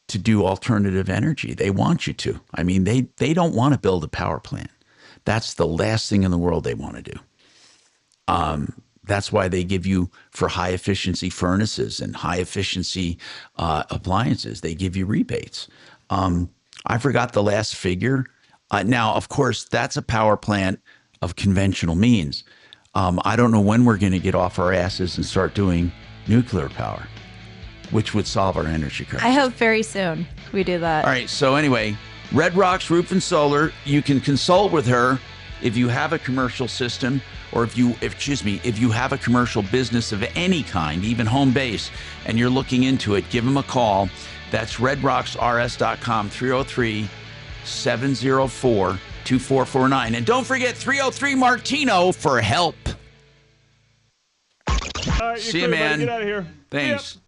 do alternative energy. They want you to. I mean, they don't want to build a power plant. That's the last thing in the world they want to do. That's why they give you, for high efficiency furnaces and high efficiency appliances, they give you rebates. I forgot the last figure. Now, of course, that's a power plant of conventional means. I don't know when we're going to get off our asses and start doing nuclear power, which would solve our energy crisis. I hope very soon we do that. All right. So anyway, Red Rocks Roof and Solar, you can consult with her if you have a commercial system, or if you have a commercial business of any kind, even home base, and you're looking into it, give them a call. That's redrocksrs.com, 303-704-2449. And don't forget 303 Martino for help. All right, See you, man. Get out of here. Thanks.